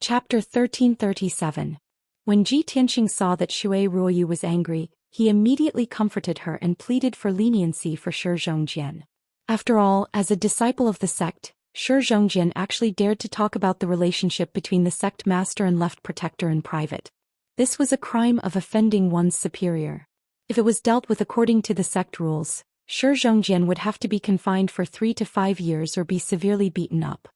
Chapter 1337. When Ji Tianqing saw that Shui Ruoyu was angry, he immediately comforted her and pleaded for leniency for Shi Zhongjian. After all, as a disciple of the sect, Shi Zhongjian actually dared to talk about the relationship between the sect master and left protector in private. This was a crime of offending one's superior. If it was dealt with according to the sect rules, Shi Zhongjian would have to be confined for 3 to 5 years or be severely beaten up.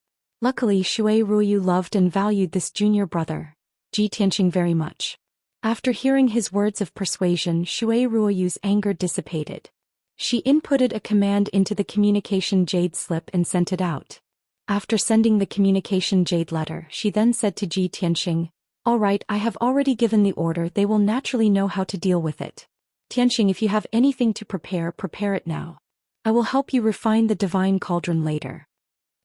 Luckily, Shui Ruoyu loved and valued this junior brother, Ji Tianqing, very much. After hearing his words of persuasion, Shui Ruoyu's anger dissipated. She inputted a command into the communication jade slip and sent it out. After sending the communication jade letter, she then said to Ji Tianqing, "All right, I have already given the order, they will naturally know how to deal with it. Tianqing, if you have anything to prepare it now. I will help you refine the divine cauldron later."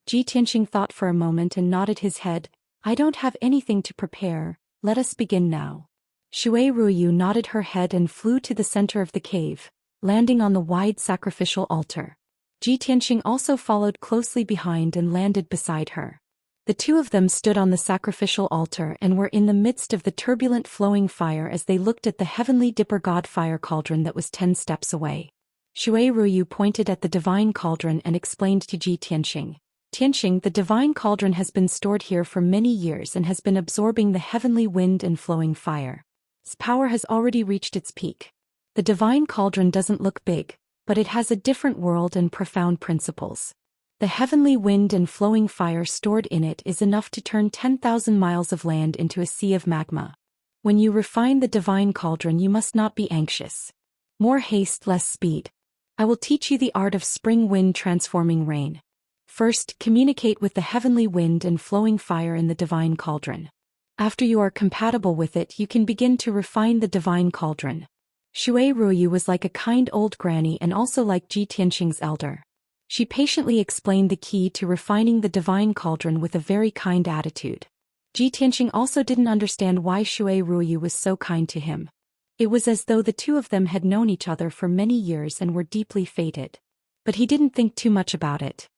Ji Tianqing thought for a moment and nodded his head. "I don't have anything to prepare, let us begin now." Shui Ruoyu nodded her head and flew to the center of the cave, landing on the wide sacrificial altar. Ji Tianqing also followed closely behind and landed beside her. The two of them stood on the sacrificial altar and were in the midst of the turbulent flowing fire as they looked at the heavenly dipper god fire cauldron that was 10 steps away. Shui Ruoyu pointed at the divine cauldron and explained to Ji Tianqing, "Tianqing, the divine cauldron has been stored here for many years and has been absorbing the heavenly wind and flowing fire. Its power has already reached its peak. The divine cauldron doesn't look big, but it has a different world and profound principles. The heavenly wind and flowing fire stored in it is enough to turn 10,000 miles of land into a sea of magma. When you refine the divine cauldron, you must not be anxious. More haste, less speed. I will teach you the art of spring wind transforming rain. First, communicate with the heavenly wind and flowing fire in the divine cauldron. After you are compatible with it, you can begin to refine the divine cauldron." Shui Ruoyu was like a kind old granny and also like Ji Tianqing's elder. She patiently explained the key to refining the divine cauldron with a very kind attitude. Ji Tianqing also didn't understand why Shui Ruoyu was so kind to him. It was as though the two of them had known each other for many years and were deeply fated. But he didn't think too much about it.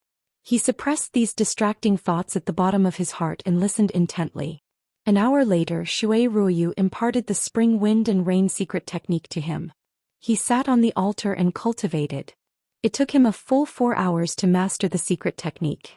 He suppressed these distracting thoughts at the bottom of his heart and listened intently. An hour later, Shui Ruoyu imparted the spring wind and rain secret technique to him. He sat on the altar and cultivated. It took him a full 4 hours to master the secret technique.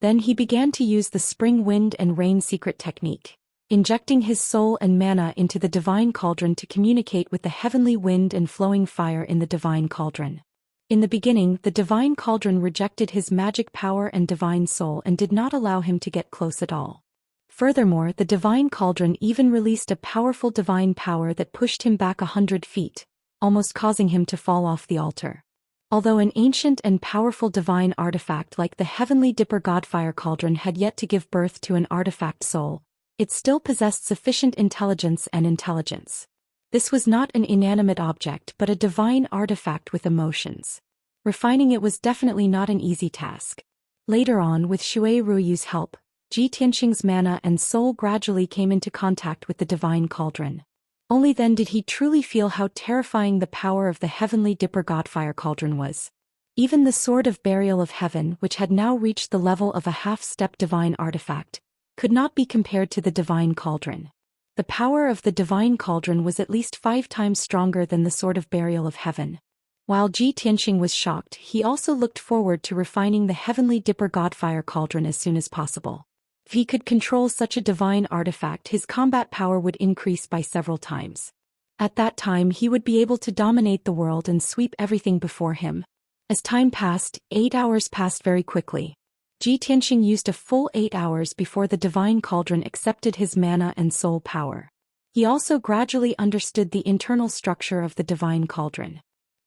Then he began to use the spring wind and rain secret technique, injecting his soul and mana into the divine cauldron to communicate with the heavenly wind and flowing fire in the divine cauldron. In the beginning, the divine cauldron rejected his magic power and divine soul and did not allow him to get close at all. Furthermore, the divine cauldron even released a powerful divine power that pushed him back 100 feet, almost causing him to fall off the altar. Although an ancient and powerful divine artifact like the heavenly dipper godfire cauldron had yet to give birth to an artifact soul, it still possessed sufficient intelligence and intelligence. This was not an inanimate object but a divine artifact with emotions. Refining it was definitely not an easy task. Later on, with Shui Ruoyu's help, Ji Tianqing's mana and soul gradually came into contact with the divine cauldron. Only then did he truly feel how terrifying the power of the heavenly dipper godfire cauldron was. Even the sword of burial of heaven, which had now reached the level of a half-step divine artifact, could not be compared to the divine cauldron. The power of the divine cauldron was at least 5 times stronger than the sword of burial of heaven. While Ji Tianqing was shocked, he also looked forward to refining the heavenly dipper godfire cauldron as soon as possible. If he could control such a divine artifact, his combat power would increase by several times. At that time, he would be able to dominate the world and sweep everything before him. As time passed, 8 hours passed very quickly. Ji Tianqing used a full 8 hours before the divine cauldron accepted his mana and soul power. He also gradually understood the internal structure of the divine cauldron.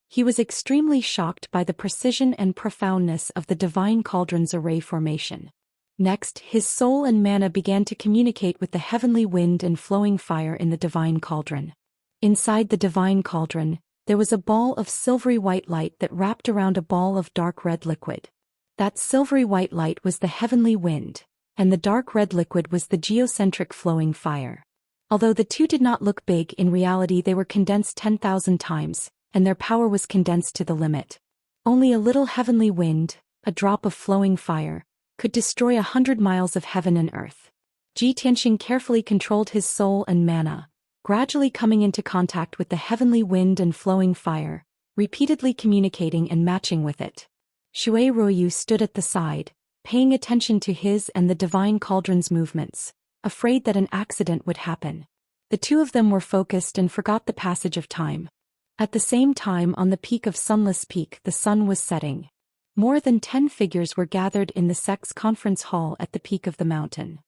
He was extremely shocked by the precision and profoundness of the divine cauldron's array formation. Next, his soul and mana began to communicate with the heavenly wind and flowing fire in the divine cauldron. Inside the divine cauldron, there was a ball of silvery white light that wrapped around a ball of dark red liquid. That silvery white light was the heavenly wind, and the dark red liquid was the geocentric flowing fire. Although the two did not look big, in reality they were condensed 10,000 times, and their power was condensed to the limit. Only a little heavenly wind, a drop of flowing fire, could destroy 100 miles of heaven and earth. Ji Tianxing carefully controlled his soul and mana, gradually coming into contact with the heavenly wind and flowing fire, repeatedly communicating and matching with it. Shui Ruoyu stood at the side, paying attention to his and the divine cauldron's movements, afraid that an accident would happen. The two of them were focused and forgot the passage of time. At the same time, on the peak of Sunless Peak, the sun was setting. More than 10 figures were gathered in the sect's conference hall at the peak of the mountain.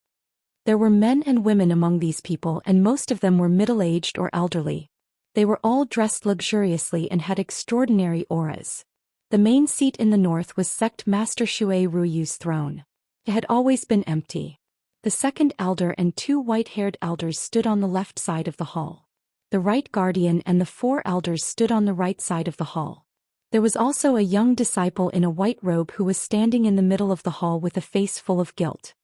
There were men and women among these people, and most of them were middle-aged or elderly. They were all dressed luxuriously and had extraordinary auras. The main seat in the north was Sect Master Shui Ruoyu's throne. It had always been empty. The second elder and 2 white-haired elders stood on the left side of the hall. The right guardian and the 4 elders stood on the right side of the hall. There was also a young disciple in a white robe who was standing in the middle of the hall with a face full of guilt.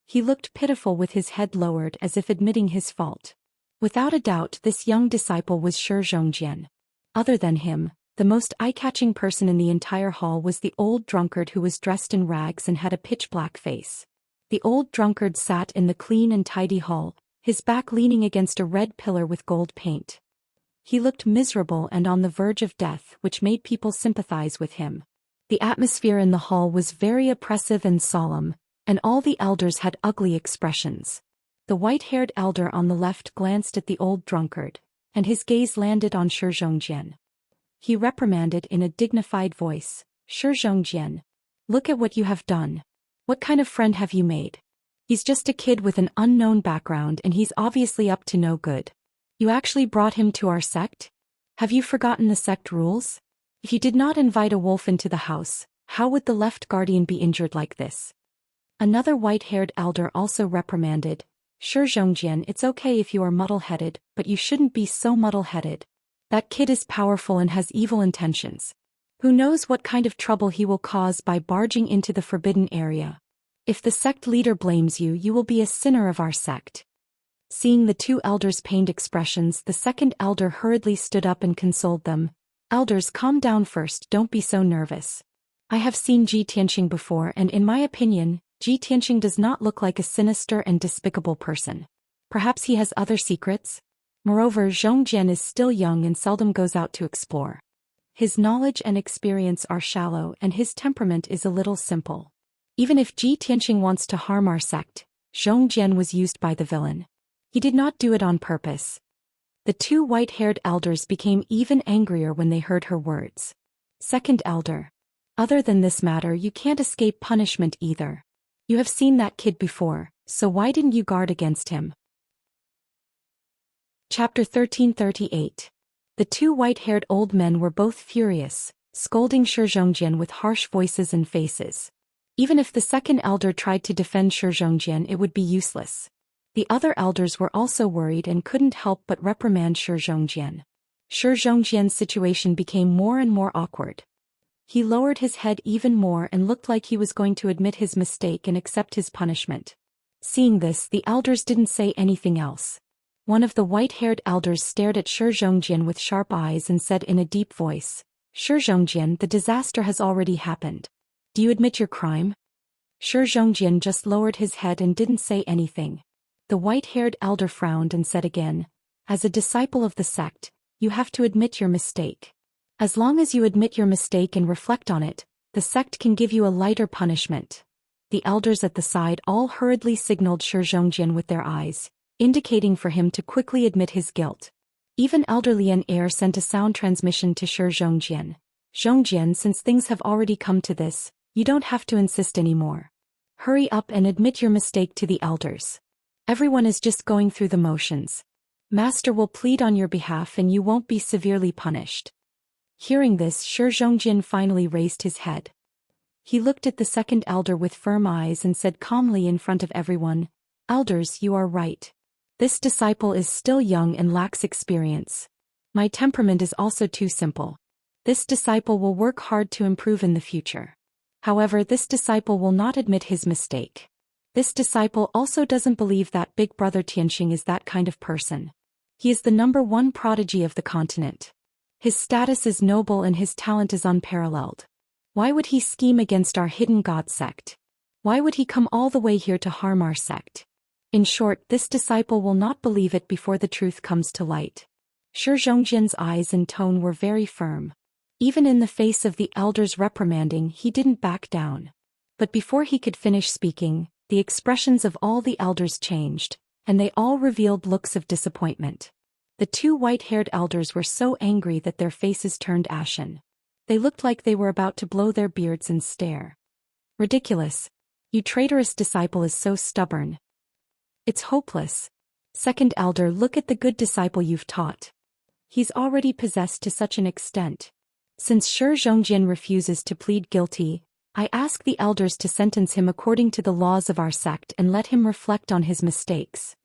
He looked pitiful with his head lowered as if admitting his fault. Without a doubt, this young disciple was Zhou Xian. Other than him, the most eye-catching person in the entire hall was the old drunkard who was dressed in rags and had a pitch-black face. The old drunkard sat in the clean and tidy hall, his back leaning against a red pillar with gold paint. He looked miserable and on the verge of death, which made people sympathize with him. The atmosphere in the hall was very oppressive and solemn, and all the elders had ugly expressions. The white-haired elder on the left glanced at the old drunkard, and his gaze landed on Zhou Xian. He reprimanded in a dignified voice, "Zhou Xian, look at what you have done. What kind of friend have you made? He's just a kid with an unknown background and he's obviously up to no good. You actually brought him to our sect? Have you forgotten the sect rules? If you did not invite a wolf into the house, how would the left guardian be injured like this?" Another white-haired elder also reprimanded, "Zhou Xian, it's okay if you are muddle-headed, but you shouldn't be so muddle-headed. That kid is powerful and has evil intentions. Who knows what kind of trouble he will cause by barging into the forbidden area. If the sect leader blames you, you will be a sinner of our sect." Seeing the 2 elders' pained expressions, the second elder hurriedly stood up and consoled them. "Elders, calm down first, don't be so nervous. I have seen Ji Tianxing before, and in my opinion, Ji Tianxing does not look like a sinister and despicable person. Perhaps he has other secrets? Moreover, Zhou Xian is still young and seldom goes out to explore. His knowledge and experience are shallow and his temperament is a little simple. Even if Ji Tianxing wants to harm our sect, Zhou Xian was used by the villain. He did not do it on purpose." The 2 white-haired elders became even angrier when they heard her words. Second elder. "Other than this matter, you can't escape punishment either. You have seen that kid before, so why didn't you guard against him?" Chapter 1338. The 2 white-haired old men were both furious, scolding Zhou Xian with harsh voices and faces. Even if the second elder tried to defend Zhou Xian, it would be useless. The other elders were also worried and couldn't help but reprimand Zhou Xian. Zhou Xian's situation became more and more awkward. He lowered his head even more and looked like he was going to admit his mistake and accept his punishment. Seeing this, the elders didn't say anything else. One of the white-haired elders stared at Zhou Xian with sharp eyes and said in a deep voice, "Zhou Xian, the disaster has already happened. Do you admit your crime?" Zhou Xian just lowered his head and didn't say anything. The white-haired elder frowned and said again, "As a disciple of the sect, you have to admit your mistake. As long as you admit your mistake and reflect on it, the sect can give you a lighter punishment." The elders at the side all hurriedly signaled Zhou Xian with their eyes, indicating for him to quickly admit his guilt. Even Elder Lian Air sent a sound transmission to Zhou Xian. "Zhou Xian, since things have already come to this, you don't have to insist anymore. Hurry up and admit your mistake to the elders. Everyone is just going through the motions. Master will plead on your behalf and you won't be severely punished." Hearing this, Zhou Xian finally raised his head. He looked at the second elder with firm eyes and said calmly in front of everyone, "Elders, you are right. This disciple is still young and lacks experience. My temperament is also too simple. This disciple will work hard to improve in the future. However, this disciple will not admit his mistake. This disciple also doesn't believe that Big Brother Tianxing is that kind of person. He is the #1 prodigy of the continent. His status is noble and his talent is unparalleled. Why would he scheme against our hidden god sect? Why would he come all the way here to harm our sect? In short, this disciple will not believe it before the truth comes to light. Shi Zhongjian's eyes and tone were very firm. Even in the face of the elders reprimanding, he didn't back down. But before he could finish speaking, the expressions of all the elders changed, and they all revealed looks of disappointment. The two white-haired elders were so angry that their faces turned ashen. They looked like they were about to blow their beards and stare. Ridiculous. You traitorous disciple is so stubborn. It's hopeless. Second elder, look at the good disciple you've taught. He's already possessed to such an extent. Since Shi Zhongjian refuses to plead guilty, I ask the elders to sentence him according to the laws of our sect and let him reflect on his mistakes.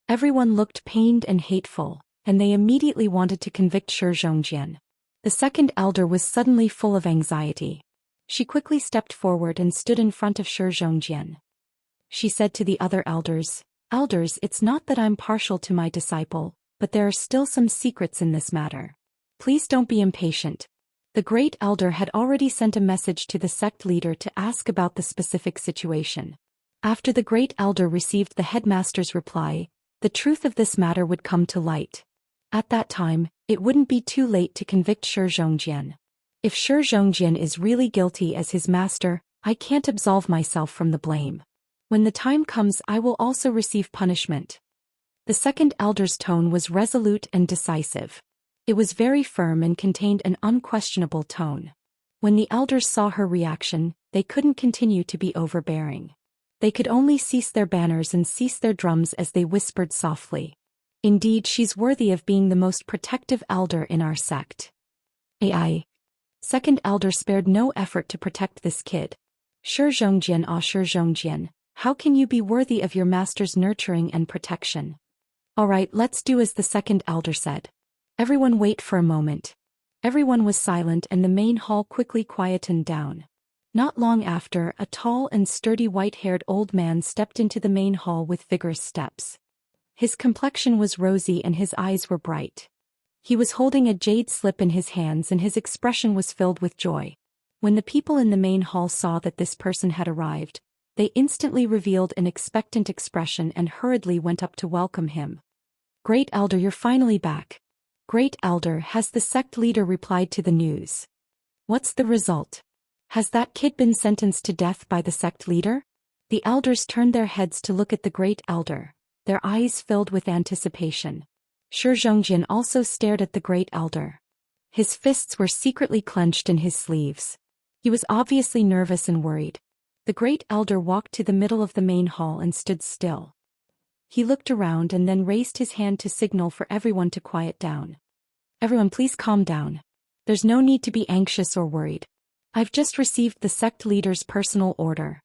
Everyone looked pained and hateful, and they immediately wanted to convict Shi Zhongjian. The second elder was suddenly full of anxiety. She quickly stepped forward and stood in front of Shi Zhongjian. She said to the other elders, "Elders, it's not that I'm partial to my disciple, but there are still some secrets in this matter. Please don't be impatient." The great elder had already sent a message to the sect leader to ask about the specific situation. After the great elder received the headmaster's reply, the truth of this matter would come to light. At that time, it wouldn't be too late to convict Shi Zhongjian. If Shi Zhongjian is really guilty as his master, I can't absolve myself from the blame. When the time comes, I will also receive punishment. The second elder's tone was resolute and decisive. It was very firm and contained an unquestionable tone. When the elders saw her reaction, they couldn't continue to be overbearing. They could only cease their banners and cease their drums as they whispered softly. Indeed, she's worthy of being the most protective elder in our sect. AI. Second elder spared no effort to protect this kid. Shi Zhongjian, Shi Zhongjian, how can you be worthy of your master's nurturing and protection? All right, let's do as the second elder said. Everyone wait for a moment. Everyone was silent and the main hall quickly quietened down. Not long after, a tall and sturdy white-haired old man stepped into the main hall with vigorous steps. His complexion was rosy and his eyes were bright. He was holding a jade slip in his hands and his expression was filled with joy. When the people in the main hall saw that this person had arrived, they instantly revealed an expectant expression and hurriedly went up to welcome him. "Great elder, you're finally back." "Great elder," has the sect leader replied to the news. "What's the result? Has that kid been sentenced to death by the sect leader?" The elders turned their heads to look at the great elder, their eyes filled with anticipation. Shi Zhongjian also stared at the great elder. His fists were secretly clenched in his sleeves. He was obviously nervous and worried. The great elder walked to the middle of the main hall and stood still. He looked around and then raised his hand to signal for everyone to quiet down. "Everyone, please calm down. There's no need to be anxious or worried. I've just received the sect leader's personal order."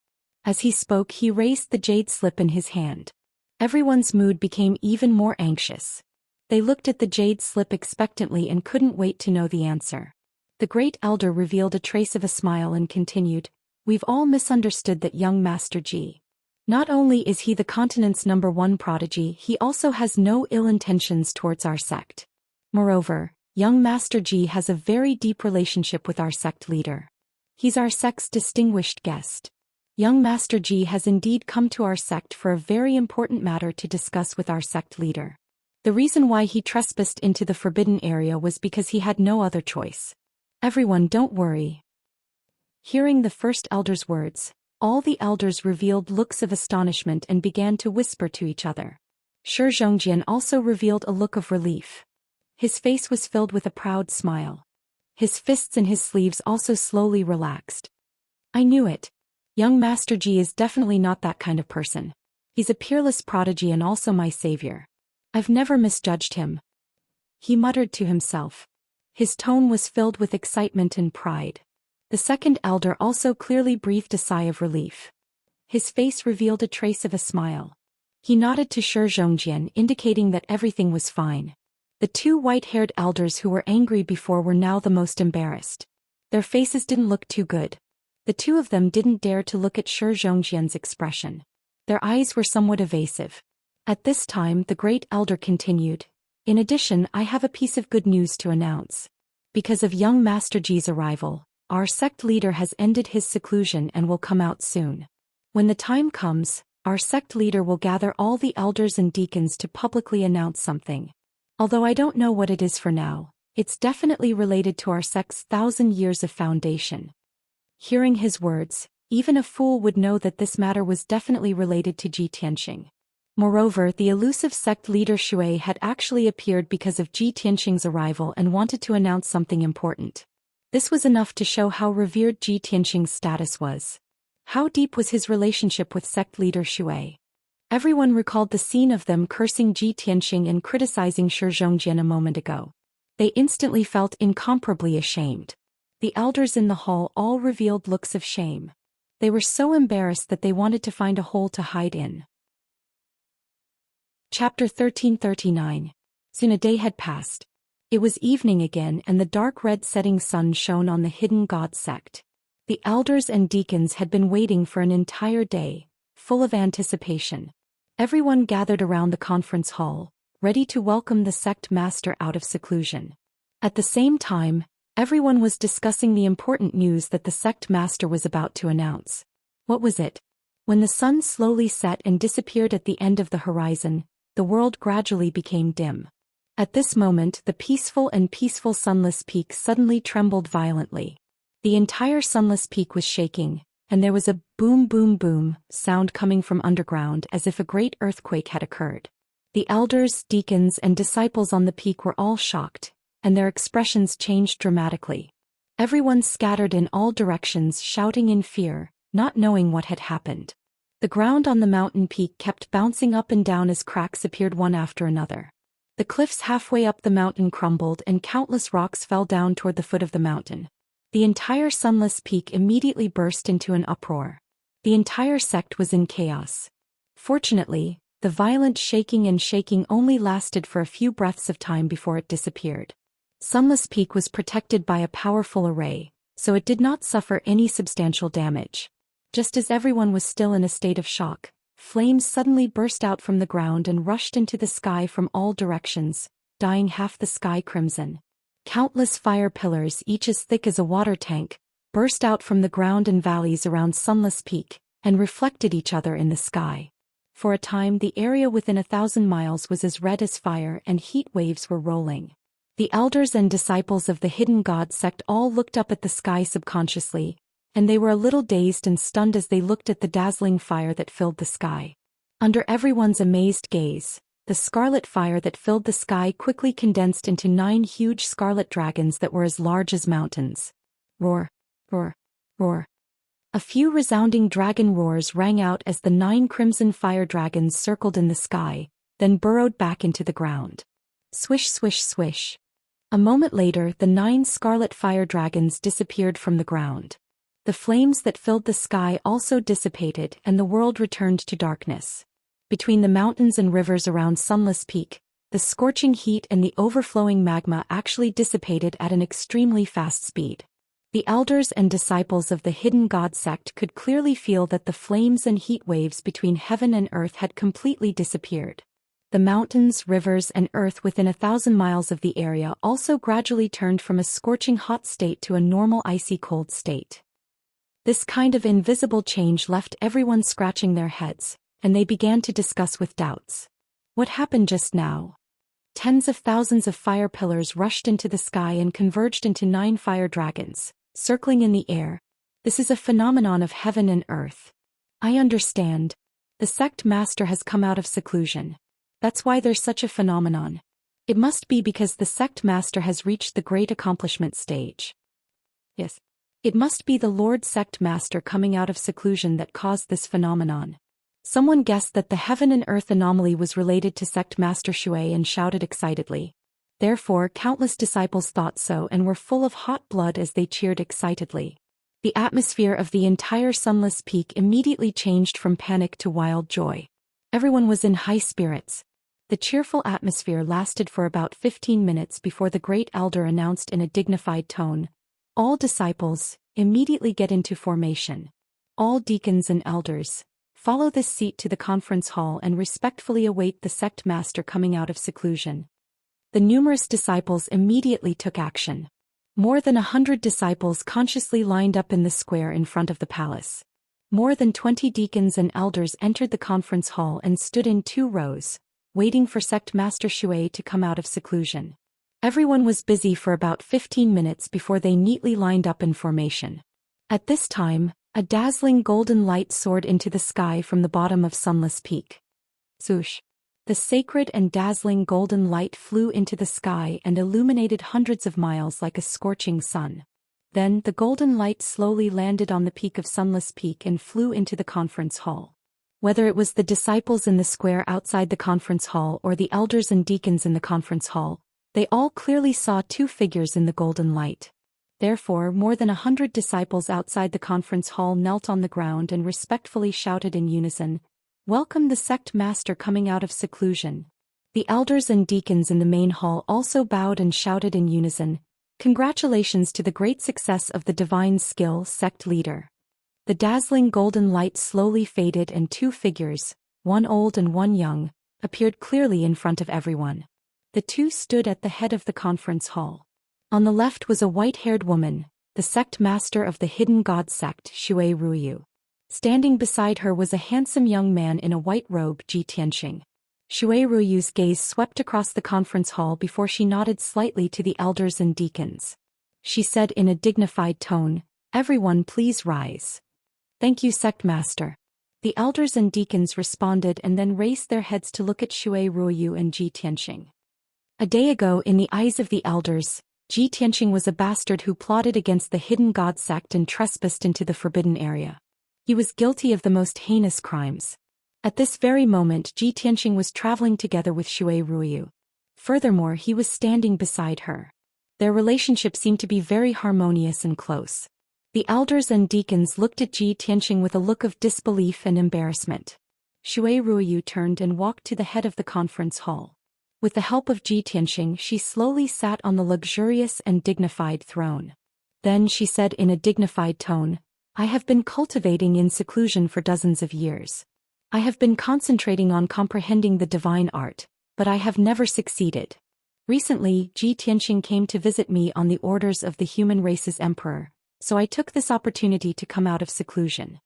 As he spoke, he raised the jade slip in his hand. Everyone's mood became even more anxious. They looked at the jade slip expectantly and couldn't wait to know the answer. The great elder revealed a trace of a smile and continued, "We've all misunderstood that young Master Ji. Not only is he the continent's #1 prodigy, he also has no ill intentions towards our sect. Moreover, young Master Ji has a very deep relationship with our sect leader. He's our sect's distinguished guest. Young Master Ji has indeed come to our sect for a very important matter to discuss with our sect leader. The reason why he trespassed into the forbidden area was because he had no other choice. Everyone, don't worry." Hearing the first elder's words, all the elders revealed looks of astonishment and began to whisper to each other. Shi Zhongjian also revealed a look of relief. His face was filled with a proud smile. His fists in his sleeves also slowly relaxed. "I knew it. Young Master Ji is definitely not that kind of person. He's a peerless prodigy and also my savior. I've never misjudged him," he muttered to himself. His tone was filled with excitement and pride. The second elder also clearly breathed a sigh of relief. His face revealed a trace of a smile. He nodded to Shi Zhongjian, indicating that everything was fine. The two white-haired elders who were angry before were now the most embarrassed. Their faces didn't look too good. The two of them didn't dare to look at Shi Zhongjian's expression. Their eyes were somewhat evasive. At this time, the great elder continued, "In addition, I have a piece of good news to announce. Because of young Master Ji's arrival, our sect leader has ended his seclusion and will come out soon. When the time comes, our sect leader will gather all the elders and deacons to publicly announce something. Although I don't know what it is for now, it's definitely related to our sect's 1,000 years of foundation." Hearing his words, even a fool would know that this matter was definitely related to Ji Tianxing. Moreover, the elusive sect leader Shui had actually appeared because of Ji Tianxing's arrival and wanted to announce something important. This was enough to show how revered Ji Tianxing's status was. How deep was his relationship with sect leader Shui? Everyone recalled the scene of them cursing Ji Tianxing and criticizing Shi Zhongjian a moment ago. They instantly felt incomparably ashamed. The elders in the hall all revealed looks of shame. They were so embarrassed that they wanted to find a hole to hide in. Chapter 1339. Soon a day had passed. It was evening again and the dark red setting sun shone on the hidden god sect. The elders and deacons had been waiting for an entire day, full of anticipation. Everyone gathered around the conference hall, ready to welcome the sect master out of seclusion. At the same time, everyone was discussing the important news that the sect master was about to announce. What was it? When the sun slowly set and disappeared at the end of the horizon, the world gradually became dim. At this moment, the peaceful sunless peak suddenly trembled violently. The entire sunless peak was shaking, and there was a boom boom boom sound coming from underground as if a great earthquake had occurred. The elders, deacons, and disciples on the peak were all shocked, and their expressions changed dramatically. Everyone scattered in all directions, shouting in fear, not knowing what had happened. The ground on the mountain peak kept bouncing up and down as cracks appeared one after another. The cliffs halfway up the mountain crumbled and countless rocks fell down toward the foot of the mountain. The entire sunless peak immediately burst into an uproar. The entire sect was in chaos. Fortunately, the violent shaking only lasted for a few breaths of time before it disappeared. Sunless Peak was protected by a powerful array, so it did not suffer any substantial damage. Just as everyone was still in a state of shock, flames suddenly burst out from the ground and rushed into the sky from all directions, dyeing half the sky crimson. Countless fire pillars, each as thick as a water tank, burst out from the ground and valleys around Sunless Peak, and reflected each other in the sky. For a time the area within 1,000 miles was as red as fire and heat waves were rolling. The elders and disciples of the hidden god sect all looked up at the sky subconsciously, and they were a little dazed and stunned as they looked at the dazzling fire that filled the sky. Under everyone's amazed gaze, the scarlet fire that filled the sky quickly condensed into 9 huge scarlet dragons that were as large as mountains. Roar, roar, roar. A few resounding dragon roars rang out as the 9 crimson fire dragons circled in the sky, then burrowed back into the ground. Swish, swish, swish. A moment later, the 9 scarlet fire dragons disappeared from the ground. The flames that filled the sky also dissipated and the world returned to darkness. Between the mountains and rivers around Sunless Peak, the scorching heat and the overflowing magma actually dissipated at an extremely fast speed. The elders and disciples of the hidden god sect could clearly feel that the flames and heat waves between heaven and earth had completely disappeared. The mountains, rivers, and earth within 1,000 miles of the area also gradually turned from a scorching hot state to a normal icy cold state. This kind of invisible change left everyone scratching their heads, and they began to discuss with doubts. What happened just now? Tens of thousands of fire pillars rushed into the sky and converged into 9 fire dragons, circling in the air. This is a phenomenon of heaven and earth. I understand. The sect master has come out of seclusion. That's why there's such a phenomenon. It must be because the sect master has reached the great accomplishment stage. Yes. It must be the Lord Sect Master coming out of seclusion that caused this phenomenon. Someone guessed that the heaven and earth anomaly was related to Sect Master Shui and shouted excitedly. Therefore, countless disciples thought so and were full of hot blood as they cheered excitedly. The atmosphere of the entire Sunless Peak immediately changed from panic to wild joy. Everyone was in high spirits. The cheerful atmosphere lasted for about 15 minutes before the great elder announced in a dignified tone, "All disciples, immediately get into formation. All deacons and elders, follow this seat to the conference hall and respectfully await the sect master coming out of seclusion." The numerous disciples immediately took action. More than 100 disciples consciously lined up in the square in front of the palace. More than 20 deacons and elders entered the conference hall and stood in 2 rows, waiting for Sect Master Xue to come out of seclusion. Everyone was busy for about 15 minutes before they neatly lined up in formation. At this time, a dazzling golden light soared into the sky from the bottom of Sunless Peak. Swoosh! The sacred and dazzling golden light flew into the sky and illuminated hundreds of miles like a scorching sun. Then the golden light slowly landed on the peak of Sunless Peak and flew into the conference hall. Whether it was the disciples in the square outside the conference hall or the elders and deacons in the conference hall, they all clearly saw 2 figures in the golden light. Therefore, more than 100 disciples outside the conference hall knelt on the ground and respectfully shouted in unison, "Welcome the sect master coming out of seclusion." The elders and deacons in the main hall also bowed and shouted in unison, "Congratulations to the great success of the divine skill sect leader." The dazzling golden light slowly faded and 2 figures, one old and one young, appeared clearly in front of everyone. The 2 stood at the head of the conference hall. On the left was a white-haired woman, the sect master of the hidden god sect, Xue Ruoyu. Standing beside her was a handsome young man in a white robe, Ji Tianxing. Xue Ruoyu's gaze swept across the conference hall before she nodded slightly to the elders and deacons. She said in a dignified tone, "Everyone please rise." "Thank you, sect master." The elders and deacons responded and then raised their heads to look at Xue Ruoyu and Ji Tianxing. A day ago, in the eyes of the elders, Ji Tianxing was a bastard who plotted against the hidden god sect and trespassed into the forbidden area. He was guilty of the most heinous crimes. At this very moment, Ji Tianxing was traveling together with Xue Ruoyu. Furthermore, he was standing beside her. Their relationship seemed to be very harmonious and close. The elders and deacons looked at Ji Tianxing with a look of disbelief and embarrassment. Xue Ruoyu turned and walked to the head of the conference hall. With the help of Ji Tianxing, she slowly sat on the luxurious and dignified throne. Then she said in a dignified tone, "I have been cultivating in seclusion for dozens of years. I have been concentrating on comprehending the divine art, but I have never succeeded. Recently, Ji Tianxing came to visit me on the orders of the human race's emperor, so I took this opportunity to come out of seclusion."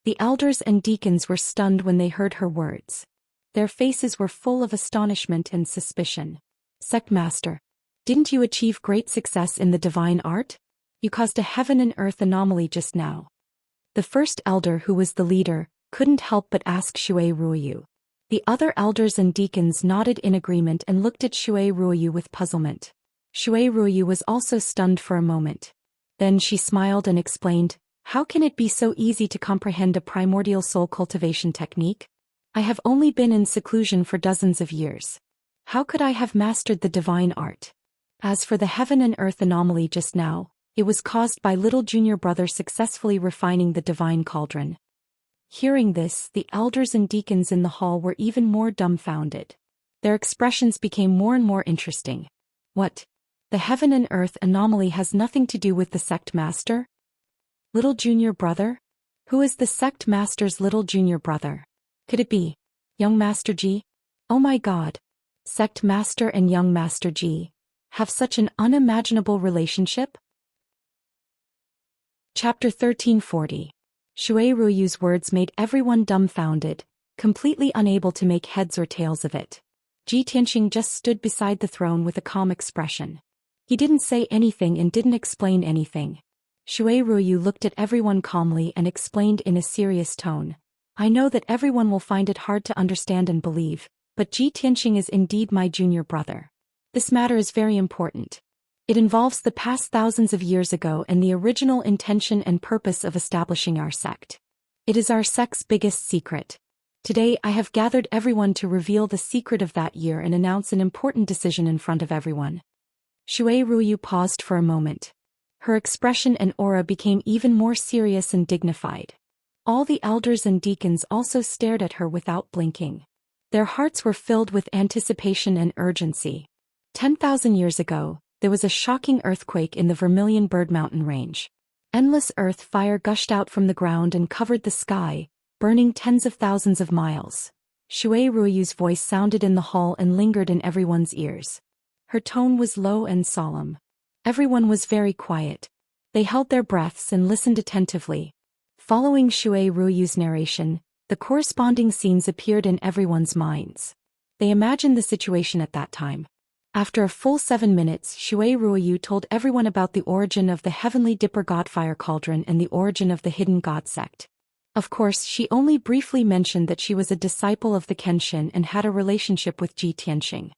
The elders and deacons were stunned when they heard her words. Their faces were full of astonishment and suspicion. "Sect master, didn't you achieve great success in the divine art? You caused a heaven and earth anomaly just now." The first elder, who was the leader, couldn't help but ask Xue Ruoyu. The other elders and deacons nodded in agreement and looked at Xue Ruoyu with puzzlement. Xue Ruoyu was also stunned for a moment. Then she smiled and explained, "How can it be so easy to comprehend a primordial soul cultivation technique? I have only been in seclusion for dozens of years. How could I have mastered the divine art? As for the heaven and earth anomaly just now, it was caused by little junior brother successfully refining the divine cauldron." Hearing this, the elders and deacons in the hall were even more dumbfounded. Their expressions became more and more interesting. "What? The heaven and earth anomaly has nothing to do with the sect master? Little junior brother? Who is the sect master's little junior brother? Could it be young Master Ji? Oh my God! Sect master and young Master Ji have such an unimaginable relationship?" Chapter 1340. Xue Ruoyu's words made everyone dumbfounded, completely unable to make heads or tails of it. Ji Tianxing just stood beside the throne with a calm expression. He didn't say anything and didn't explain anything. Xue Ruoyu looked at everyone calmly and explained in a serious tone, "I know that everyone will find it hard to understand and believe, but Ji Tianxing is indeed my junior brother. This matter is very important. It involves the past thousands of years ago and the original intention and purpose of establishing our sect. It is our sect's biggest secret. Today I have gathered everyone to reveal the secret of that year and announce an important decision in front of everyone." Xue Ruoyu paused for a moment. Her expression and aura became even more serious and dignified. All the elders and deacons also stared at her without blinking. Their hearts were filled with anticipation and urgency. 10,000 years ago, there was a shocking earthquake in the Vermilion Bird Mountain range. Endless earth fire gushed out from the ground and covered the sky, burning tens of thousands of miles. Xue Ruoyu's voice sounded in the hall and lingered in everyone's ears. Her tone was low and solemn. Everyone was very quiet. They held their breaths and listened attentively. Following Shui Ruyu's narration, the corresponding scenes appeared in everyone's minds. They imagined the situation at that time. After a full 7 minutes, Shui Ruoyu told everyone about the origin of the Heavenly Dipper Godfire Cauldron and the origin of the Hidden God Sect. Of course, she only briefly mentioned that she was a disciple of the Kenshin and had a relationship with Ji Tianxing.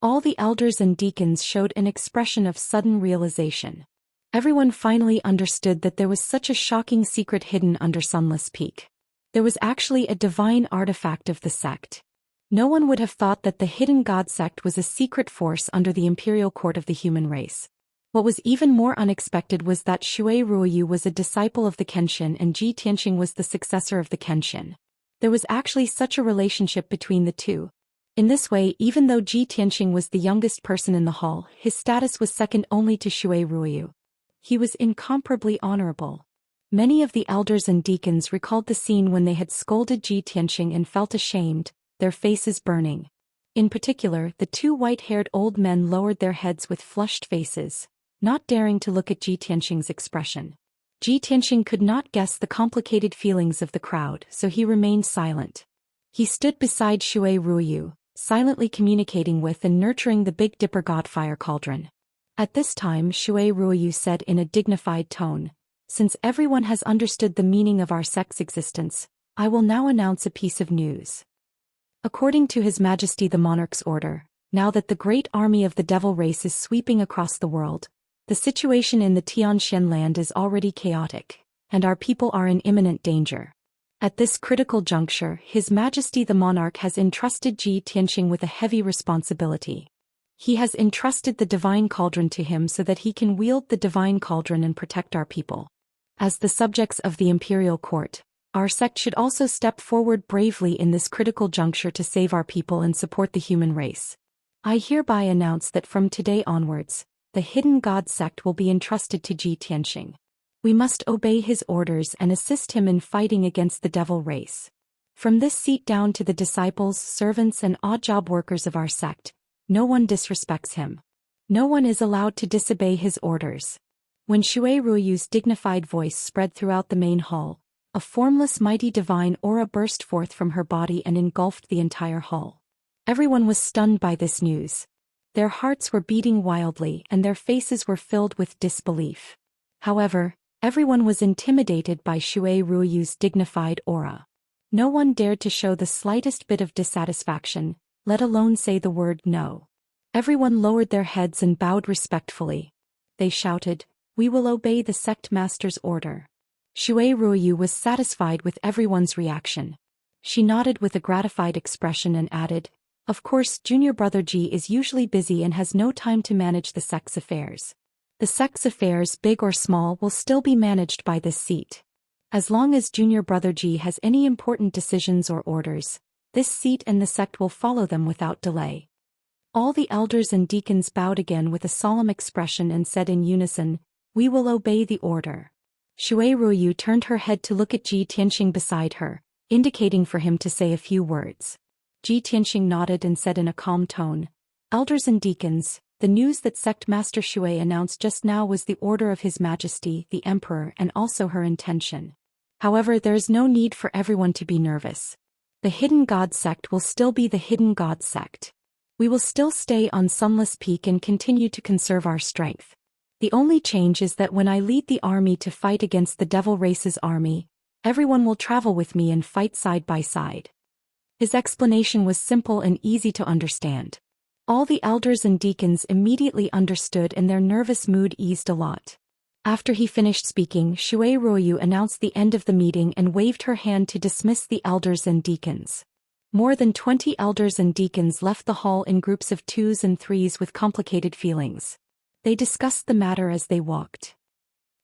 All the elders and deacons showed an expression of sudden realization. Everyone finally understood that there was such a shocking secret hidden under Sunless Peak. There was actually a divine artifact of the sect. No one would have thought that the Hidden God Sect was a secret force under the imperial court of the human race. What was even more unexpected was that Shui Ruoyu was a disciple of the Kenshin and Ji Tianxing was the successor of the Kenshin. There was actually such a relationship between the two. In this way, even though Ji Tianxing was the youngest person in the hall, his status was second only to Shui Ruoyu. He was incomparably honorable. Many of the elders and deacons recalled the scene when they had scolded Ji Tianxing and felt ashamed, their faces burning. In particular, the two white-haired old men lowered their heads with flushed faces, not daring to look at Ji Tianxing's expression. Ji Tianxing could not guess the complicated feelings of the crowd, so he remained silent. He stood beside Shui Ruoyu, silently communicating with and nurturing the Big Dipper Godfire Cauldron. At this time, Shui Ruoyu said in a dignified tone, "Since everyone has understood the meaning of our sect's existence, I will now announce a piece of news. According to His Majesty the Monarch's order, now that the great army of the devil race is sweeping across the world, the situation in the Tianxian land is already chaotic, and our people are in imminent danger. At this critical juncture, His Majesty the Monarch has entrusted Ji Tianxing with a heavy responsibility. He has entrusted the Divine Cauldron to him so that he can wield the Divine Cauldron and protect our people. As the subjects of the imperial court, our sect should also step forward bravely in this critical juncture to save our people and support the human race. I hereby announce that from today onwards, the Hidden God Sect will be entrusted to Ji Tianxing. We must obey his orders and assist him in fighting against the devil race. From this seat down to the disciples, servants and odd job workers of our sect, no one disrespects him. No one is allowed to disobey his orders." When Shui Ruoyu's dignified voice spread throughout the main hall, a formless mighty divine aura burst forth from her body and engulfed the entire hall. Everyone was stunned by this news. Their hearts were beating wildly and their faces were filled with disbelief. However, everyone was intimidated by Shui Ruoyu's dignified aura. No one dared to show the slightest bit of dissatisfaction, let alone say the word no. Everyone lowered their heads and bowed respectfully. They shouted, "We will obey the sect master's order." Shui Ruoyu was satisfied with everyone's reaction. She nodded with a gratified expression and added, "Of course, Junior Brother Ji is usually busy and has no time to manage the sect's affairs. The sect's affairs, big or small, will still be managed by this seat. As long as Junior Brother Ji has any important decisions or orders, this seat and the sect will follow them without delay." All the elders and deacons bowed again with a solemn expression and said in unison, "We will obey the order." Shui Ruoyu turned her head to look at Ji Tianxing beside her, indicating for him to say a few words. Ji Tianxing nodded and said in a calm tone, "Elders and deacons, the news that Sect Master Shui announced just now was the order of His Majesty, the Emperor, and also her intention. However, there is no need for everyone to be nervous. The Hidden God Sect will still be the Hidden God Sect. We will still stay on Sunless Peak and continue to conserve our strength. The only change is that when I lead the army to fight against the Devil Race's army, everyone will travel with me and fight side by side." His explanation was simple and easy to understand. All the elders and deacons immediately understood and their nervous mood eased a lot. After he finished speaking, Shui Ruoyu announced the end of the meeting and waved her hand to dismiss the elders and deacons. More than 20 elders and deacons left the hall in groups of 2s and 3s with complicated feelings. They discussed the matter as they walked.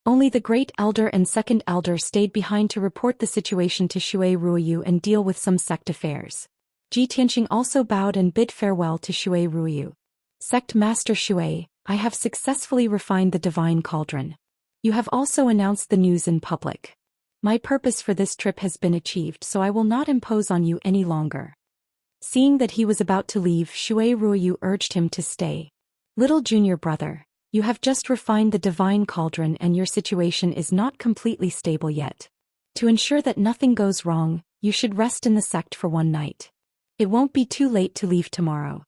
Only the great elder and second elder stayed behind to report the situation to Shui Ruoyu and deal with some sect affairs. Ji Tianxing also bowed and bid farewell to Shui Ruoyu. "Sect Master Shui, I have successfully refined the Divine Cauldron. You have also announced the news in public. My purpose for this trip has been achieved, so I will not impose on you any longer." Seeing that he was about to leave, Shui Ruoyu urged him to stay. "Little junior brother, you have just refined the Divine Cauldron and your situation is not completely stable yet. To ensure that nothing goes wrong, you should rest in the sect for one night. It won't be too late to leave tomorrow.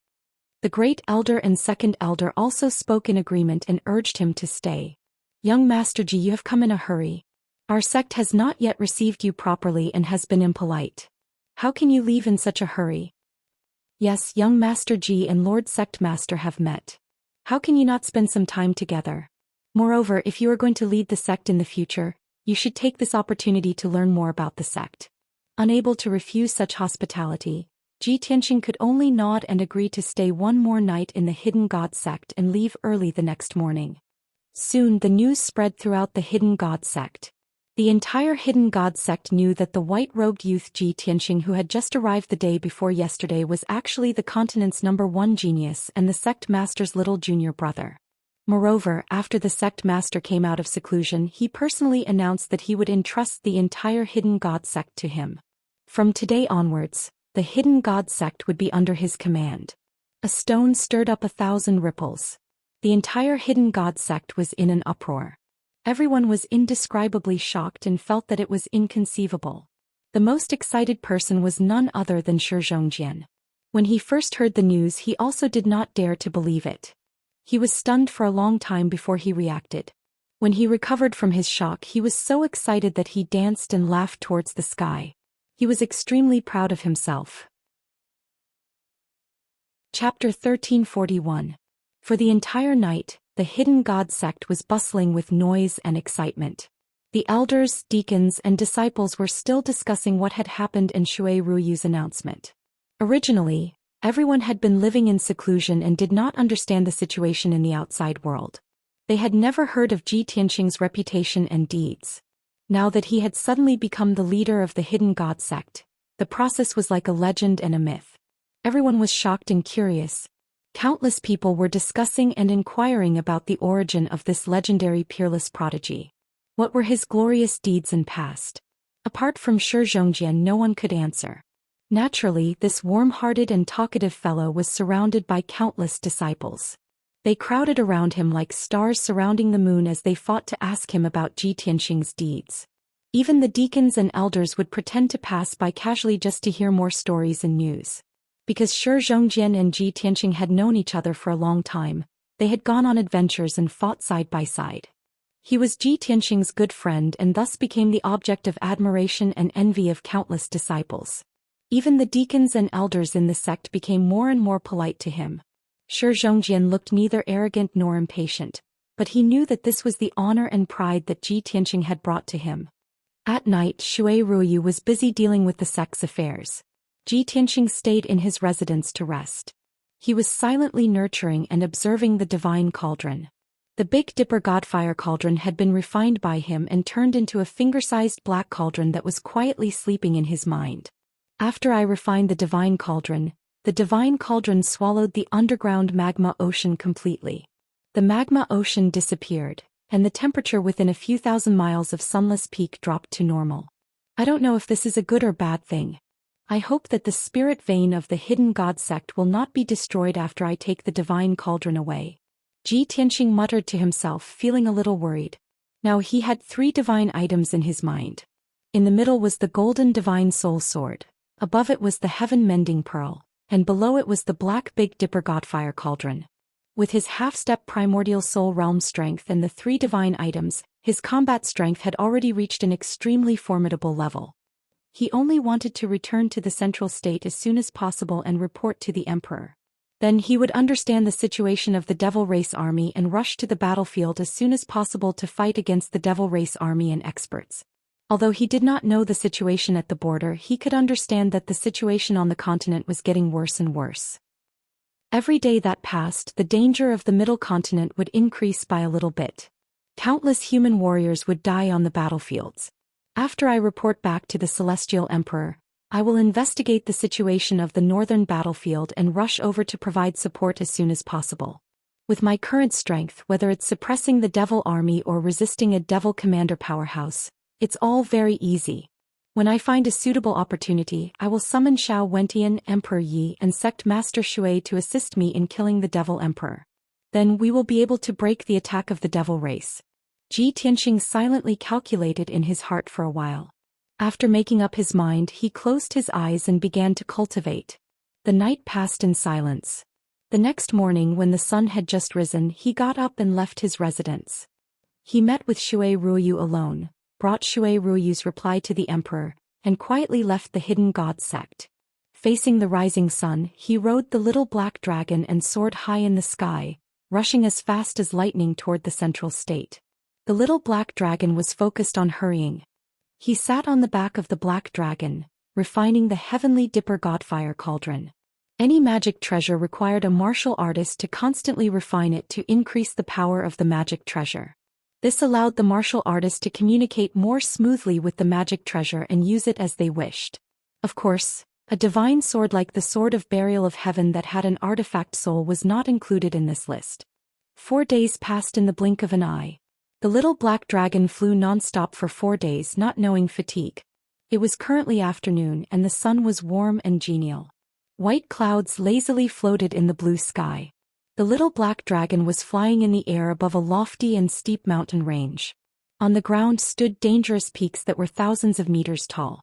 The Great Elder and Second Elder also spoke in agreement and urged him to stay. Young Master Ji, you have come in a hurry. Our sect has not yet received you properly and has been impolite. How can you leave in such a hurry? Yes, young Master Ji and Lord Sect Master have met. How can you not spend some time together? Moreover, if you are going to lead the sect in the future, you should take this opportunity to learn more about the sect. Unable to refuse such hospitality, Ji Tianqing could only nod and agree to stay one more night in the Hidden God sect and leave early the next morning. Soon the news spread throughout the Hidden God sect. The entire Hidden God sect knew that the white-robed youth Ji Tianqing who had just arrived the day before yesterday was actually the continent's #1 genius and the sect master's little junior brother. Moreover, after the sect master came out of seclusion, he personally announced that he would entrust the entire Hidden God sect to him. From today onwards, the Hidden God sect would be under his command. A stone stirred up 1,000 ripples. The entire Hidden God sect was in an uproar. Everyone was indescribably shocked and felt that it was inconceivable. The most excited person was none other than Zhou Xian. When he first heard the news, he also did not dare to believe it. He was stunned for a long time before he reacted. When he recovered from his shock, he was so excited that he danced and laughed towards the sky. He was extremely proud of himself. Chapter 1341. For the entire night, the Hidden God sect was bustling with noise and excitement. The elders, deacons, and disciples were still discussing what had happened in Shui Ruyu's announcement. Originally, everyone had been living in seclusion and did not understand the situation in the outside world. They had never heard of Ji Tianqing's reputation and deeds. Now that he had suddenly become the leader of the Hidden God sect, the process was like a legend and a myth. Everyone was shocked and curious. Countless people were discussing and inquiring about the origin of this legendary peerless prodigy. What were his glorious deeds and past? Apart from Shi Zhongjian, no one could answer. Naturally, this warm-hearted and talkative fellow was surrounded by countless disciples. They crowded around him like stars surrounding the moon as they fought to ask him about Ji Tianqing's deeds. Even the deacons and elders would pretend to pass by casually just to hear more stories and news. Because Shi Zhongjian and Ji Tianqing had known each other for a long time, they had gone on adventures and fought side by side. He was Ji Tianqing's good friend and thus became the object of admiration and envy of countless disciples. Even the deacons and elders in the sect became more and more polite to him. Shi Zhongjian looked neither arrogant nor impatient, but he knew that this was the honor and pride that Ji Tianqing had brought to him. At night, Shui Ruoyu was busy dealing with the sect's affairs. Ji Tianqing stayed in his residence to rest. He was silently nurturing and observing the divine cauldron. The Big Dipper Godfire cauldron had been refined by him and turned into a finger-sized black cauldron that was quietly sleeping in his mind. After I refined the divine cauldron swallowed the underground magma ocean completely. The magma ocean disappeared, and the temperature within a few thousand miles of Sunless Peak dropped to normal. I don't know if this is a good or bad thing. I hope that the spirit vein of the Hidden God sect will not be destroyed after I take the divine cauldron away. Ji Tianqing muttered to himself, feeling a little worried. Now he had 3 divine items in his mind. In the middle was the golden divine soul sword. Above it was the heaven mending pearl, and below it was the black Big Dipper Godfire cauldron. With his half-step primordial soul realm strength and the 3 divine items, his combat strength had already reached an extremely formidable level. He only wanted to return to the central state as soon as possible and report to the emperor. Then he would understand the situation of the Devil Race army and rush to the battlefield as soon as possible to fight against the Devil Race army and experts. Although he did not know the situation at the border, he could understand that the situation on the continent was getting worse and worse. Every day that passed, the danger of the middle continent would increase by a little bit. Countless human warriors would die on the battlefields. After I report back to the Celestial Emperor, I will investigate the situation of the northern battlefield and rush over to provide support as soon as possible. With my current strength, whether it's suppressing the Devil Army or resisting a Devil Commander powerhouse, it's all very easy. When I find a suitable opportunity, I will summon Xiao Wentian, Emperor Yi, and Sect Master Shui to assist me in killing the Devil Emperor. Then we will be able to break the attack of the Devil Race. Ji Tianqing silently calculated in his heart for a while. After making up his mind, he closed his eyes and began to cultivate. The night passed in silence. The next morning, when the sun had just risen, he got up and left his residence. He met with Xue Ruoyu alone, brought Xue Ruoyu's reply to the emperor, and quietly left the hidden god sect. Facing the rising sun, he rode the little black dragon and soared high in the sky, rushing as fast as lightning toward the central state. The little black dragon was focused on hurrying. He sat on the back of the black dragon, refining the heavenly dipper godfire cauldron. Any magic treasure required a martial artist to constantly refine it to increase the power of the magic treasure. This allowed the martial artist to communicate more smoothly with the magic treasure and use it as they wished. Of course, a divine sword like the Sword of Burial of Heaven that had an artifact soul was not included in this list. 4 days passed in the blink of an eye. The little black dragon flew non-stop for 4 days, not knowing fatigue. It was currently afternoon and the sun was warm and genial. White clouds lazily floated in the blue sky. The little black dragon was flying in the air above a lofty and steep mountain range. On the ground stood dangerous peaks that were thousands of meters tall.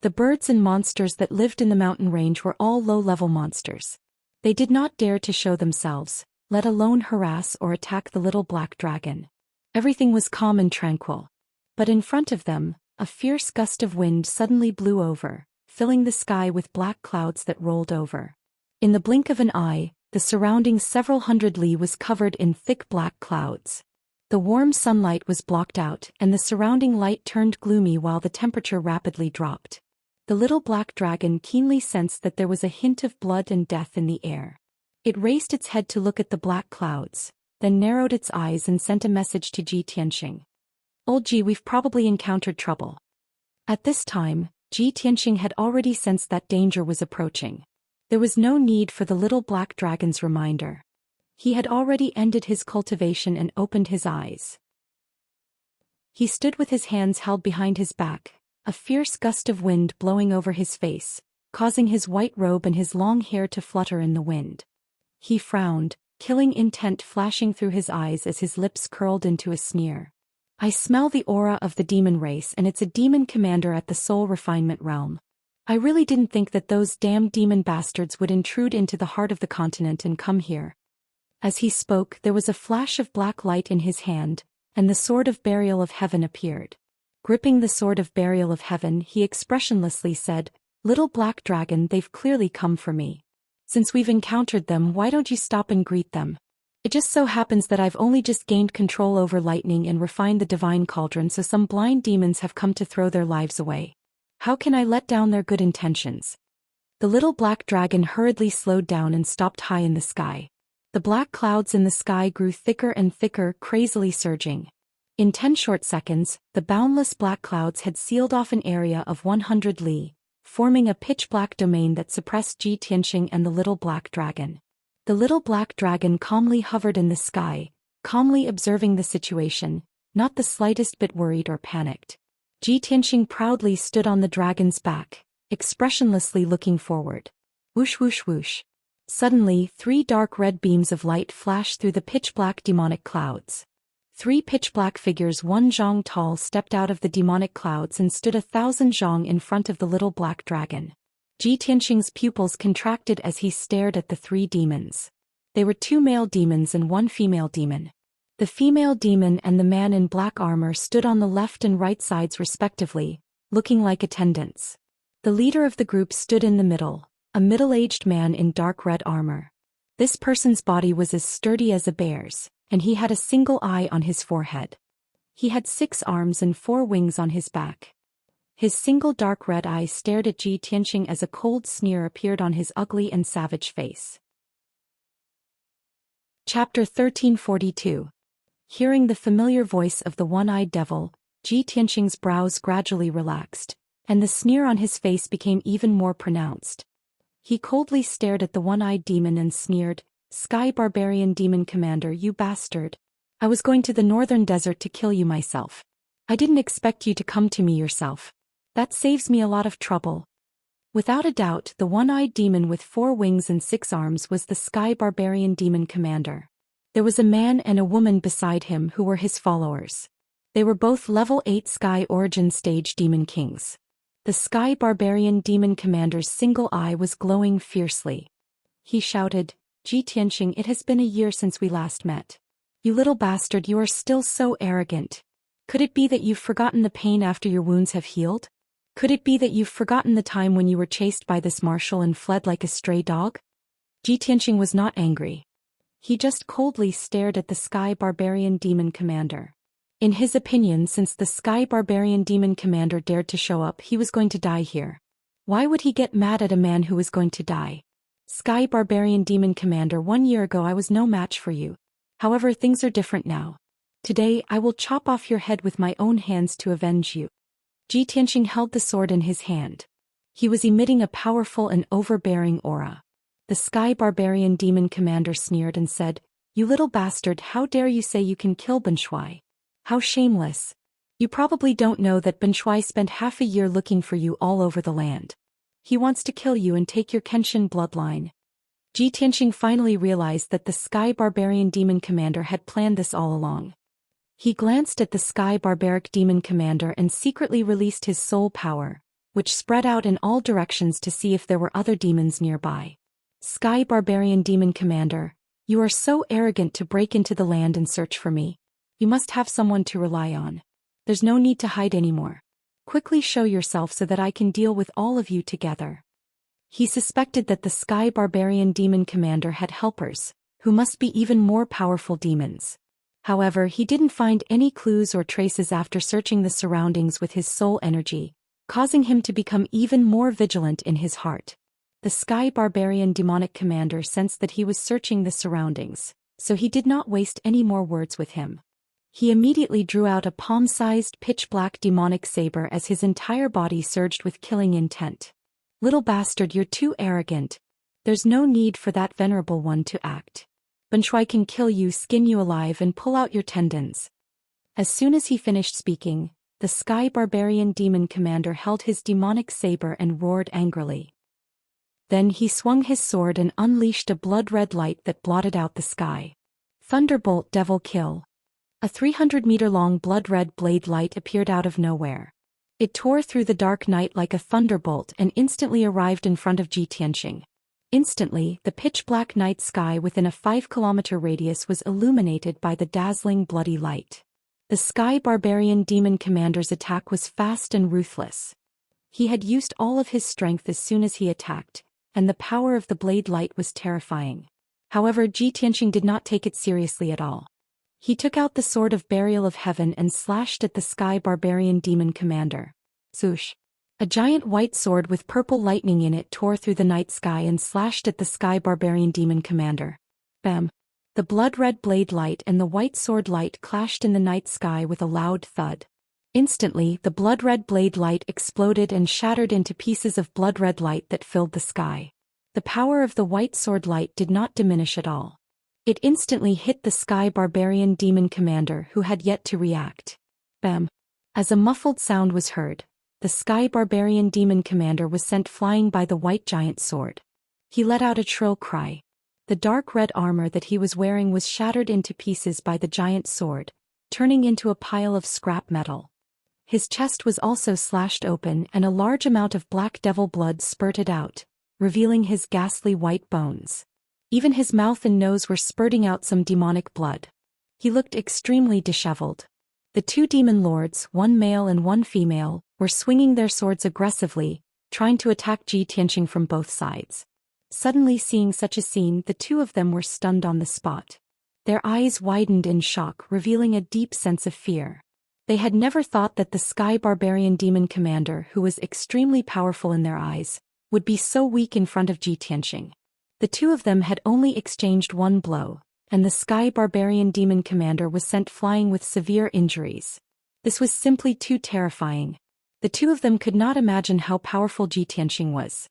The birds and monsters that lived in the mountain range were all low-level monsters. They did not dare to show themselves, let alone harass or attack the little black dragon. Everything was calm and tranquil. But in front of them, a fierce gust of wind suddenly blew over, filling the sky with black clouds that rolled over. In the blink of an eye, the surrounding several hundred li was covered in thick black clouds. The warm sunlight was blocked out and the surrounding light turned gloomy while the temperature rapidly dropped. The little black dragon keenly sensed that there was a hint of blood and death in the air. It raised its head to look at the black clouds, then narrowed its eyes and sent a message to Ji Tianxing. "Old Ji, we've probably encountered trouble." At this time, Ji Tianxing had already sensed that danger was approaching. There was no need for the little black dragon's reminder. He had already ended his cultivation and opened his eyes. He stood with his hands held behind his back, a fierce gust of wind blowing over his face, causing his white robe and his long hair to flutter in the wind. He frowned, killing intent flashing through his eyes as his lips curled into a sneer. "I smell the aura of the demon race, and it's a demon commander at the soul refinement realm. I really didn't think that those damned demon bastards would intrude into the heart of the continent and come here." As he spoke, there was a flash of black light in his hand, and the Sword of Burial of Heaven appeared. Gripping the Sword of Burial of Heaven, he expressionlessly said, "Little black dragon, they've clearly come for me. Since we've encountered them, why don't you stop and greet them? It just so happens that I've only just gained control over lightning and refined the divine cauldron, so some blind demons have come to throw their lives away. How can I let down their good intentions?" The little black dragon hurriedly slowed down and stopped high in the sky. The black clouds in the sky grew thicker and thicker, crazily surging. In 10 short seconds, the boundless black clouds had sealed off an area of 100 li, forming a pitch-black domain that suppressed Ji Tianxing and the little black dragon. The little black dragon calmly hovered in the sky, calmly observing the situation, not the slightest bit worried or panicked. Ji Tianxing proudly stood on the dragon's back, expressionlessly looking forward. Whoosh whoosh whoosh. Suddenly, 3 dark red beams of light flashed through the pitch-black demonic clouds. 3 pitch-black figures 1 zhang tall stepped out of the demonic clouds and stood 1,000 zhang in front of the little black dragon. Ji Tianxing's pupils contracted as he stared at the 3 demons. They were 2 male demons and 1 female demon. The female demon and the man in black armor stood on the left and right sides respectively, looking like attendants. The leader of the group stood in the middle, a middle-aged man in dark red armor. This person's body was as sturdy as a bear's, and he had a single eye on his forehead. He had 6 arms and 4 wings on his back. His single dark red eye stared at Ji Tianxing as a cold sneer appeared on his ugly and savage face. Chapter 1342. Hearing the familiar voice of the one-eyed devil, Ji Tianxing's brows gradually relaxed, and the sneer on his face became even more pronounced. He coldly stared at the one-eyed demon and sneered, "Sky Barbarian Demon Commander, you bastard. I was going to the northern desert to kill you myself. I didn't expect you to come to me yourself. That saves me a lot of trouble." Without a doubt, the one-eyed demon with 4 wings and 6 arms was the Sky Barbarian Demon Commander. There was a man and a woman beside him who were his followers. They were both level 8 Sky Origin Stage Demon Kings. The Sky Barbarian Demon Commander's single eye was glowing fiercely. He shouted, "Ji Tianxing, it has been a year since we last met. You little bastard, you are still so arrogant. Could it be that you've forgotten the pain after your wounds have healed? Could it be that you've forgotten the time when you were chased by this marshal and fled like a stray dog?" Ji Tianxing was not angry. He just coldly stared at the Sky Barbarian Demon Commander. In his opinion, since the Sky Barbarian Demon Commander dared to show up, he was going to die here. Why would he get mad at a man who was going to die? "Sky Barbarian Demon Commander, 1 year ago I was no match for you. However, things are different now. Today, I will chop off your head with my own hands to avenge you." Ji Tianxing held the sword in his hand. He was emitting a powerful and overbearing aura. The Sky Barbarian Demon Commander sneered and said, "You little bastard, how dare you say you can kill Ben Shui? How shameless. You probably don't know that Ben Shui spent half a year looking for you all over the land. He wants to kill you and take your Kenshin bloodline." Ji Tianxing finally realized that the Sky Barbarian Demon Commander had planned this all along. He glanced at the Sky Barbaric Demon Commander and secretly released his soul power, which spread out in all directions to see if there were other demons nearby. "Sky Barbarian Demon Commander, you are so arrogant to break into the land and search for me. You must have someone to rely on. There's no need to hide anymore. Quickly show yourself so that I can deal with all of you together." He suspected that the Sky Barbarian Demon Commander had helpers, who must be even more powerful demons. However, he didn't find any clues or traces after searching the surroundings with his soul energy, causing him to become even more vigilant in his heart. The Sky Barbarian Demonic Commander sensed that he was searching the surroundings, so he did not waste any more words with him. He immediately drew out a palm-sized pitch-black demonic saber as his entire body surged with killing intent. "Little bastard, you're too arrogant. There's no need for that venerable one to act. Ben Shui can kill you, skin you alive and pull out your tendons." As soon as he finished speaking, the Sky Barbarian Demon Commander held his demonic saber and roared angrily. Then he swung his sword and unleashed a blood-red light that blotted out the sky. "Thunderbolt, Devil Kill." A 300-meter-long blood-red blade light appeared out of nowhere. It tore through the dark night like a thunderbolt and instantly arrived in front of Ji Tianxing. Instantly, the pitch-black night sky within a 5-kilometer radius was illuminated by the dazzling bloody light. The Sky Barbarian Demon Commander's attack was fast and ruthless. He had used all of his strength as soon as he attacked, and the power of the blade light was terrifying. However, Ji Tianxing did not take it seriously at all. He took out the Sword of Burial of Heaven and slashed at the Sky Barbarian Demon Commander. Swoosh! A giant white sword with purple lightning in it tore through the night sky and slashed at the Sky Barbarian Demon Commander. Bam! The blood-red blade light and the white sword light clashed in the night sky with a loud thud. Instantly, the blood-red blade light exploded and shattered into pieces of blood-red light that filled the sky. The power of the white sword light did not diminish at all. It instantly hit the Sky Barbarian Demon Commander, who had yet to react. Bam! As a muffled sound was heard, the Sky Barbarian Demon Commander was sent flying by the white giant sword. He let out a shrill cry. The dark red armor that he was wearing was shattered into pieces by the giant sword, turning into a pile of scrap metal. His chest was also slashed open and a large amount of black devil blood spurted out, revealing his ghastly white bones. Even his mouth and nose were spurting out some demonic blood. He looked extremely disheveled. The two demon lords, one male and one female, were swinging their swords aggressively, trying to attack Ji Tianxing from both sides. Suddenly seeing such a scene, the two of them were stunned on the spot. Their eyes widened in shock, revealing a deep sense of fear. They had never thought that the Sky Barbarian Demon Commander, who was extremely powerful in their eyes, would be so weak in front of Ji Tianxing. The two of them had only exchanged one blow, and the Sky Barbarian Demon Commander was sent flying with severe injuries. This was simply too terrifying. The two of them could not imagine how powerful Ji Tianxing was.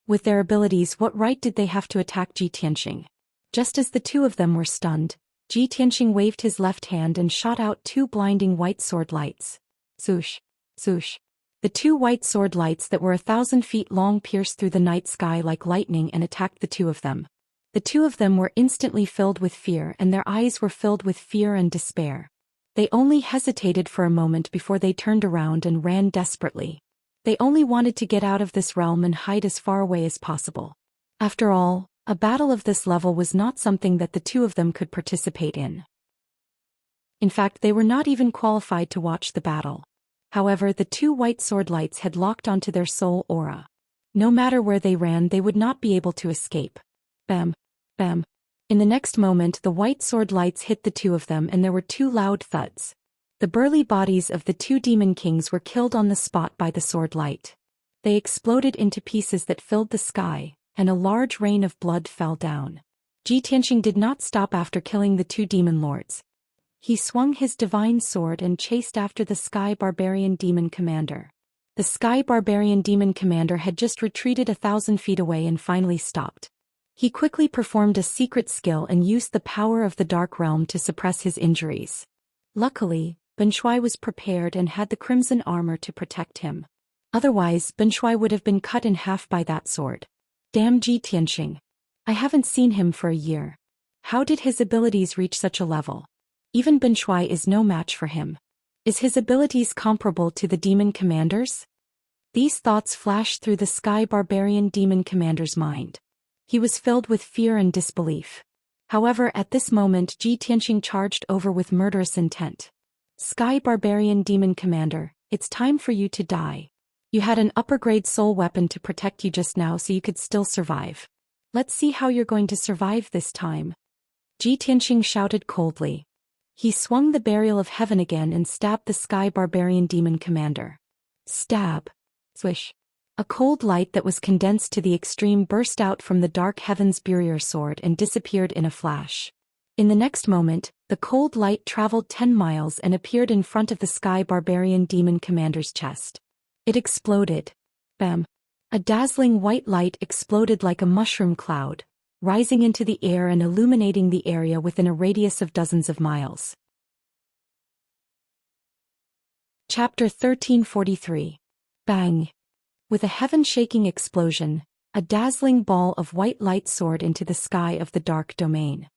With their abilities, what right did they have to attack Ji Tianxing? Just as the two of them were stunned, Ji Tianxing waved his left hand and shot out two blinding white sword lights. Swoosh! Swoosh! The two white sword lights that were 1,000 feet long pierced through the night sky like lightning and attacked the two of them. The two of them were instantly filled with fear, and their eyes were filled with fear and despair. They only hesitated for a moment before they turned around and ran desperately. They only wanted to get out of this realm and hide as far away as possible. After all, a battle of this level was not something that the two of them could participate in. In fact, they were not even qualified to watch the battle. However, the two white sword lights had locked onto their soul aura. No matter where they ran, they would not be able to escape. Bam! Bam! In the next moment, the white sword lights hit the two of them and there were two loud thuds. The burly bodies of the two demon kings were killed on the spot by the sword light. They exploded into pieces that filled the sky, and a large rain of blood fell down. Ji Tianxing did not stop after killing the two demon lords. He swung his divine sword and chased after the Sky Barbarian Demon Commander. The Sky Barbarian Demon Commander had just retreated 1,000 feet away and finally stopped. He quickly performed a secret skill and used the power of the Dark Realm to suppress his injuries. Luckily, Ben Shuai was prepared and had the crimson armor to protect him. Otherwise, Ben Shuai would have been cut in half by that sword. Damn Ji Tianxing. I haven't seen him for a year. How did his abilities reach such a level? Even Ben Shuai is no match for him. Is his abilities comparable to the demon commanders? These thoughts flashed through the Sky Barbarian Demon Commander's mind. He was filled with fear and disbelief. However, at this moment Ji Tianxing charged over with murderous intent. Sky Barbarian Demon Commander, it's time for you to die. You had an upper-grade soul weapon to protect you just now so you could still survive. Let's see how you're going to survive this time. Ji Tianxing shouted coldly. He swung the Burial of Heaven again and stabbed the Sky Barbarian Demon Commander. Stab. Swish. A cold light that was condensed to the extreme burst out from the Dark Heaven's Burial sword and disappeared in a flash. In the next moment, the cold light traveled 10 miles and appeared in front of the Sky Barbarian Demon Commander's chest. It exploded. Bam. A dazzling white light exploded like a mushroom cloud, rising into the air and illuminating the area within a radius of dozens of miles. Chapter 1343. Bang! With a heaven-shaking explosion, a dazzling ball of white light soared into the sky of the dark domain.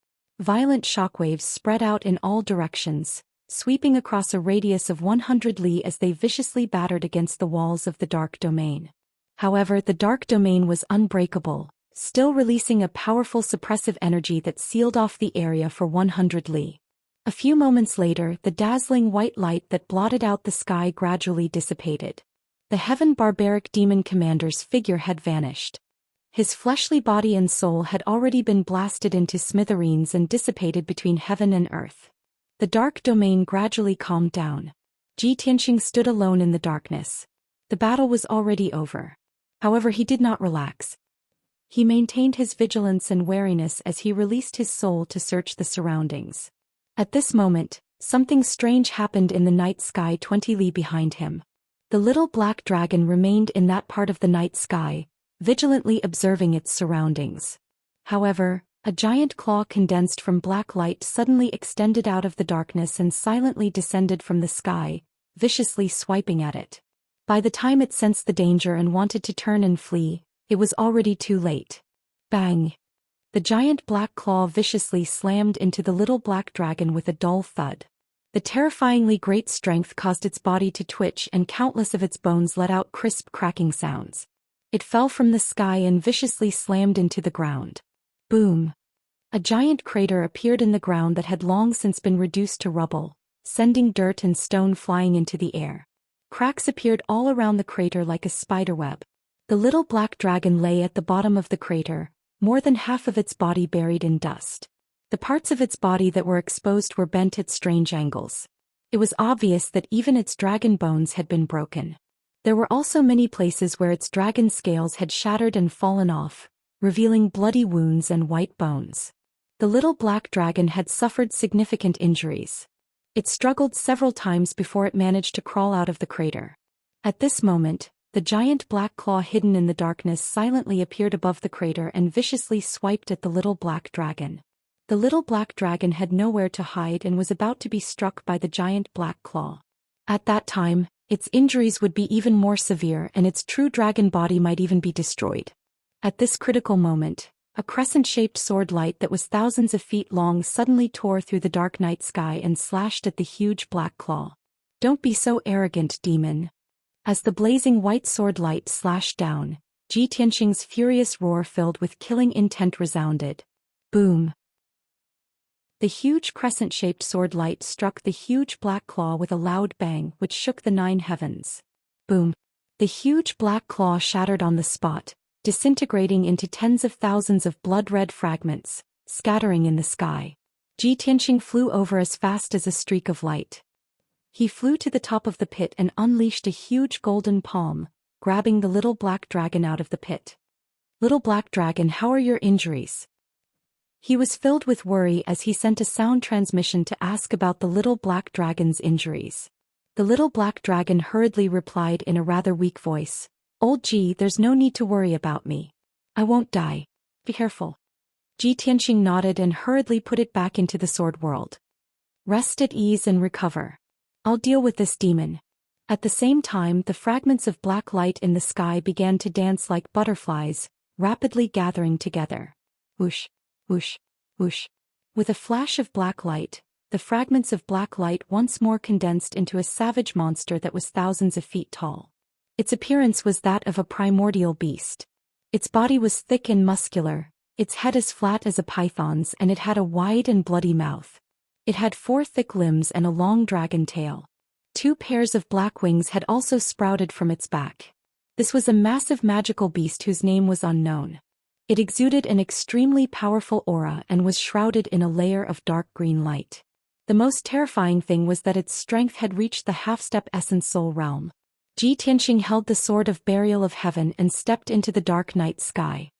Violent shockwaves spread out in all directions, sweeping across a radius of 100 li as they viciously battered against the walls of the dark domain. However, the dark domain was unbreakable, still releasing a powerful suppressive energy that sealed off the area for 100 li. A few moments later, the dazzling white light that blotted out the sky gradually dissipated. The Heaven Barbaric Demon Commander's figure had vanished. His fleshly body and soul had already been blasted into smithereens and dissipated between heaven and earth. The dark domain gradually calmed down. Ji Tianxing stood alone in the darkness. The battle was already over. However, he did not relax. He maintained his vigilance and wariness as he released his soul to search the surroundings. At this moment, something strange happened in the night sky 20 li behind him. The little black dragon remained in that part of the night sky, vigilantly observing its surroundings. However, a giant claw condensed from black light suddenly extended out of the darkness and silently descended from the sky, viciously swiping at it. By the time it sensed the danger and wanted to turn and flee, it was already too late. Bang! The giant black claw viciously slammed into the little black dragon with a dull thud. The terrifyingly great strength caused its body to twitch and countless of its bones let out crisp cracking sounds. It fell from the sky and viciously slammed into the ground. Boom! A giant crater appeared in the ground that had long since been reduced to rubble, sending dirt and stone flying into the air. Cracks appeared all around the crater like a spiderweb. The little black dragon lay at the bottom of the crater, more than half of its body buried in dust. The parts of its body that were exposed were bent at strange angles. It was obvious that even its dragon bones had been broken. There were also many places where its dragon scales had shattered and fallen off, revealing bloody wounds and white bones. The little black dragon had suffered significant injuries. It struggled several times before it managed to crawl out of the crater. At this moment, the giant black claw hidden in the darkness silently appeared above the crater and viciously swiped at the little black dragon. The little black dragon had nowhere to hide and was about to be struck by the giant black claw. At that time, its injuries would be even more severe and its true dragon body might even be destroyed. At this critical moment, a crescent-shaped sword light that was thousands of feet long suddenly tore through the dark night sky and slashed at the huge black claw. Don't be so arrogant, demon. As the blazing white sword light slashed down, Ji Tianqing's furious roar filled with killing intent resounded. Boom! The huge crescent-shaped sword light struck the huge black claw with a loud bang which shook the 9 heavens. Boom! The huge black claw shattered on the spot, disintegrating into tens of thousands of blood-red fragments, scattering in the sky. Ji Tianqing flew over as fast as a streak of light. He flew to the top of the pit and unleashed a huge golden palm, grabbing the little black dragon out of the pit. Little black dragon, how are your injuries? He was filled with worry as he sent a sound transmission to ask about the little black dragon's injuries. The little black dragon hurriedly replied in a rather weak voice, Old Ji, there's no need to worry about me. I won't die. Be careful. Ji Tianqing nodded and hurriedly put it back into the sword world. Rest at ease and recover. I'll deal with this demon. At the same time, the fragments of black light in the sky began to dance like butterflies, rapidly gathering together. Whoosh, whoosh, whoosh. With a flash of black light, the fragments of black light once more condensed into a savage monster that was thousands of feet tall. Its appearance was that of a primordial beast. Its body was thick and muscular, its head as flat as a python's, and it had a wide and bloody mouth. It had 4 thick limbs and a long dragon tail. 2 pairs of black wings had also sprouted from its back. This was a massive magical beast whose name was unknown. It exuded an extremely powerful aura and was shrouded in a layer of dark green light. The most terrifying thing was that its strength had reached the half-step essence soul realm. Ji Tianqing held the sword of burial of heaven and stepped into the dark night sky.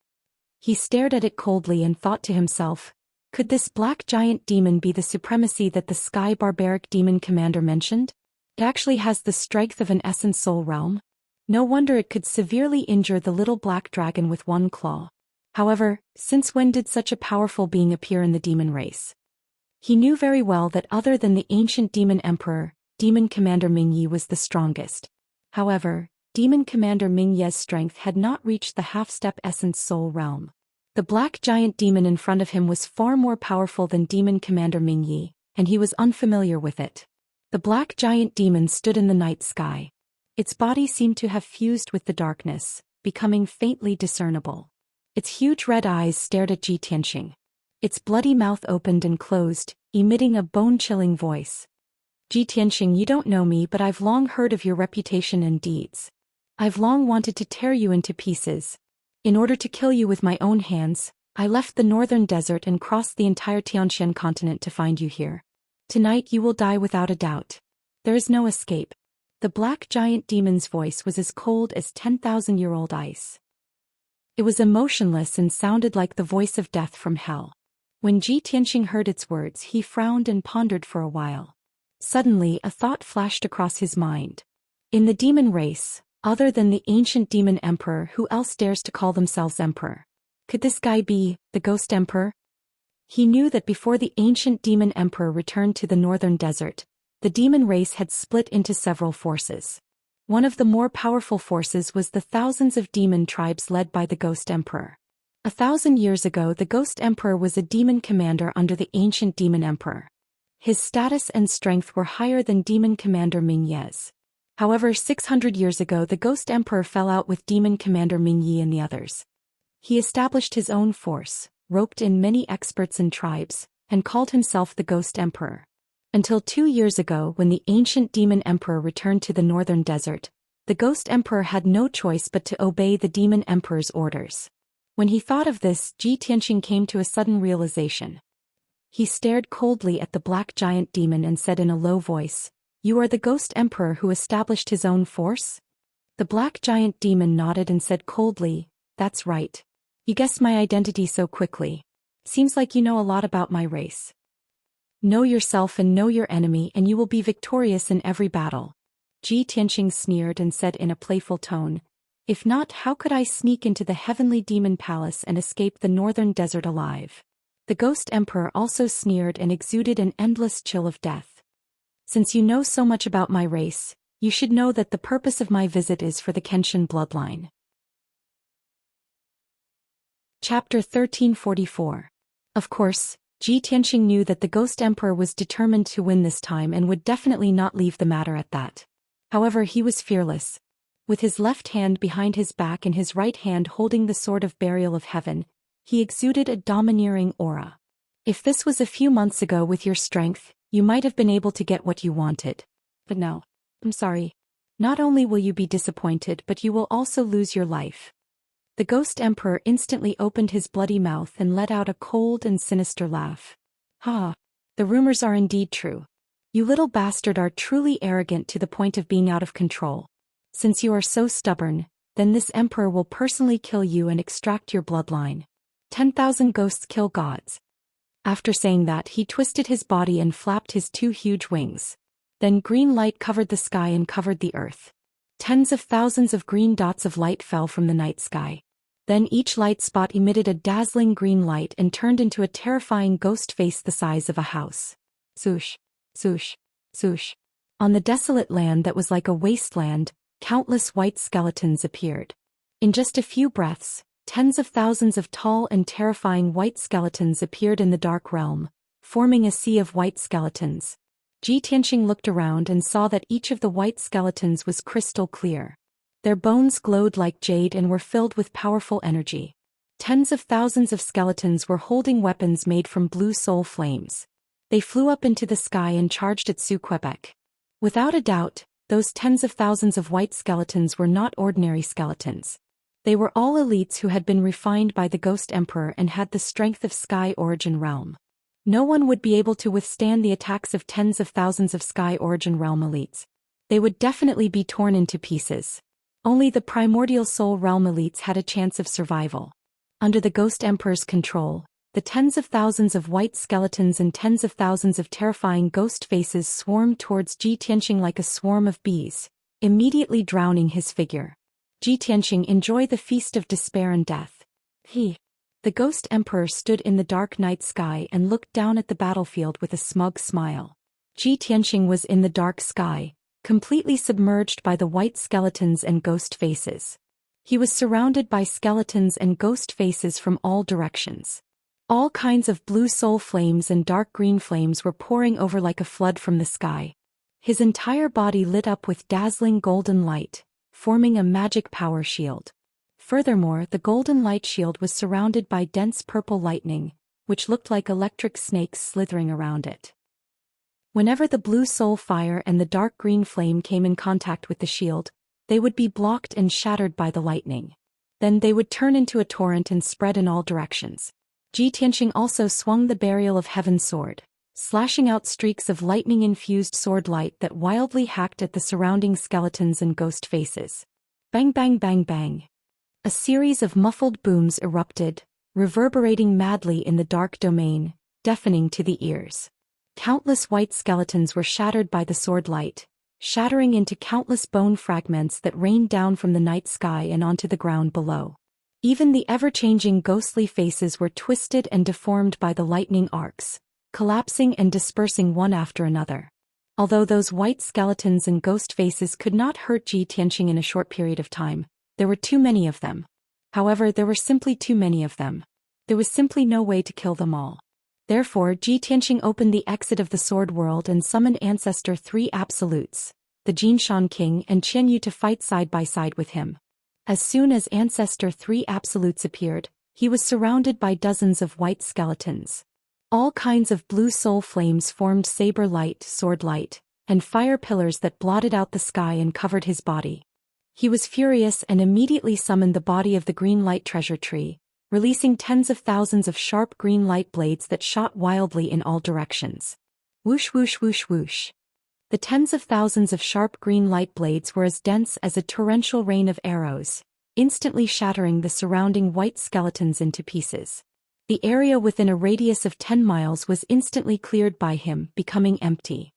He stared at it coldly and thought to himself, could this black giant demon be the supremacy that the sky barbaric demon commander mentioned? It actually has the strength of an essence soul realm. No wonder it could severely injure the little black dragon with 1 claw. However, since when did such a powerful being appear in the demon race? He knew very well that other than the ancient demon emperor, demon commander Ming Yi was the strongest. However, demon commander Ming Ye's strength had not reached the half-step essence soul realm. The black giant demon in front of him was far more powerful than demon commander Ming Yi, and he was unfamiliar with it. The black giant demon stood in the night sky. Its body seemed to have fused with the darkness, becoming faintly discernible. Its huge red eyes stared at Ji Tianqing. Its bloody mouth opened and closed, emitting a bone-chilling voice. Ji Tianqing, you don't know me, but I've long heard of your reputation and deeds. I've long wanted to tear you into pieces. In order to kill you with my own hands, I left the northern desert and crossed the entire Tianxian continent to find you here. Tonight you will die without a doubt. There is no escape. The black giant demon's voice was as cold as 10,000-year-old ice. It was emotionless and sounded like the voice of death from hell. When Ji Tianqing heard its words, he frowned and pondered for a while. Suddenly, a thought flashed across his mind. In the demon race, other than the ancient demon emperor, who else dares to call themselves emperor? Could this guy be the ghost emperor? He knew that before the ancient demon emperor returned to the northern desert, the demon race had split into several forces. One of the more powerful forces was the thousands of demon tribes led by the ghost emperor. 1,000 years ago, the ghost emperor was a demon commander under the ancient demon emperor. His status and strength were higher than demon commander Ming Ye's. However, 600 years ago, the ghost emperor fell out with demon commander Ming Yi and the others. He established his own force, roped in many experts and tribes, and called himself the ghost emperor. Until 2 years ago, when the ancient demon emperor returned to the northern desert, the ghost emperor had no choice but to obey the demon emperor's orders. When he thought of this, Ji Tianqing came to a sudden realization. He stared coldly at the black giant demon and said in a low voice, "You are the ghost emperor who established his own force?" The black giant demon nodded and said coldly, "That's right. You guessed my identity so quickly. Seems like you know a lot about my race. Know yourself and know your enemy, and you will be victorious in every battle." Ji Tianqing sneered and said in a playful tone, "If not, how could I sneak into the heavenly demon palace and escape the northern desert alive?" The ghost emperor also sneered and exuded an endless chill of death. "Since you know so much about my race, you should know that the purpose of my visit is for the Kenshin bloodline." Chapter 1344. Of course, Ji Tianqing knew that the ghost emperor was determined to win this time and would definitely not leave the matter at that. However, he was fearless. With his left hand behind his back and his right hand holding the sword of burial of heaven, he exuded a domineering aura. If this was a few months ago with your strength, you might have been able to get what you wanted. But no. I'm sorry. Not only will you be disappointed, but you will also lose your life. The Ghost Emperor instantly opened his bloody mouth and let out a cold and sinister laugh. Ha! The rumors are indeed true. You little bastard are truly arrogant to the point of being out of control. Since you are so stubborn, then this emperor will personally kill you and extract your bloodline. 10,000 ghosts kill gods. After saying that, he twisted his body and flapped his two huge wings. Then green light covered the sky and covered the earth. Tens of thousands of green dots of light fell from the night sky. Then each light spot emitted a dazzling green light and turned into a terrifying ghost face the size of a house. Swoosh, swoosh, swoosh. On the desolate land that was like a wasteland, countless white skeletons appeared. In just a few breaths, tens of thousands of tall and terrifying white skeletons appeared in the dark realm, forming a sea of white skeletons. Ji Tianqing looked around and saw that each of the white skeletons was crystal clear. Their bones glowed like jade and were filled with powerful energy. Tens of thousands of skeletons were holding weapons made from blue soul flames. They flew up into the sky and charged at Su Quebec. Without a doubt, those tens of thousands of white skeletons were not ordinary skeletons. They were all elites who had been refined by the Ghost Emperor and had the strength of Sky Origin Realm. No one would be able to withstand the attacks of tens of thousands of Sky Origin Realm elites. They would definitely be torn into pieces. Only the Primordial Soul Realm elites had a chance of survival. Under the Ghost Emperor's control, the tens of thousands of white skeletons and tens of thousands of terrifying ghost faces swarmed towards Ji Tianqing like a swarm of bees, immediately drowning his figure. Ji Tianqing, enjoy the feast of despair and death. The Ghost Emperor stood in the dark night sky and looked down at the battlefield with a smug smile. Ji Tianqing was in the dark sky, completely submerged by the white skeletons and ghost faces. He was surrounded by skeletons and ghost faces from all directions. All kinds of blue soul flames and dark green flames were pouring over like a flood from the sky. His entire body lit up with dazzling golden light, forming a magic power shield. Furthermore, the golden light shield was surrounded by dense purple lightning, which looked like electric snakes slithering around it. Whenever the blue soul fire and the dark green flame came in contact with the shield, they would be blocked and shattered by the lightning. Then they would turn into a torrent and spread in all directions. Ji Tianqing also swung the Burial of Heaven sword, slashing out streaks of lightning-infused sword light that wildly hacked at the surrounding skeletons and ghost faces. Bang bang bang bang. A series of muffled booms erupted, reverberating madly in the dark domain, deafening to the ears. Countless white skeletons were shattered by the sword light, shattering into countless bone fragments that rained down from the night sky and onto the ground below. Even the ever-changing ghostly faces were twisted and deformed by the lightning arcs, collapsing and dispersing one after another. Although those white skeletons and ghost faces could not hurt Ji Tianqing in a short period of time, there were too many of them. However, there were simply too many of them. There was simply no way to kill them all. Therefore, Ji Tianqing opened the exit of the Sword World and summoned Ancestor 3 Absolutes, the Jinshan King and Qian Yu, to fight side by side with him. As soon as Ancestor 3 Absolutes appeared, he was surrounded by dozens of white skeletons. All kinds of blue soul flames formed saber light, sword light, and fire pillars that blotted out the sky and covered his body. He was furious and immediately summoned the body of the green light treasure tree, releasing tens of thousands of sharp green light blades that shot wildly in all directions. Whoosh whoosh whoosh whoosh. The tens of thousands of sharp green light blades were as dense as a torrential rain of arrows, instantly shattering the surrounding white skeletons into pieces. The area within a radius of 10 miles was instantly cleared by him, becoming empty.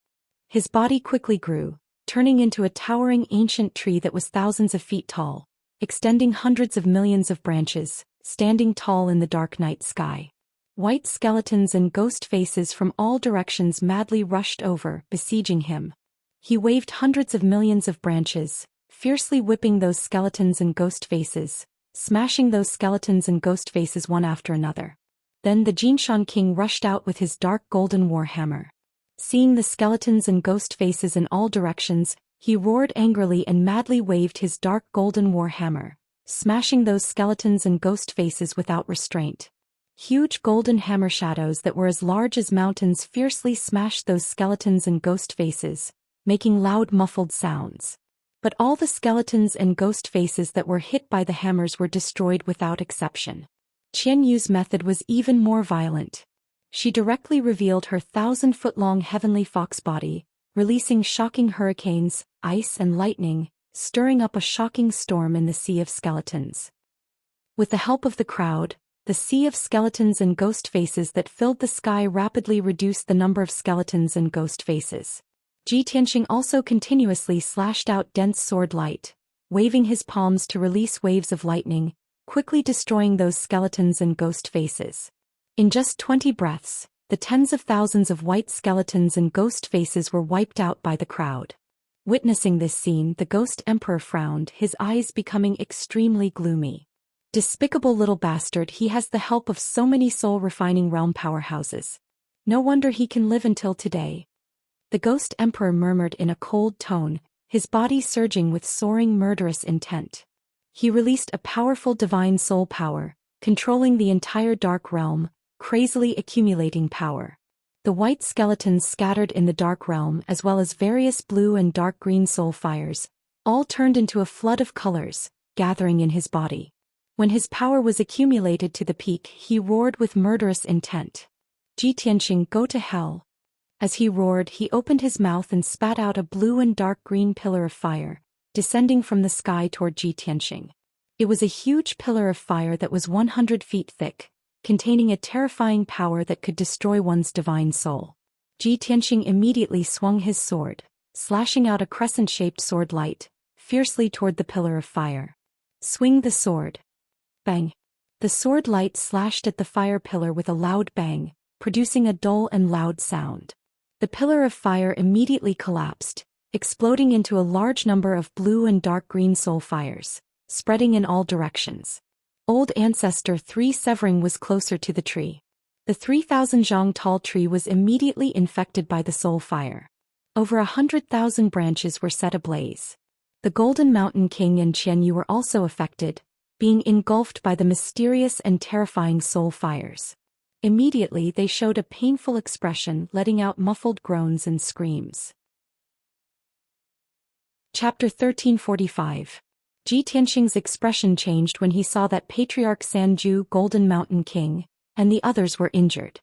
His body quickly grew, turning into a towering ancient tree that was thousands of feet tall, extending hundreds of millions of branches, standing tall in the dark night sky. White skeletons and ghost faces from all directions madly rushed over, besieging him. He waved hundreds of millions of branches, fiercely whipping those skeletons and ghost faces, smashing those skeletons and ghost faces one after another. Then the Jinshan King rushed out with his dark golden warhammer. Seeing the skeletons and ghost faces in all directions, He roared angrily and madly waved his dark golden war hammer, smashing those skeletons and ghost faces without restraint. Huge golden hammer shadows that were as large as mountains fiercely smashed those skeletons and ghost faces, making loud muffled sounds. But all the skeletons and ghost faces that were hit by the hammers were destroyed without exception. Qian Yu's method was even more violent. She directly revealed her 1,000-foot-long heavenly fox body, releasing shocking hurricanes, ice and lightning, stirring up a shocking storm in the sea of skeletons. With the help of the crowd, the sea of skeletons and ghost faces that filled the sky rapidly reduced the number of skeletons and ghost faces. Ji Tianxing also continuously slashed out dense sword light, waving his palms to release waves of lightning, quickly destroying those skeletons and ghost faces. In just 20 breaths, the tens of thousands of white skeletons and ghost faces were wiped out by the crowd. Witnessing this scene, the Ghost Emperor frowned, his eyes becoming extremely gloomy. Despicable little bastard, he has the help of so many soul-refining realm powerhouses. No wonder he can live until today. The Ghost Emperor murmured in a cold tone, his body surging with soaring murderous intent. He released a powerful divine soul power, controlling the entire dark realm, crazily accumulating power. The white skeletons scattered in the dark realm as well as various blue and dark green soul fires, all turned into a flood of colors, gathering in his body. When his power was accumulated to the peak, he roared with murderous intent. Ji Tianxing, go to hell. As he roared, he opened his mouth and spat out a blue and dark green pillar of fire, descending from the sky toward Ji Tianxing. It was a huge pillar of fire that was 100 feet thick, containing a terrifying power that could destroy one's divine soul. Ji Tianxing immediately swung his sword, slashing out a crescent-shaped sword light, fiercely toward the pillar of fire. Swing the sword. Bang. The sword light slashed at the fire pillar with a loud bang, producing a dull and loud sound. The pillar of fire immediately collapsed, exploding into a large number of blue and dark green soul fires, spreading in all directions. Old Ancestor 3 Severing was closer to the tree. The 3,000 zhang tall tree was immediately infected by the soul fire. Over 100,000 branches were set ablaze. The Golden Mountain King and Qian Yu were also affected, being engulfed by the mysterious and terrifying soul fires. Immediately they showed a painful expression, letting out muffled groans and screams. Chapter 1345. Ji Tianxing's expression changed when he saw that Patriarch Sanju, Golden Mountain King, and the others were injured.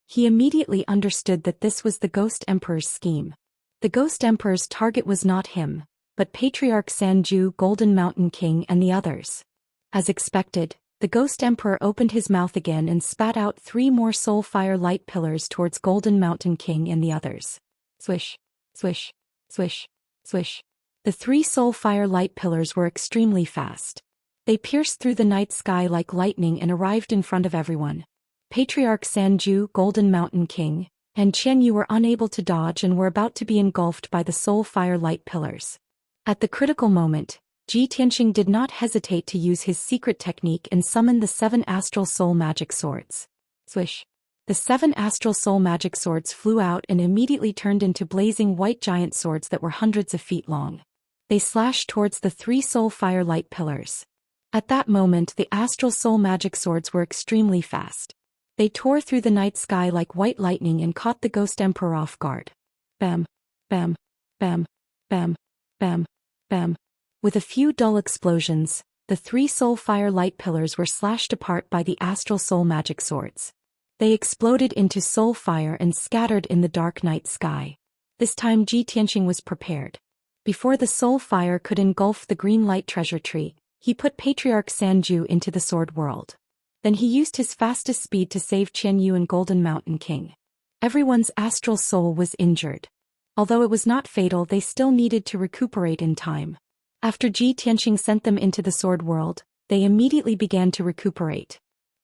He immediately understood that this was the Ghost Emperor's scheme. The Ghost Emperor's target was not him, but Patriarch Sanju, Golden Mountain King, and the others. As expected, the Ghost Emperor opened his mouth again and spat out 3 more soul fire light pillars towards Golden Mountain King and the others. Swish, swish, swish, swish. The 3 soul fire light pillars were extremely fast. They pierced through the night sky like lightning and arrived in front of everyone. Patriarch Sanju, Golden Mountain King, and Qian Yu were unable to dodge and were about to be engulfed by the soul fire light pillars. At the critical moment, Ji Tianxing did not hesitate to use his secret technique and summon the 7 astral soul magic swords. Swish. The 7 astral soul magic swords flew out and immediately turned into blazing white giant swords that were hundreds of feet long. They slashed towards the 3 soul fire light pillars. At that moment, the astral soul magic swords were extremely fast. They tore through the night sky like white lightning and caught the Ghost Emperor off guard. Bam, bam, bam, bam, bam, bam. With a few dull explosions, the 3 soul fire light pillars were slashed apart by the astral soul magic swords. They exploded into soul fire and scattered in the dark night sky. This time Ji Tianxing was prepared. Before the soul fire could engulf the green light treasure tree, he put Patriarch Sanju into the sword world. Then he used his fastest speed to save Qian Yu and Golden Mountain King. Everyone's astral soul was injured. Although it was not fatal, they still needed to recuperate in time. After Ji Tianxing sent them into the sword world, they immediately began to recuperate.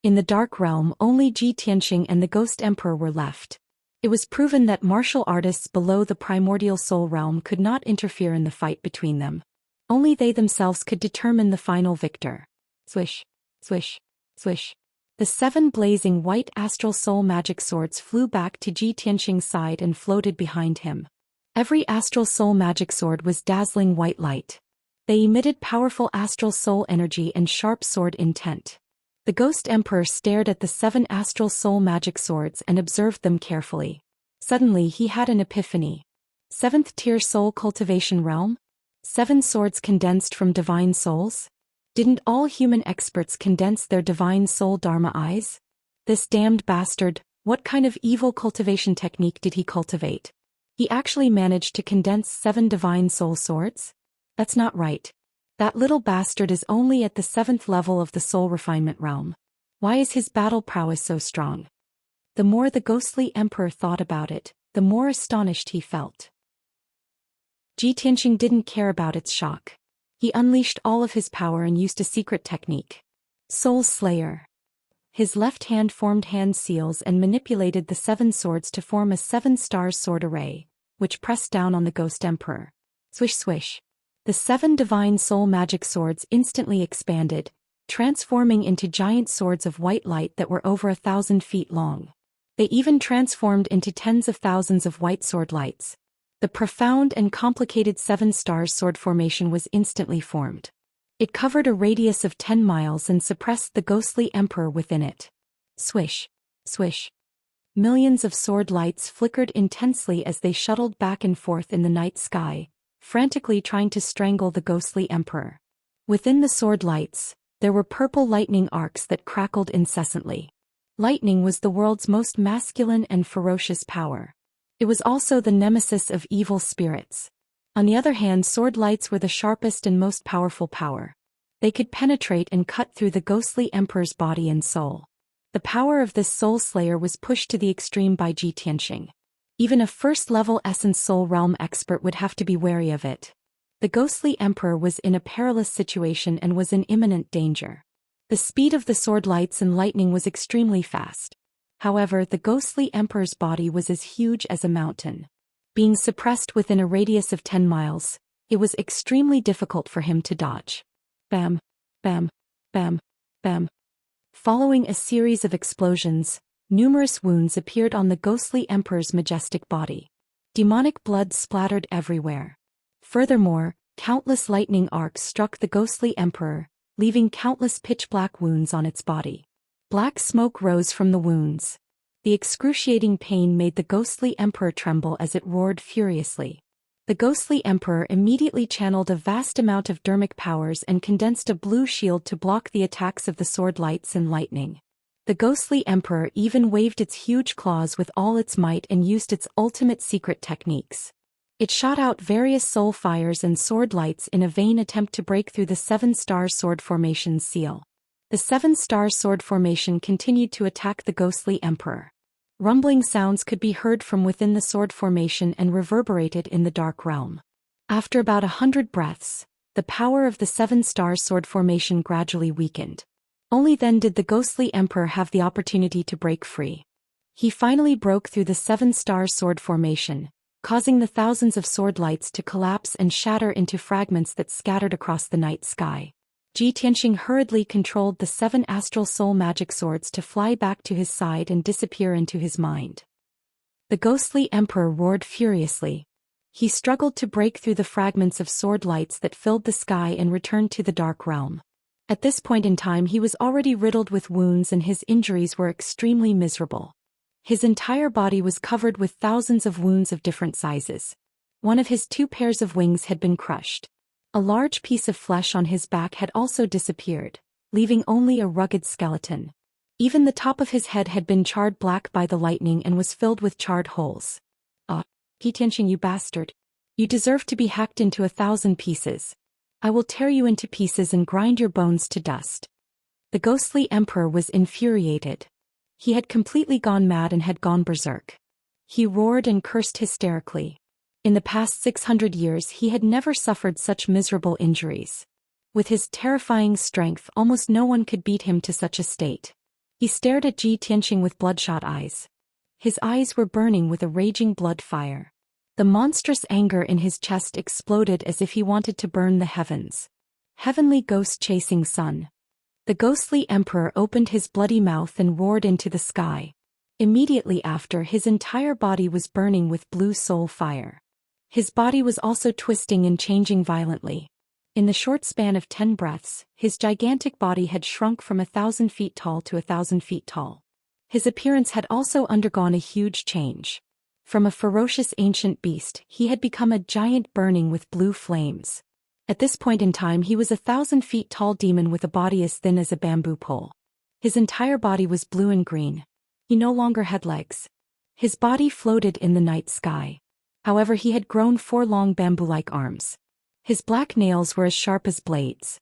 In the dark realm, only Ji Tianxing and the Ghost Emperor were left. It was proven that martial artists below the primordial soul realm could not interfere in the fight between them. Only they themselves could determine the final victor. Swish, swish, swish. The 7 blazing white astral soul magic swords flew back to Ji Tianxing's side and floated behind him. Every astral soul magic sword was dazzling white light. They emitted powerful astral soul energy and sharp sword intent. The Ghost Emperor stared at the 7 astral soul magic swords and observed them carefully. Suddenly he had an epiphany. 7th tier soul cultivation realm? 7 swords condensed from divine souls? Didn't all human experts condense their divine soul dharma eyes? This damned bastard, what kind of evil cultivation technique did he cultivate? He actually managed to condense 7 divine soul swords? That's not right. That little bastard is only at the 7th level of the soul refinement realm. Why is his battle prowess so strong? The more the ghostly emperor thought about it, the more astonished he felt. Ji Tianxing didn't care about its shock. He unleashed all of his power and used a secret technique. Soul Slayer. His left hand formed hand seals and manipulated the 7 swords to form a 7 stars sword array, which pressed down on the Ghost Emperor. Swish swish. The 7 divine soul magic swords instantly expanded, transforming into giant swords of white light that were over 1,000 feet long. They even transformed into tens of thousands of white sword lights. The profound and complicated 7 stars sword formation was instantly formed. It covered a radius of 10 miles and suppressed the ghostly emperor within it. Swish, swish. Millions of sword lights flickered intensely as they shuttled back and forth in the night sky, frantically trying to strangle the ghostly emperor. Within the sword lights, there were purple lightning arcs that crackled incessantly. Lightning was the world's most masculine and ferocious power. It was also the nemesis of evil spirits. On the other hand, sword lights were the sharpest and most powerful power. They could penetrate and cut through the ghostly emperor's body and soul. The power of this soul slayer was pushed to the extreme by Ji Tianxing. Even a first-level essence soul realm expert would have to be wary of it. The ghostly emperor was in a perilous situation and was in imminent danger. The speed of the sword lights and lightning was extremely fast. However, the ghostly emperor's body was as huge as a mountain. Being suppressed within a radius of 10 miles, it was extremely difficult for him to dodge. Bam, bam, bam, bam. Following a series of explosions, numerous wounds appeared on the ghostly emperor's majestic body. Demonic blood splattered everywhere. Furthermore, countless lightning arcs struck the ghostly emperor, leaving countless pitch-black wounds on its body. Black smoke rose from the wounds. The excruciating pain made the ghostly emperor tremble as it roared furiously. The ghostly emperor immediately channeled a vast amount of dermic powers and condensed a blue shield to block the attacks of the sword lights and lightning. The ghostly emperor even waved its huge claws with all its might and used its ultimate secret techniques. It shot out various soul fires and sword lights in a vain attempt to break through the 7-star sword formation's seal. The 7-star sword formation continued to attack the ghostly emperor. Rumbling sounds could be heard from within the sword formation and reverberated in the dark realm. After about 100 breaths, the power of the 7-star sword formation gradually weakened. Only then did the ghostly emperor have the opportunity to break free. He finally broke through the 7-star sword formation, causing the thousands of sword lights to collapse and shatter into fragments that scattered across the night sky. Ji Tianxing hurriedly controlled the 7 astral soul magic swords to fly back to his side and disappear into his mind. The ghostly emperor roared furiously. He struggled to break through the fragments of sword lights that filled the sky and returned to the dark realm. At this point in time he was already riddled with wounds and his injuries were extremely miserable. His entire body was covered with thousands of wounds of different sizes. One of his 2 pairs of wings had been crushed. A large piece of flesh on his back had also disappeared, leaving only a rugged skeleton. Even the top of his head had been charred black by the lightning and was filled with charred holes. Ji Tianxing, you bastard. You deserve to be hacked into 1,000 pieces. I will tear you into pieces and grind your bones to dust. The ghostly emperor was infuriated. He had completely gone mad and had gone berserk. He roared and cursed hysterically. In the past 600 years he had never suffered such miserable injuries. With his terrifying strength almost no one could beat him to such a state. He stared at Ji Tianxing with bloodshot eyes. His eyes were burning with a raging blood fire. The monstrous anger in his chest exploded as if he wanted to burn the heavens. Heavenly ghost chasing sun. The ghostly emperor opened his bloody mouth and roared into the sky. Immediately after, his entire body was burning with blue soul fire. His body was also twisting and changing violently. In the short span of 10 breaths, his gigantic body had shrunk from 1,000 feet tall to 1,000 feet tall. His appearance had also undergone a huge change. From a ferocious ancient beast, he had become a giant burning with blue flames. At this point in time he was 1,000 feet tall demon with a body as thin as a bamboo pole. His entire body was blue and green. He no longer had legs. His body floated in the night sky. However, he had grown 4 long bamboo-like arms. His black nails were as sharp as blades.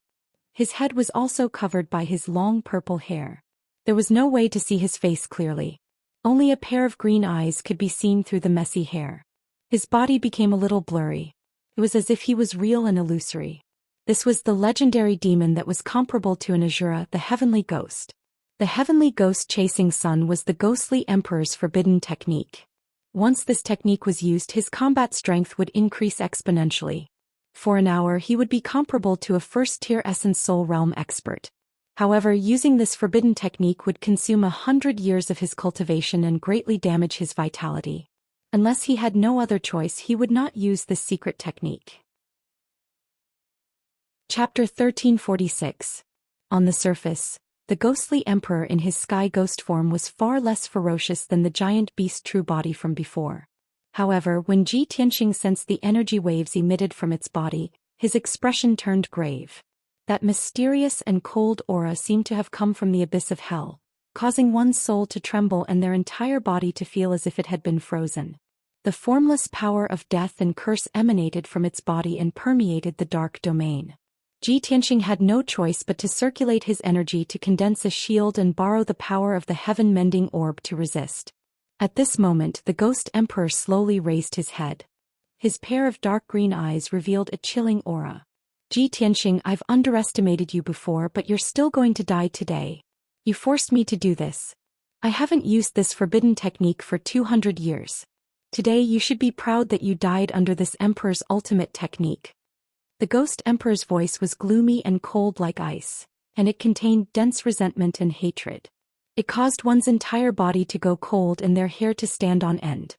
His head was also covered by his long purple hair. There was no way to see his face clearly. Only a pair of green eyes could be seen through the messy hair. His body became a little blurry. It was as if he was real and illusory. This was the legendary demon that was comparable to an Azura, the heavenly ghost. The heavenly ghost chasing sun was the ghostly emperor's forbidden technique. Once this technique was used, his combat strength would increase exponentially. For an hour he would be comparable to a first-tier Essence Soul Realm expert. However, using this forbidden technique would consume 100 years of his cultivation and greatly damage his vitality. Unless he had no other choice, he would not use this secret technique. Chapter 1346. On the surface, the ghostly emperor in his sky ghost form was far less ferocious than the giant beast true body from before. However, when Ji Tianxing sensed the energy waves emitted from its body, his expression turned grave. That mysterious and cold aura seemed to have come from the abyss of hell, causing one's soul to tremble and their entire body to feel as if it had been frozen. The formless power of death and curse emanated from its body and permeated the dark domain. Ji Tianxing had no choice but to circulate his energy to condense a shield and borrow the power of the heaven-mending orb to resist. At this moment the ghost emperor slowly raised his head. His pair of dark green eyes revealed a chilling aura. Ji Tianxing, I've underestimated you before, but you're still going to die today. You forced me to do this. I haven't used this forbidden technique for 200 years. Today you should be proud that you died under this emperor's ultimate technique. The ghost emperor's voice was gloomy and cold like ice, and it contained dense resentment and hatred. It caused one's entire body to go cold and their hair to stand on end.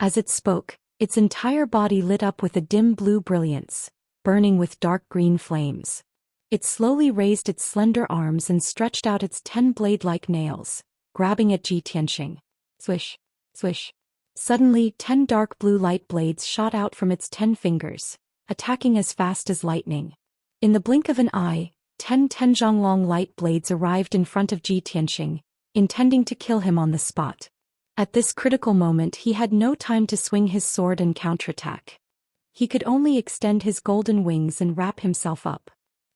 As it spoke, its entire body lit up with a dim blue brilliance, burning with dark green flames. It slowly raised its slender arms and stretched out its 10 blade-like nails, grabbing at Ji Tianxing. Swish, swish. Suddenly 10 dark blue light blades shot out from its 10 fingers, attacking as fast as lightning. In the blink of an eye, 10 zhonglong light blades arrived in front of Ji Tianxing, intending to kill him on the spot. At this critical moment he had no time to swing his sword and counterattack. He could only extend his golden wings and wrap himself up.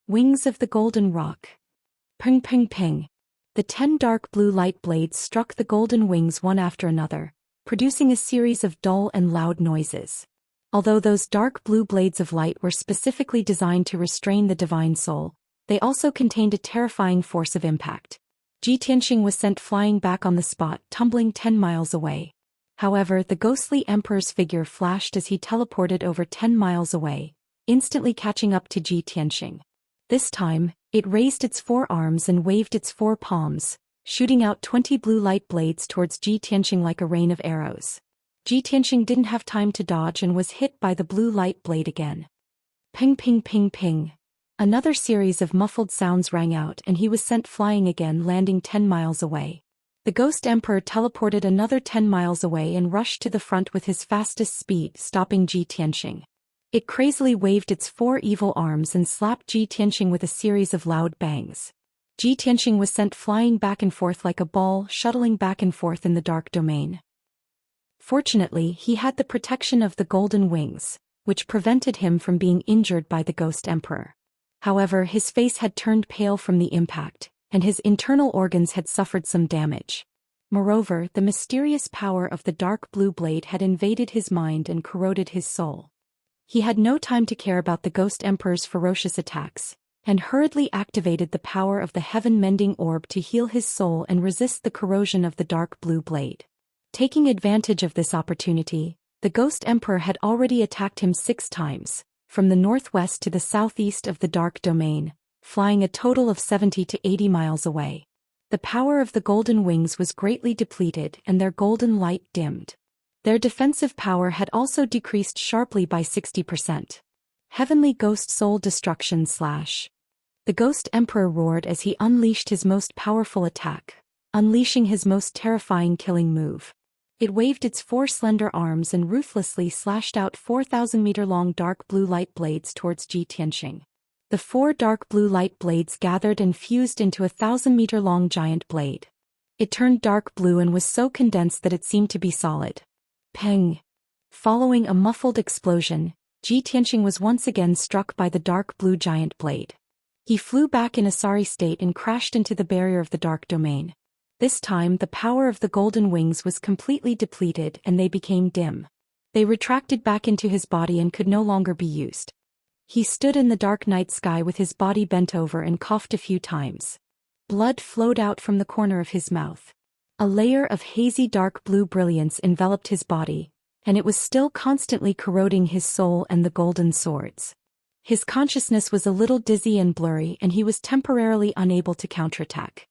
Wings of the golden rock. Ping ping ping. The 10 dark blue light blades struck the golden wings one after another, producing a series of dull and loud noises. Although those dark blue blades of light were specifically designed to restrain the divine soul, they also contained a terrifying force of impact. Ji Tianxing was sent flying back on the spot, tumbling 10 miles away. However, the ghostly emperor's figure flashed as he teleported over 10 miles away, instantly catching up to Ji Tianxing. This time, it raised its 4 arms and waved its 4 palms, shooting out 20 blue light blades towards Ji Tianxing like a rain of arrows. Ji Tianxing didn't have time to dodge and was hit by the blue light blade again. Ping ping ping ping. Another series of muffled sounds rang out and he was sent flying again, landing 10 miles away. The ghost emperor teleported another 10 miles away and rushed to the front with his fastest speed, stopping Ji Tianxing. It crazily waved its 4 evil arms and slapped Ji Tianxing with a series of loud bangs. Ji Tianxing was sent flying back and forth like a ball, shuttling back and forth in the dark domain. Fortunately, he had the protection of the golden wings, which prevented him from being injured by the ghost emperor. However, his face had turned pale from the impact, and his internal organs had suffered some damage. Moreover, the mysterious power of the dark blue blade had invaded his mind and corroded his soul. He had no time to care about the ghost emperor's ferocious attacks, and hurriedly activated the power of the heaven-mending orb to heal his soul and resist the corrosion of the dark blue blade. Taking advantage of this opportunity, the ghost emperor had already attacked him 6 times, from the northwest to the southeast of the dark domain, flying a total of 70 to 80 miles away. The power of the golden wings was greatly depleted and their golden light dimmed. Their defensive power had also decreased sharply by 60%. Heavenly Ghost Soul Destruction / The Ghost Emperor roared as he unleashed his most powerful attack, unleashing his most terrifying killing move. It waved its 4 slender arms and ruthlessly slashed out 4,000-meter-long dark blue light blades towards Ji Tianxing. The 4 dark blue light blades gathered and fused into a 1,000-meter-long giant blade. It turned dark blue and was so condensed that it seemed to be solid. Peng! Following a muffled explosion, Ji Tianxing was once again struck by the dark blue giant blade. He flew back in a sorry state and crashed into the barrier of the dark domain. This time the power of the golden wings was completely depleted and they became dim. They retracted back into his body and could no longer be used. He stood in the dark night sky with his body bent over and coughed a few times. Blood flowed out from the corner of his mouth. A layer of hazy dark blue brilliance enveloped his body, and it was still constantly corroding his soul and the golden swords. His consciousness was a little dizzy and blurry and he was temporarily unable to counterattack.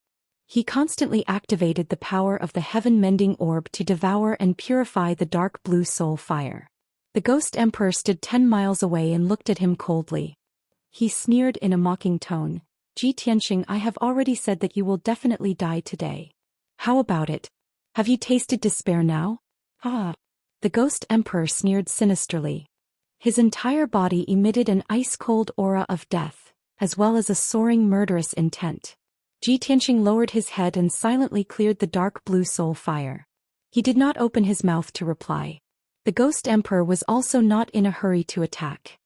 He constantly activated the power of the heaven-mending orb to devour and purify the dark blue soul fire. The Ghost Emperor stood 10 miles away and looked at him coldly. He sneered in a mocking tone, "Ji Tianxing, I have already said that you will definitely die today. How about it? Have you tasted despair now?" "Ah." The Ghost Emperor sneered sinisterly. His entire body emitted an ice-cold aura of death, as well as a soaring murderous intent. Ji Tianxing lowered his head and silently cleared the dark blue soul fire. He did not open his mouth to reply. The Ghost Emperor was also not in a hurry to attack.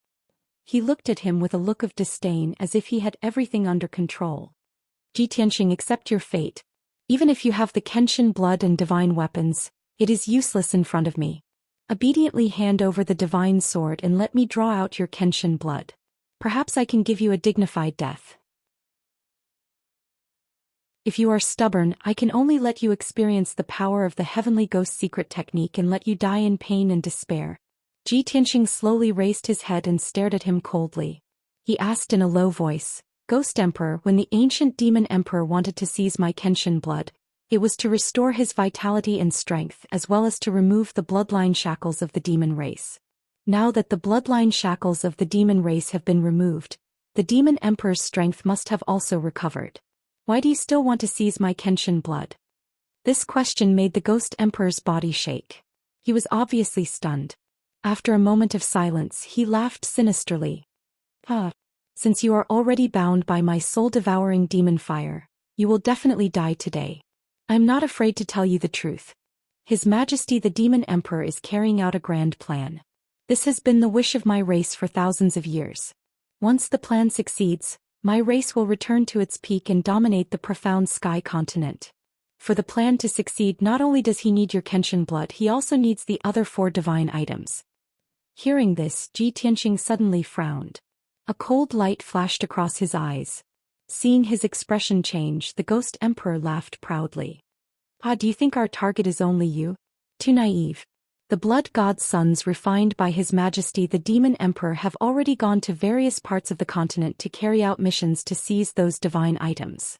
He looked at him with a look of disdain as if he had everything under control. "Ji Tianxing, accept your fate. Even if you have the Kenshin blood and divine weapons, it is useless in front of me. Obediently hand over the divine sword and let me draw out your Kenshin blood. Perhaps I can give you a dignified death. If you are stubborn, I can only let you experience the power of the Heavenly Ghost secret technique and let you die in pain and despair." Ji Tianxing slowly raised his head and stared at him coldly. He asked in a low voice, "Ghost Emperor, when the ancient demon emperor wanted to seize my Kenshin blood, it was to restore his vitality and strength as well as to remove the bloodline shackles of the demon race. Now that the bloodline shackles of the demon race have been removed, the demon emperor's strength must have also recovered. Why do you still want to seize my Kenshin blood?" This question made the Ghost Emperor's body shake. He was obviously stunned. After a moment of silence, he laughed sinisterly. "Ah, since you are already bound by my soul-devouring demon fire, you will definitely die today. I am not afraid to tell you the truth. His Majesty the Demon Emperor is carrying out a grand plan. This has been the wish of my race for thousands of years. Once the plan succeeds, my race will return to its peak and dominate the profound sky continent. For the plan to succeed, not only does he need your Kenshin blood, he also needs the other 4 divine items." Hearing this, Ji Tianxing suddenly frowned. A cold light flashed across his eyes. Seeing his expression change, the Ghost Emperor laughed proudly. "Ah, do you think our target is only you? Too naive. The blood god's sons refined by His Majesty the Demon Emperor have already gone to various parts of the continent to carry out missions to seize those divine items.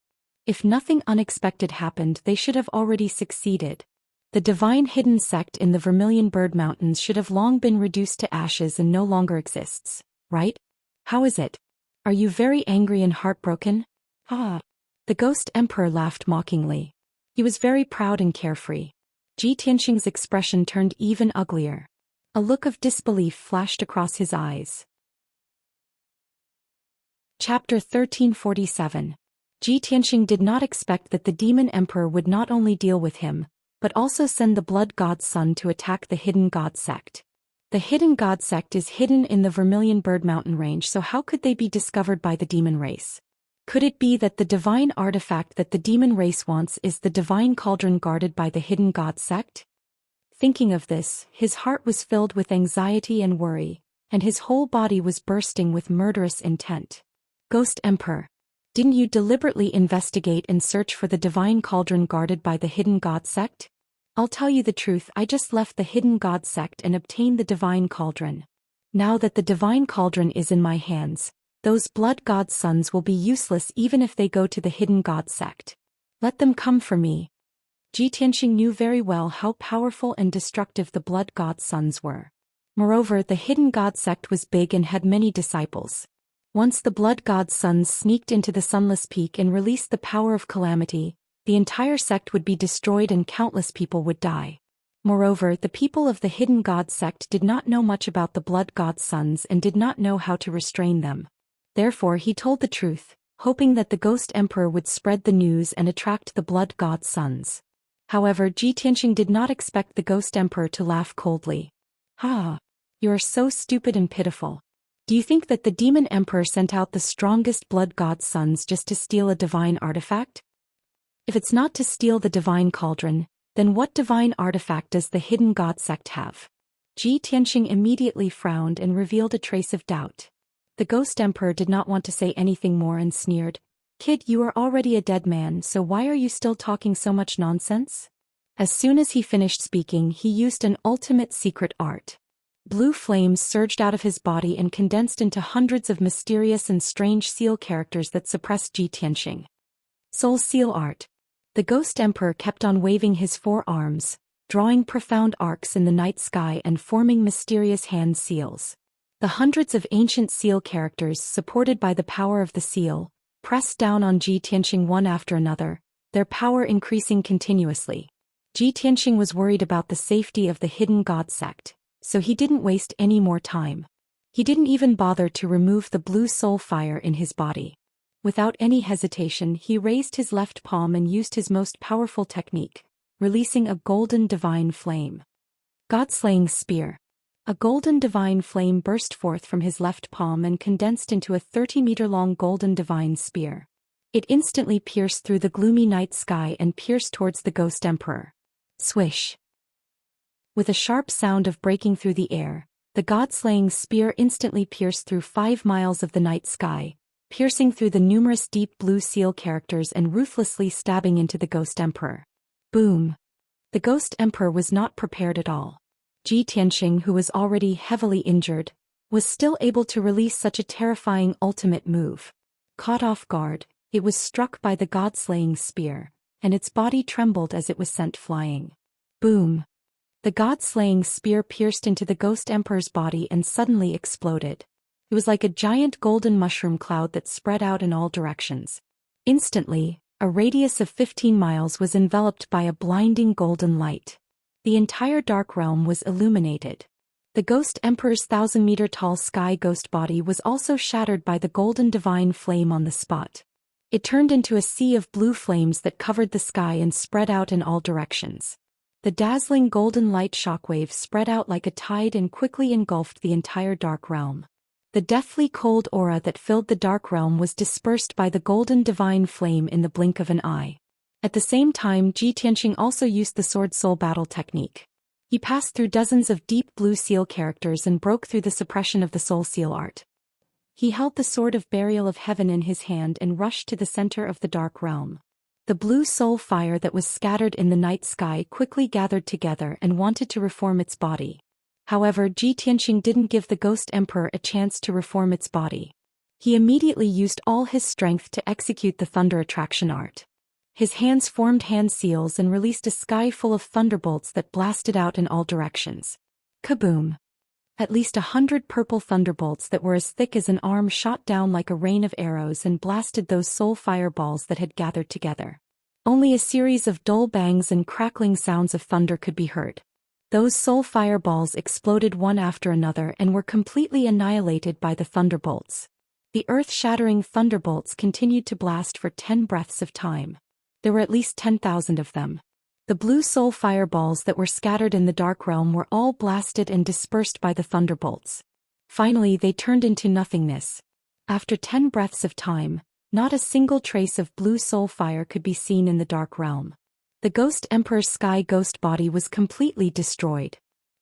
If nothing unexpected happened, they should have already succeeded. The divine hidden sect in the Vermilion Bird Mountains should have long been reduced to ashes and no longer exists, right? How is it? Are you very angry and heartbroken?" "Ah." The Ghost Emperor laughed mockingly. He was very proud and carefree. Ji Tianxing's expression turned even uglier. A look of disbelief flashed across his eyes. Chapter 1347. Ji Tianxing did not expect that the Demon Emperor would not only deal with him, but also send the Blood God's son to attack the Hidden God sect. The Hidden God sect is hidden in the Vermilion Bird Mountain range, so how could they be discovered by the demon race? Could it be that the divine artifact that the demon race wants is the divine cauldron guarded by the Hidden God sect? Thinking of this, his heart was filled with anxiety and worry, and his whole body was bursting with murderous intent. "Ghost Emperor, didn't you deliberately investigate and search for the divine cauldron guarded by the Hidden God sect?" "I'll tell you the truth, I just left the Hidden God sect and obtained the divine cauldron. Now that the divine cauldron is in my hands, those blood god sons will be useless even if they go to the Hidden God sect. Let them come for me." Ji Tianxing knew very well how powerful and destructive the blood god sons were. Moreover, the hidden god sect was big and had many disciples. Once the blood god sons sneaked into the sunless peak and released the power of calamity, the entire sect would be destroyed and countless people would die. Moreover, the people of the hidden god sect did not know much about the blood god sons and did not know how to restrain them. Therefore he told the truth, hoping that the ghost emperor would spread the news and attract the blood god sons. However, Ji Tianxing did not expect the ghost emperor to laugh coldly. "Ha! You are so stupid and pitiful. Do you think that the demon emperor sent out the strongest blood god sons just to steal a divine artifact? If it's not to steal the divine cauldron, then what divine artifact does the hidden god sect have?" Ji Tianxing immediately frowned and revealed a trace of doubt. The ghost emperor did not want to say anything more and sneered, "Kid, you are already a dead man, so why are you still talking so much nonsense?" As soon as he finished speaking, he used an ultimate secret art. Blue flames surged out of his body and condensed into hundreds of mysterious and strange seal characters that suppressed Ji Tianxing. Soul seal art. The ghost emperor kept on waving his four arms, drawing profound arcs in the night sky and forming mysterious hand seals. The hundreds of ancient seal characters, supported by the power of the seal, pressed down on Ji Tianxing one after another, their power increasing continuously. Ji Tianxing was worried about the safety of the hidden god sect, so he didn't waste any more time. He didn't even bother to remove the blue soul fire in his body. Without any hesitation, he raised his left palm and used his most powerful technique, releasing a golden divine flame. God-slaying spear. A golden divine flame burst forth from his left palm and condensed into a 30-meter-long golden divine spear. It instantly pierced through the gloomy night sky and pierced towards the ghost emperor. Swish! With a sharp sound of breaking through the air, the god-slaying spear instantly pierced through 5 miles of the night sky, piercing through the numerous deep blue seal characters and ruthlessly stabbing into the ghost emperor. Boom! The ghost emperor was not prepared at all. Ji Tianxing, who was already heavily injured, was still able to release such a terrifying ultimate move. Caught off guard, it was struck by the god-slaying spear, and its body trembled as it was sent flying. Boom! The god-slaying spear pierced into the ghost emperor's body and suddenly exploded. It was like a giant golden mushroom cloud that spread out in all directions. Instantly, a radius of 15 miles was enveloped by a blinding golden light. The entire dark realm was illuminated. The ghost emperor's 1,000-meter-tall sky ghost body was also shattered by the golden divine flame on the spot. It turned into a sea of blue flames that covered the sky and spread out in all directions. The dazzling golden light shockwave spread out like a tide and quickly engulfed the entire dark realm. The deathly cold aura that filled the dark realm was dispersed by the golden divine flame in the blink of an eye. At the same time, Ji Tianxing also used the sword soul battle technique. He passed through dozens of deep blue seal characters and broke through the suppression of the soul seal art. He held the sword of burial of heaven in his hand and rushed to the center of the dark realm. The blue soul fire that was scattered in the night sky quickly gathered together and wanted to reform its body. However, Ji Tianxing didn't give the ghost emperor a chance to reform its body. He immediately used all his strength to execute the thunder attraction art. His hands formed hand seals and released a sky full of thunderbolts that blasted out in all directions. Kaboom! At least 100 purple thunderbolts that were as thick as an arm shot down like a rain of arrows and blasted those soul fireballs that had gathered together. Only a series of dull bangs and crackling sounds of thunder could be heard. Those soul fireballs exploded one after another and were completely annihilated by the thunderbolts. The earth-shattering thunderbolts continued to blast for 10 breaths of time. There were at least 10,000 of them. The blue soul fireballs that were scattered in the dark realm were all blasted and dispersed by the thunderbolts. Finally, they turned into nothingness. After 10 breaths of time, not a single trace of blue soul fire could be seen in the dark realm. The ghost emperor's sky ghost body was completely destroyed.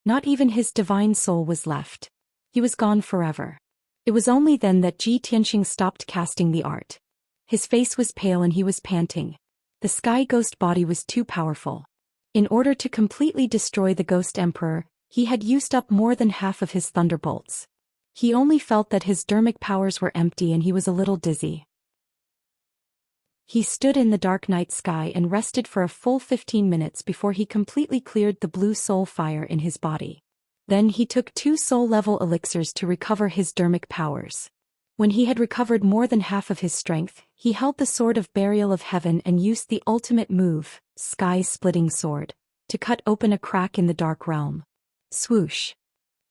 Not even his divine soul was left. He was gone forever. It was only then that Ji Tianxing stopped casting the art. His face was pale and he was panting. The sky ghost body was too powerful. In order to completely destroy the ghost emperor, he had used up more than half of his thunderbolts. He only felt that his dermic powers were empty and he was a little dizzy. He stood in the dark night sky and rested for a full 15 minutes before he completely cleared the blue soul fire in his body. Then he took 2 soul-level elixirs to recover his dermic powers. When he had recovered more than half of his strength, he held the Sword of Burial of Heaven and used the ultimate move, Sky-Splitting Sword, to cut open a crack in the dark realm. Swoosh!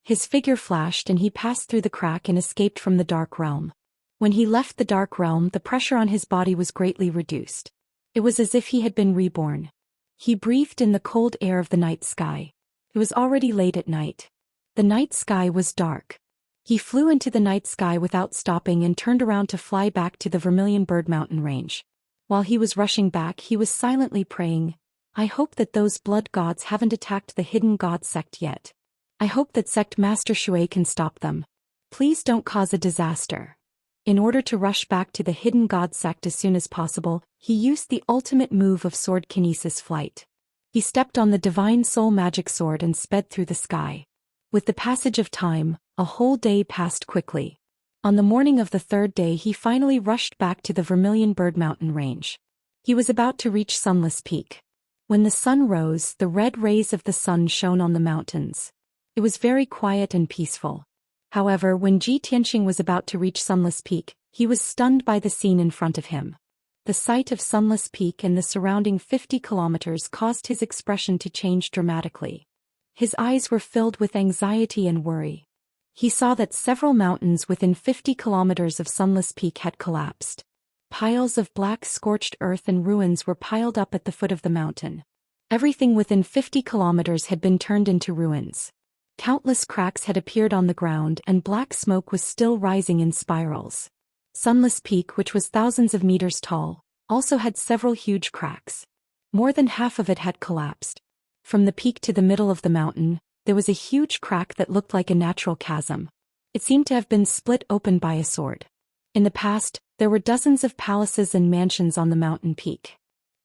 His figure flashed and he passed through the crack and escaped from the dark realm. When he left the dark realm, the pressure on his body was greatly reduced. It was as if he had been reborn. He breathed in the cold air of the night sky. It was already late at night. The night sky was dark. He flew into the night sky without stopping and turned around to fly back to the Vermilion Bird Mountain range. While he was rushing back, he was silently praying, "I hope that those blood gods haven't attacked the hidden god sect yet. I hope that sect master Shui can stop them. Please don't cause a disaster." In order to rush back to the hidden god sect as soon as possible, he used the ultimate move of sword kinesis flight. He stepped on the divine soul magic sword and sped through the sky. With the passage of time, a whole day passed quickly. On the morning of the 3rd day, he finally rushed back to the Vermilion Bird Mountain range. He was about to reach Sunless Peak. When the sun rose, the red rays of the sun shone on the mountains. It was very quiet and peaceful. However, when Ji Tianxing was about to reach Sunless Peak, he was stunned by the scene in front of him. The sight of Sunless Peak and the surrounding 50 kilometers caused his expression to change dramatically. His eyes were filled with anxiety and worry. He saw that several mountains within 50 kilometers of Sunless Peak had collapsed. Piles of black scorched earth and ruins were piled up at the foot of the mountain. Everything within 50 kilometers had been turned into ruins. Countless cracks had appeared on the ground and black smoke was still rising in spirals. Sunless Peak, which was thousands of meters tall, also had several huge cracks. More than half of it had collapsed. From the peak to the middle of the mountain, there was a huge crack that looked like a natural chasm. It seemed to have been split open by a sword. In the past, there were dozens of palaces and mansions on the mountain peak.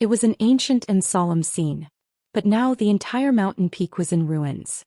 It was an ancient and solemn scene. But now the entire mountain peak was in ruins.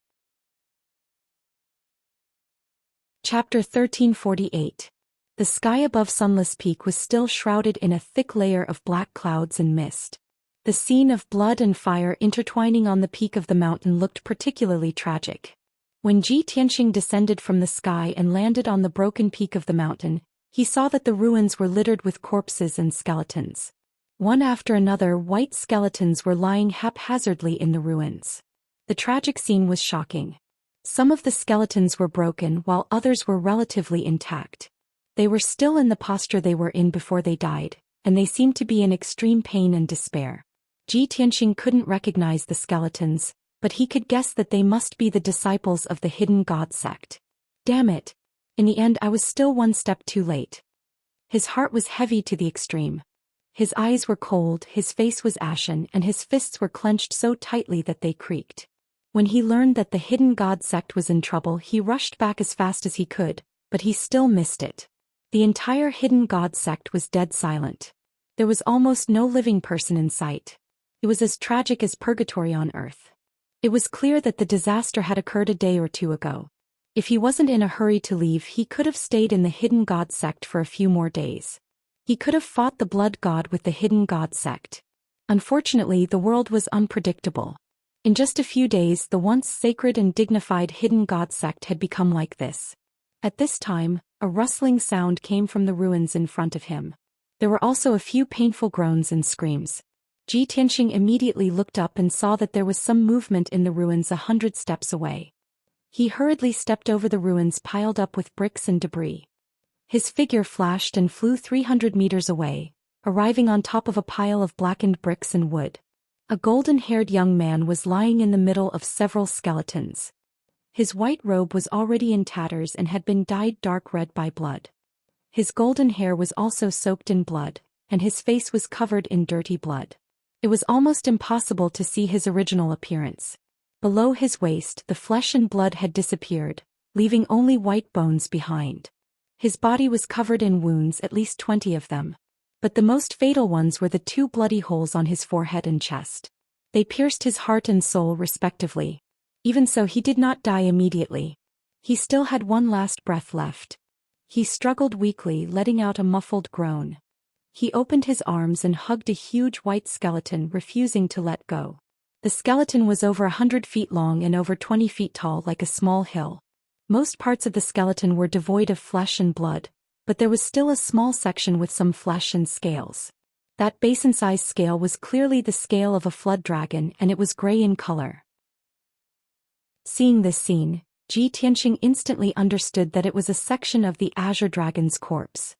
Chapter 1348. The sky above Sunless Peak was still shrouded in a thick layer of black clouds and mist. The scene of blood and fire intertwining on the peak of the mountain looked particularly tragic. When Ji Tianxing descended from the sky and landed on the broken peak of the mountain, he saw that the ruins were littered with corpses and skeletons. One after another, white skeletons were lying haphazardly in the ruins. The tragic scene was shocking. Some of the skeletons were broken while others were relatively intact. They were still in the posture they were in before they died, and they seemed to be in extreme pain and despair. Ji Tianxing couldn't recognize the skeletons, but he could guess that they must be the disciples of the hidden god sect. Damn it! In the end, I was still one step too late. His heart was heavy to the extreme. His eyes were cold, his face was ashen, and his fists were clenched so tightly that they creaked. When he learned that the hidden god sect was in trouble, he rushed back as fast as he could, but he still missed it. The entire hidden god sect was dead silent. There was almost no living person in sight. It was as tragic as purgatory on earth. It was clear that the disaster had occurred a day or two ago. If he wasn't in a hurry to leave, he could have stayed in the hidden god sect for a few more days. He could have fought the blood god with the hidden god sect. Unfortunately, the world was unpredictable. In just a few days, the once sacred and dignified hidden god sect had become like this. At this time, a rustling sound came from the ruins in front of him. There were also a few painful groans and screams. Ji Tianxing immediately looked up and saw that there was some movement in the ruins 100 steps away. He hurriedly stepped over the ruins piled up with bricks and debris. His figure flashed and flew 300 meters away, arriving on top of a pile of blackened bricks and wood. A golden-haired young man was lying in the middle of several skeletons. His white robe was already in tatters and had been dyed dark red by blood. His golden hair was also soaked in blood, and his face was covered in dirty blood. It was almost impossible to see his original appearance. Below his waist, the flesh and blood had disappeared, leaving only white bones behind. His body was covered in wounds, at least 20 of them. But the most fatal ones were the 2 bloody holes on his forehead and chest. They pierced his heart and soul respectively. Even so, he did not die immediately. He still had one last breath left. He struggled weakly, letting out a muffled groan. He opened his arms and hugged a huge white skeleton, refusing to let go. The skeleton was over 100 feet long and over 20 feet tall, like a small hill. Most parts of the skeleton were devoid of flesh and blood, but there was still a small section with some flesh and scales. That basin-sized scale was clearly the scale of a flood dragon, and it was gray in color. Seeing this scene, Ji Tianqing instantly understood that it was a section of the azure dragon's corpse.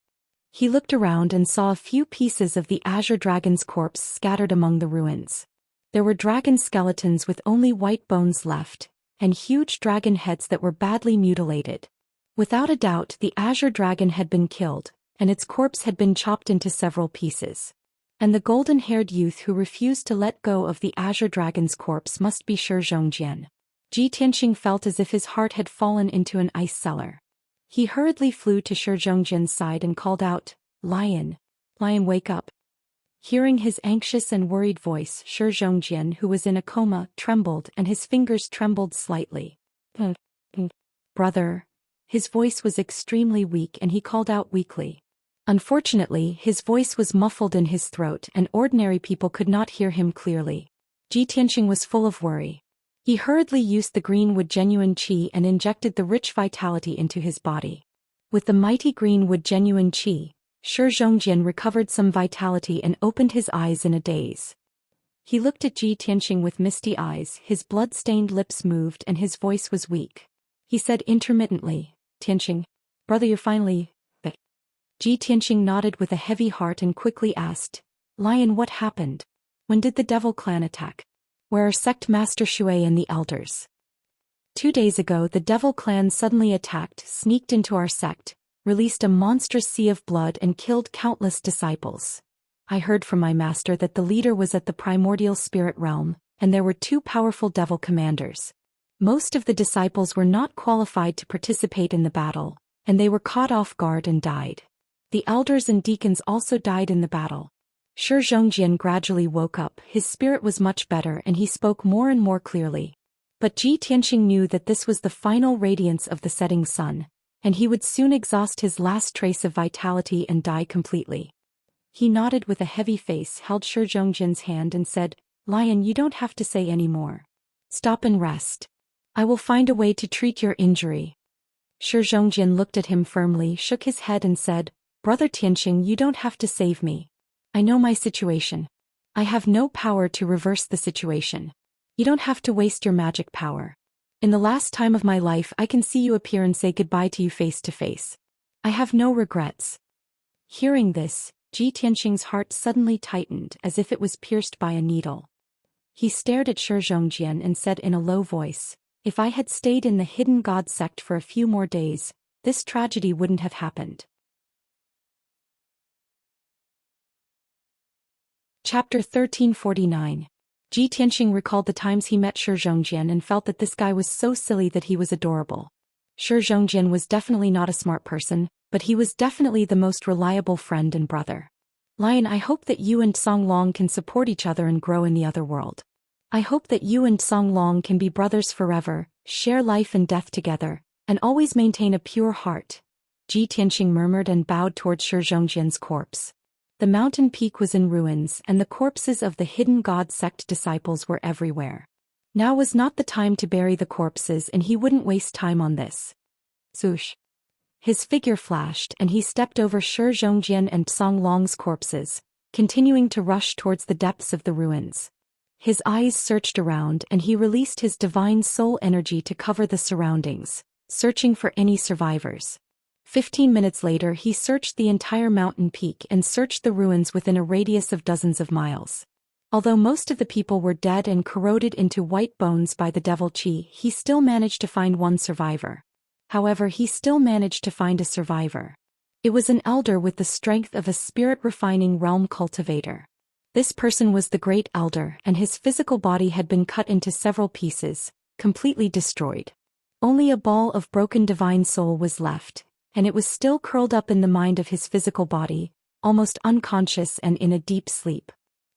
He looked around and saw a few pieces of the azure dragon's corpse scattered among the ruins. There were dragon skeletons with only white bones left, and huge dragon heads that were badly mutilated. Without a doubt, the azure dragon had been killed, and its corpse had been chopped into several pieces. And the golden-haired youth who refused to let go of the azure dragon's corpse must be Zhou Xian. Ji Tianqing felt as if his heart had fallen into an ice cellar. He hurriedly flew to Zhou Xian's side and called out, "Lion! Lion, wake up!" Hearing his anxious and worried voice, Zhou Xian, who was in a coma, trembled and his fingers trembled slightly. "Brother." His voice was extremely weak and he called out weakly. Unfortunately, his voice was muffled in his throat and ordinary people could not hear him clearly. Ji Tianqing was full of worry. He hurriedly used the greenwood genuine qi and injected the rich vitality into his body. With the mighty greenwood genuine qi, Zhou Xian recovered some vitality and opened his eyes in a daze. He looked at Ji Tianqing with misty eyes, his blood-stained lips moved and his voice was weak. He said intermittently, "Tianqing, brother, you're finally back." Ji Tianqing nodded with a heavy heart and quickly asked, "Lion, what happened? When did the devil clan attack? Where are sect master Shui and the elders?" 2 days ago the devil clan suddenly attacked, sneaked into our sect, released a monstrous sea of blood and killed countless disciples. I heard from my master that the leader was at the primordial spirit realm, and there were 2 powerful devil commanders. Most of the disciples were not qualified to participate in the battle, and they were caught off guard and died. The elders and deacons also died in the battle. Zhou Xian gradually woke up, his spirit was much better and he spoke more and more clearly. But Ji Tianqing knew that this was the final radiance of the setting sun, and he would soon exhaust his last trace of vitality and die completely. He nodded with a heavy face, held Zhou Xian's hand and said, "Lion, you don't have to say any more. Stop and rest. I will find a way to treat your injury." Zhou Xian looked at him firmly, shook his head and said, "Brother Tianqing, you don't have to save me. I know my situation. I have no power to reverse the situation. You don't have to waste your magic power. In the last time of my life I can see you appear and say goodbye to you face to face. I have no regrets." Hearing this, Ji Tianqing's heart suddenly tightened as if it was pierced by a needle. He stared at Zhou Xian and said in a low voice, "If I had stayed in the hidden god sect for a few more days, this tragedy wouldn't have happened." Chapter 1349. Ji Tianqing recalled the times he met Zhou Xian and felt that this guy was so silly that he was adorable. Zhou Xian was definitely not a smart person, but he was definitely the most reliable friend and brother. "Lion, I hope that you and Song Long can support each other and grow in the other world. I hope that you and Song Long can be brothers forever, share life and death together, and always maintain a pure heart." Ji Tianqing murmured and bowed towards Zhou Xian's corpse. The mountain peak was in ruins and the corpses of the hidden god sect disciples were everywhere. Now was not the time to bury the corpses and he wouldn't waste time on this. Swoosh. His figure flashed and he stepped over Zhou Xian and Song Long's corpses, continuing to rush towards the depths of the ruins. His eyes searched around and he released his divine soul energy to cover the surroundings, searching for any survivors. 15 minutes later he searched the entire mountain peak and searched the ruins within a radius of dozens of miles. Although most of the people were dead and corroded into white bones by the devil qi, he still managed to find one survivor. However, he still managed to find a survivor. It was an elder with the strength of a spirit-refining realm cultivator. This person was the Great Elder and his physical body had been cut into several pieces, completely destroyed. Only a ball of broken divine soul was left, and it was still curled up in the mind of his physical body, almost unconscious and in a deep sleep.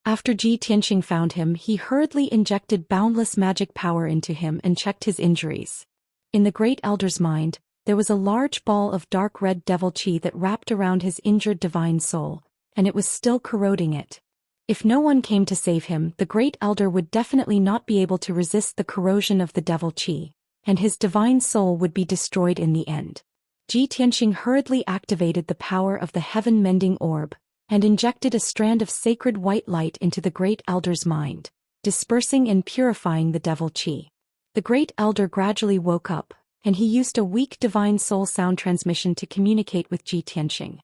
After Ji Tianqing found him, he hurriedly injected boundless magic power into him and checked his injuries. In the Great Elder's mind, there was a large ball of dark red devil qi that wrapped around his injured divine soul, and it was still corroding it. If no one came to save him, the Great Elder would definitely not be able to resist the corrosion of the devil qi, and his divine soul would be destroyed in the end. Ji Tianxing hurriedly activated the power of the heaven-mending orb, and injected a strand of sacred white light into the Great Elder's mind, dispersing and purifying the devil qi. The Great Elder gradually woke up, and he used a weak divine soul sound transmission to communicate with Ji Tianxing.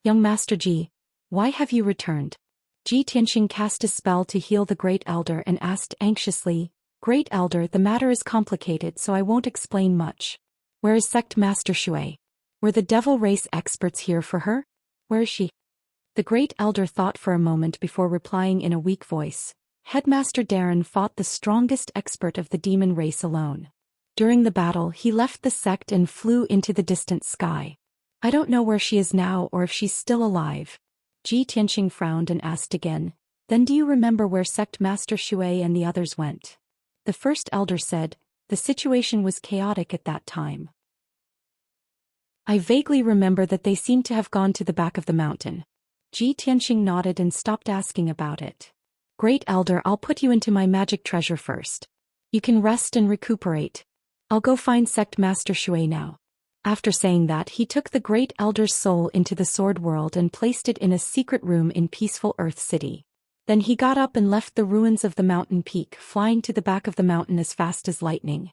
"Young Master Ji, why have you returned?" Ji Tianxing cast a spell to heal the Great Elder and asked anxiously, "Great Elder, the matter is complicated, so I won't explain much. Where is Sect Master Shui? Were the devil race experts here for her? Where is she?" The Great Elder thought for a moment before replying in a weak voice. "Headmaster Darren fought the strongest expert of the demon race alone. During the battle, he left the sect and flew into the distant sky. I don't know where she is now or if she's still alive." Ji Tianxing frowned and asked again, "Then do you remember where Sect Master Shui and the others went?" The first elder said, "The situation was chaotic at that time. I vaguely remember that they seemed to have gone to the back of the mountain." Ji Tianxing nodded and stopped asking about it. "Great Elder, I'll put you into my magic treasure first. You can rest and recuperate. I'll go find Sect Master Shui now." After saying that, he took the Great Elder's soul into the Sword World and placed it in a secret room in peaceful Earth City. Then he got up and left the ruins of the mountain peak, flying to the back of the mountain as fast as lightning.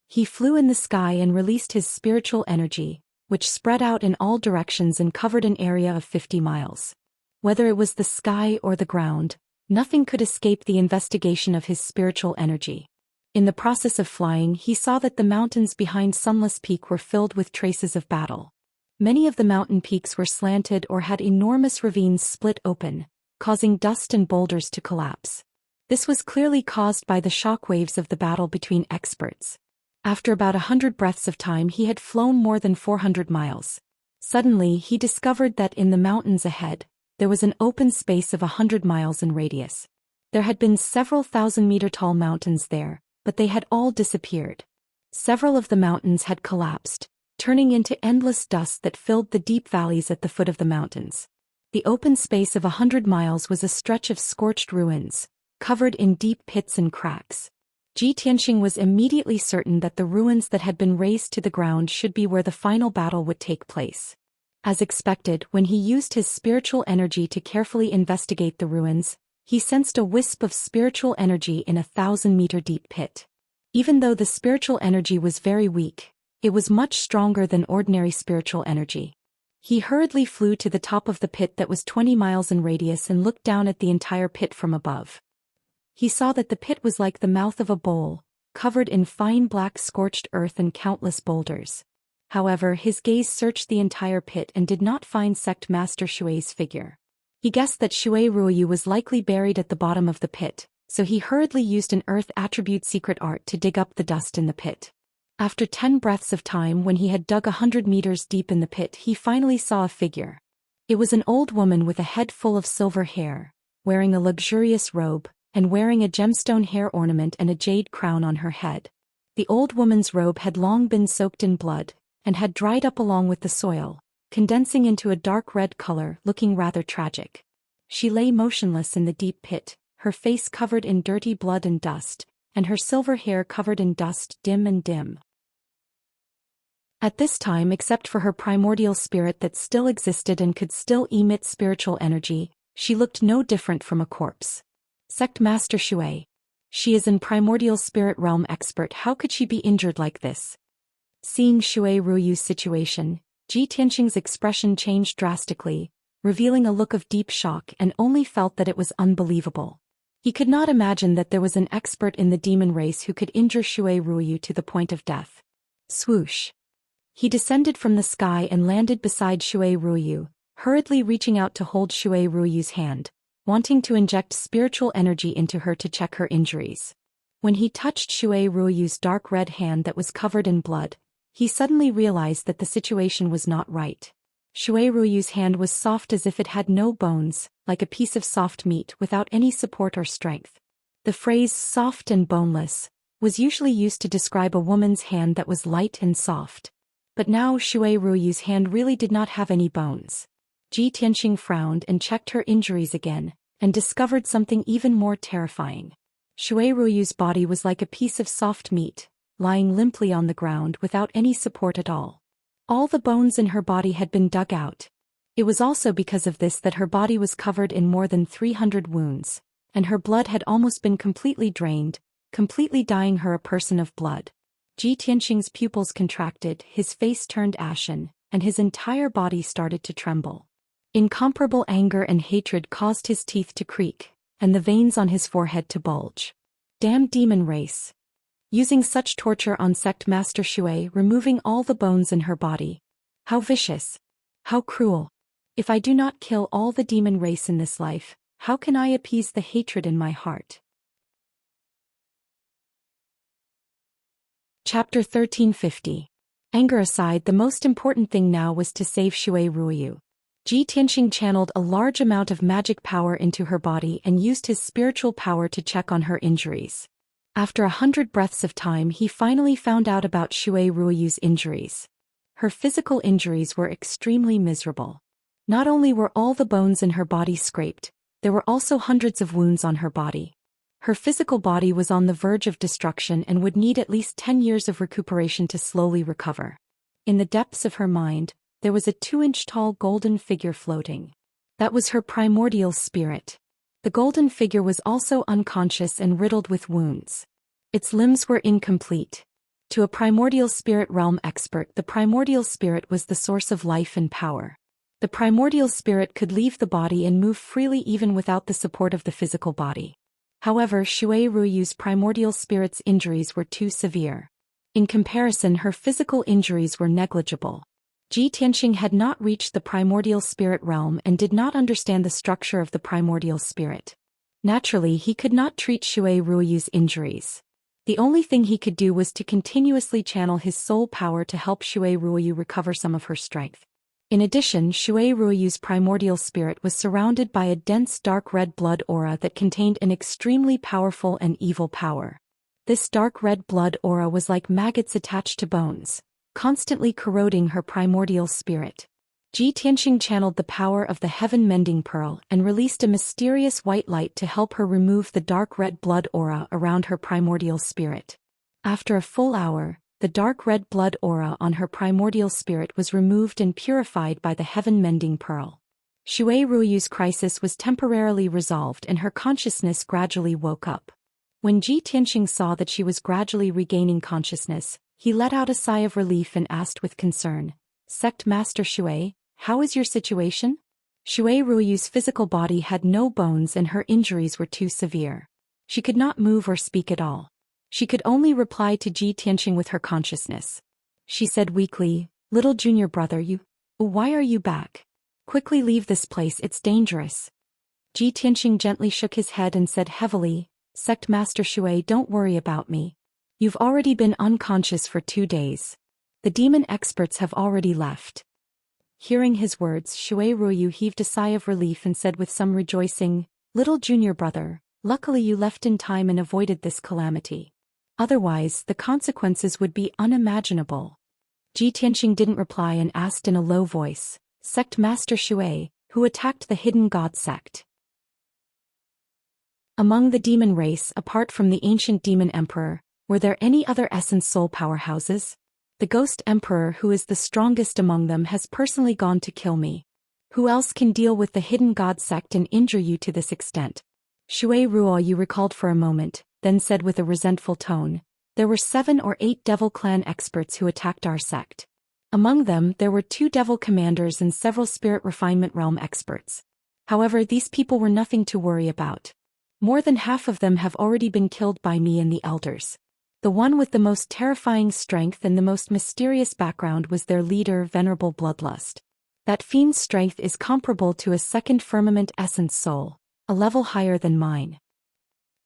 He flew in the sky and released his spiritual energy, which spread out in all directions and covered an area of 50 miles. Whether it was the sky or the ground, nothing could escape the investigation of his spiritual energy. In the process of flying, he saw that the mountains behind Sunless Peak were filled with traces of battle. Many of the mountain peaks were slanted or had enormous ravines split open, causing dust and boulders to collapse. This was clearly caused by the shock waves of the battle between experts. After about 100 breaths of time, he had flown more than 400 miles. Suddenly, he discovered that in the mountains ahead, there was an open space of 100 miles in radius. There had been several thousand-meter-tall mountains there, but they had all disappeared. Several of the mountains had collapsed, turning into endless dust that filled the deep valleys at the foot of the mountains. The open space of 100 miles was a stretch of scorched ruins, covered in deep pits and cracks. Ji Tianxing was immediately certain that the ruins that had been razed to the ground should be where the final battle would take place. As expected, when he used his spiritual energy to carefully investigate the ruins, he sensed a wisp of spiritual energy in a 1,000-meter-deep pit. Even though the spiritual energy was very weak, it was much stronger than ordinary spiritual energy. He hurriedly flew to the top of the pit that was 20 miles in radius and looked down at the entire pit from above. He saw that the pit was like the mouth of a bowl, covered in fine black scorched earth and countless boulders. However, his gaze searched the entire pit and did not find Sect Master Shui's figure. He guessed that Shui Ruoyu was likely buried at the bottom of the pit, so he hurriedly used an earth attribute secret art to dig up the dust in the pit. After 10 breaths of time, when he had dug 100 meters deep in the pit, he finally saw a figure. It was an old woman with a head full of silver hair, wearing a luxurious robe, and wearing a gemstone hair ornament and a jade crown on her head. The old woman's robe had long been soaked in blood, and had dried up along with the soil, condensing into a dark red color, looking rather tragic. She lay motionless in the deep pit, her face covered in dirty blood and dust, and her silver hair covered in dust, dim and dim. At this time, except for her primordial spirit that still existed and could still emit spiritual energy, she looked no different from a corpse. Sect Master Shui. She is an primordial spirit realm expert. How could she be injured like this? Seeing Shui Ruyu's situation, Ji Tianxing's expression changed drastically, revealing a look of deep shock, and only felt that it was unbelievable. He could not imagine that there was an expert in the demon race who could injure Shui Ruoyu to the point of death. Swoosh. He descended from the sky and landed beside Shui Ruoyu, hurriedly reaching out to hold Shui Ruoyu's hand, wanting to inject spiritual energy into her to check her injuries. When he touched Shui Ruoyu's dark red hand that was covered in blood, he suddenly realized that the situation was not right. Shui Ruoyu's hand was soft as if it had no bones, like a piece of soft meat without any support or strength. The phrase soft and boneless was usually used to describe a woman's hand that was light and soft. But now Shui Ruoyu's hand really did not have any bones. Ji Tianxing frowned and checked her injuries again, and discovered something even more terrifying. Shui Ruoyu's body was like a piece of soft meat, lying limply on the ground without any support at all. All the bones in her body had been dug out. It was also because of this that her body was covered in more than 300 wounds, and her blood had almost been completely drained, completely dyeing her a person of blood. Ji Tianxing's pupils contracted, his face turned ashen, and his entire body started to tremble. Incomparable anger and hatred caused his teeth to creak, and the veins on his forehead to bulge. Damn demon race! Using such torture on Sect Master Shui, removing all the bones in her body. How vicious! How cruel! If I do not kill all the demon race in this life, how can I appease the hatred in my heart? Chapter 1350. Anger aside, the most important thing now was to save Shui Ruoyu. Ji Tianxing channeled a large amount of magic power into her body and used his spiritual power to check on her injuries. After 100 breaths of time, he finally found out about Shui Ruoyu's injuries. Her physical injuries were extremely miserable. Not only were all the bones in her body scraped, there were also hundreds of wounds on her body. Her physical body was on the verge of destruction and would need at least 10 years of recuperation to slowly recover. In the depths of her mind, there was a 2-inch-tall golden figure floating. That was her primordial spirit. The golden figure was also unconscious and riddled with wounds. Its limbs were incomplete. To a primordial spirit realm expert, the primordial spirit was the source of life and power. The primordial spirit could leave the body and move freely even without the support of the physical body. However, Shui Ruoyu's primordial spirit's injuries were too severe. In comparison, her physical injuries were negligible. Ji Tianxing had not reached the primordial spirit realm and did not understand the structure of the primordial spirit. Naturally, he could not treat Shui Ruoyu's injuries. The only thing he could do was to continuously channel his soul power to help Shui Ruoyu recover some of her strength. In addition, Shui Ruoyu's primordial spirit was surrounded by a dense dark red blood aura that contained an extremely powerful and evil power. This dark red blood aura was like maggots attached to bones, constantly corroding her primordial spirit. Ji Tianxing channeled the power of the Heaven Mending Pearl and released a mysterious white light to help her remove the dark red blood aura around her primordial spirit. After a full hour, the dark red blood aura on her primordial spirit was removed and purified by the Heaven Mending Pearl. Shui Ruoyu's crisis was temporarily resolved and her consciousness gradually woke up. When Ji Tianxing saw that she was gradually regaining consciousness, he let out a sigh of relief and asked with concern, "Sect Master Shui, how is your situation?" Shui Ruoyu's physical body had no bones and her injuries were too severe. She could not move or speak at all. She could only reply to Ji Tianxing with her consciousness. She said weakly, "Little junior brother, why are you back? Quickly leave this place, it's dangerous." Ji Tianxing gently shook his head and said heavily, "Sect Master Shui, don't worry about me. You've already been unconscious for 2 days. The demon experts have already left." Hearing his words, Shui Ruoyu heaved a sigh of relief and said with some rejoicing, "Little junior brother, luckily you left in time and avoided this calamity. Otherwise, the consequences would be unimaginable." Ji Tianxing didn't reply and asked in a low voice, "Sect Master Shui, who attacked the Hidden God sect?" Among the demon race, apart from the ancient demon emperor, were there any other essence soul powerhouses? The ghost emperor, who is the strongest among them, has personally gone to kill me. Who else can deal with the Hidden God sect and injure you to this extent? Shui Ruoyu recalled for a moment, then said with a resentful tone, "There were 7 or 8 devil clan experts who attacked our sect. Among them, there were 2 devil commanders and several spirit refinement realm experts. However, these people were nothing to worry about. More than half of them have already been killed by me and the elders. The one with the most terrifying strength and the most mysterious background was their leader, Venerable Bloodlust. That fiend's strength is comparable to a second firmament essence soul, a level higher than mine."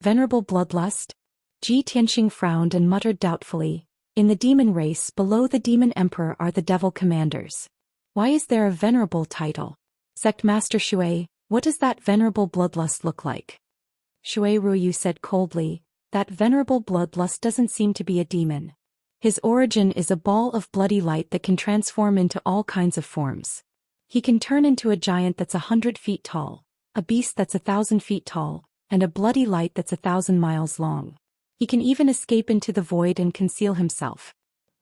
Venerable Bloodlust? Ji Tianxing frowned and muttered doubtfully, "In the demon race below the demon emperor are the devil commanders. Why is there a venerable title? Sect Master Shui, what does that Venerable Bloodlust look like?" Shui Ruoyu said coldly, "That Venerable Bloodlust doesn't seem to be a demon. His origin is a ball of bloody light that can transform into all kinds of forms. He can turn into a giant that's 100 feet tall, a beast that's 1,000 feet tall, and a bloody light that's 1,000 miles long. He can even escape into the void and conceal himself.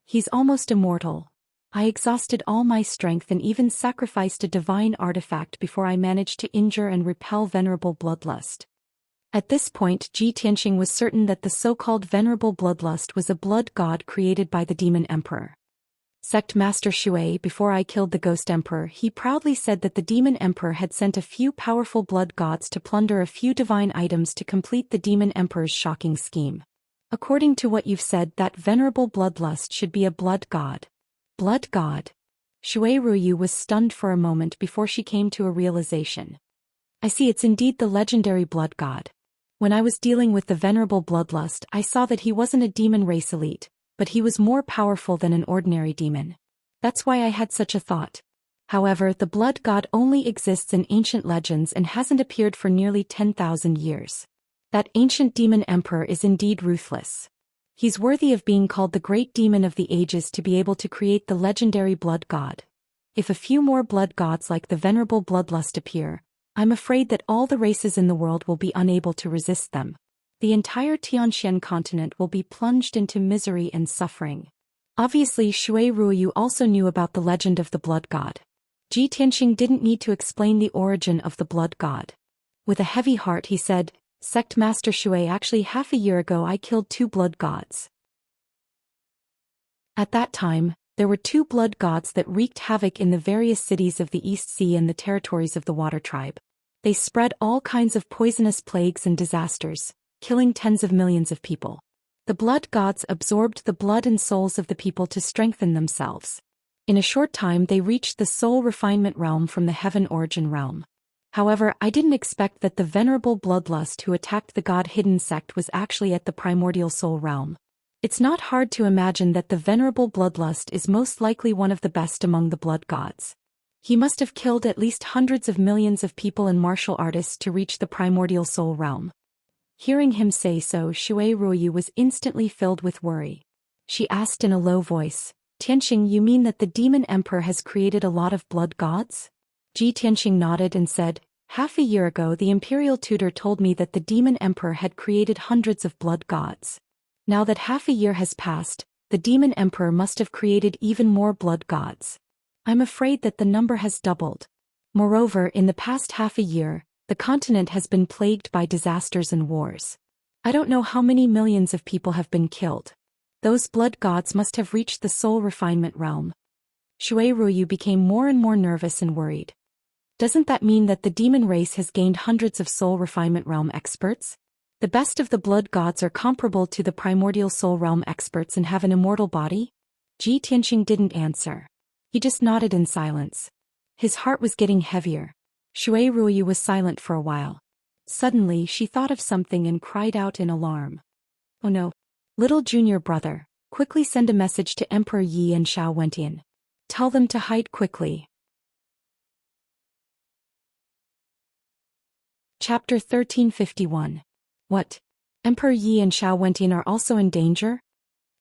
He's almost immortal. I exhausted all my strength and even sacrificed a divine artifact before I managed to injure and repel venerable bloodlust. At this point, Ji Tianqing was certain that the so-called venerable bloodlust was a blood god created by the demon emperor. Sect Master Shui, before I killed the ghost emperor, he proudly said that the demon emperor had sent a few powerful blood gods to plunder a few divine items to complete the demon emperor's shocking scheme. According to what you've said, that venerable bloodlust should be a blood god. Blood god? Shui Ruoyu was stunned for a moment before she came to a realization. I see, it's indeed the legendary blood god. When I was dealing with the venerable bloodlust, I saw that he wasn't a demon race elite, but he was more powerful than an ordinary demon. That's why I had such a thought. However, the blood god only exists in ancient legends and hasn't appeared for nearly 10,000 years. That ancient demon emperor is indeed ruthless. He's worthy of being called the great demon of the ages to be able to create the legendary blood god. If a few more blood gods like the venerable bloodlust appear, I'm afraid that all the races in the world will be unable to resist them. The entire Xianxia continent will be plunged into misery and suffering. Obviously, Shui Ruoyu also knew about the legend of the blood god. Ji Tianqing didn't need to explain the origin of the blood god. With a heavy heart he said, Sect Master Shui, actually half a year ago I killed 2 blood gods. At that time, there were 2 blood gods that wreaked havoc in the various cities of the East Sea and the territories of the Water Tribe. They spread all kinds of poisonous plagues and disasters, killing tens of millions of people. The blood gods absorbed the blood and souls of the people to strengthen themselves. In a short time they reached the soul refinement realm from the heaven origin realm. However, I didn't expect that the venerable bloodlust who attacked the god hidden sect was actually at the primordial soul realm. It's not hard to imagine that the venerable bloodlust is most likely one of the best among the blood gods. He must have killed at least hundreds of millions of people and martial artists to reach the primordial soul realm. Hearing him say so, Shui Ruoyu was instantly filled with worry. She asked in a low voice, Tianqing, you mean that the demon emperor has created a lot of blood gods? Ji Tianqing nodded and said, half a year ago the imperial tutor told me that the demon emperor had created hundreds of blood gods. Now that half a year has passed, the demon emperor must have created even more blood gods. I'm afraid that the number has doubled. Moreover, in the past half a year, the continent has been plagued by disasters and wars. I don't know how many millions of people have been killed. Those blood gods must have reached the soul refinement realm. Shui Ruoyu became more and more nervous and worried. Doesn't that mean that the demon race has gained hundreds of soul refinement realm experts? The best of the blood gods are comparable to the primordial soul realm experts and have an immortal body? Ji Tianqing didn't answer. He just nodded in silence. His heart was getting heavier. Shui Ruoyu was silent for a while. Suddenly she thought of something and cried out in alarm. Oh no. Little junior brother, quickly send a message to Emperor Yi and Xiao Wentian. Tell them to hide quickly. Chapter 1351. What? Emperor Yi and Xiao Wentian are also in danger?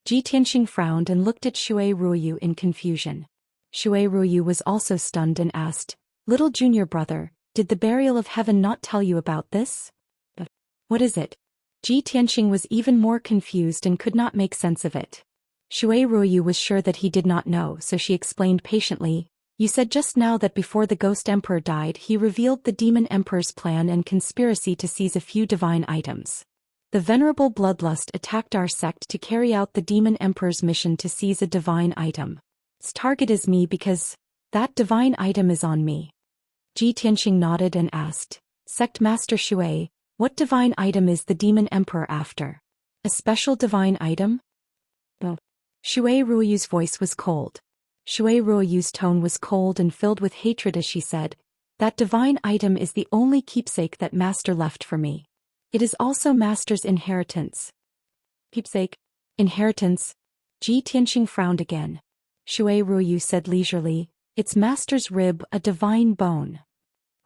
Ji Tianqing frowned and looked at Shui Ruoyu in confusion. Shui Ruoyu was also stunned and asked, Little junior brother, did the burial of heaven not tell you about this? But what is it? Ji Tianqing was even more confused and could not make sense of it. Shui Ruoyu was sure that he did not know, so she explained patiently, You said just now that before the ghost emperor died he revealed the demon emperor's plan and conspiracy to seize a few divine items. The venerable bloodlust attacked our sect to carry out the demon emperor's mission to seize a divine item. Its target is me because that divine item is on me. Ji Tianqing nodded and asked, Sect Master Shui, what divine item is the demon emperor after? A special divine item? Oh. Shui Ruoyu's voice was cold. Shui Ruoyu's tone was cold and filled with hatred as she said, That divine item is the only keepsake that Master left for me. It is also Master's inheritance. Keepsake? Inheritance? Ji Tianqing frowned again. Shui Ruoyu said leisurely, It's Master's rib, a divine bone.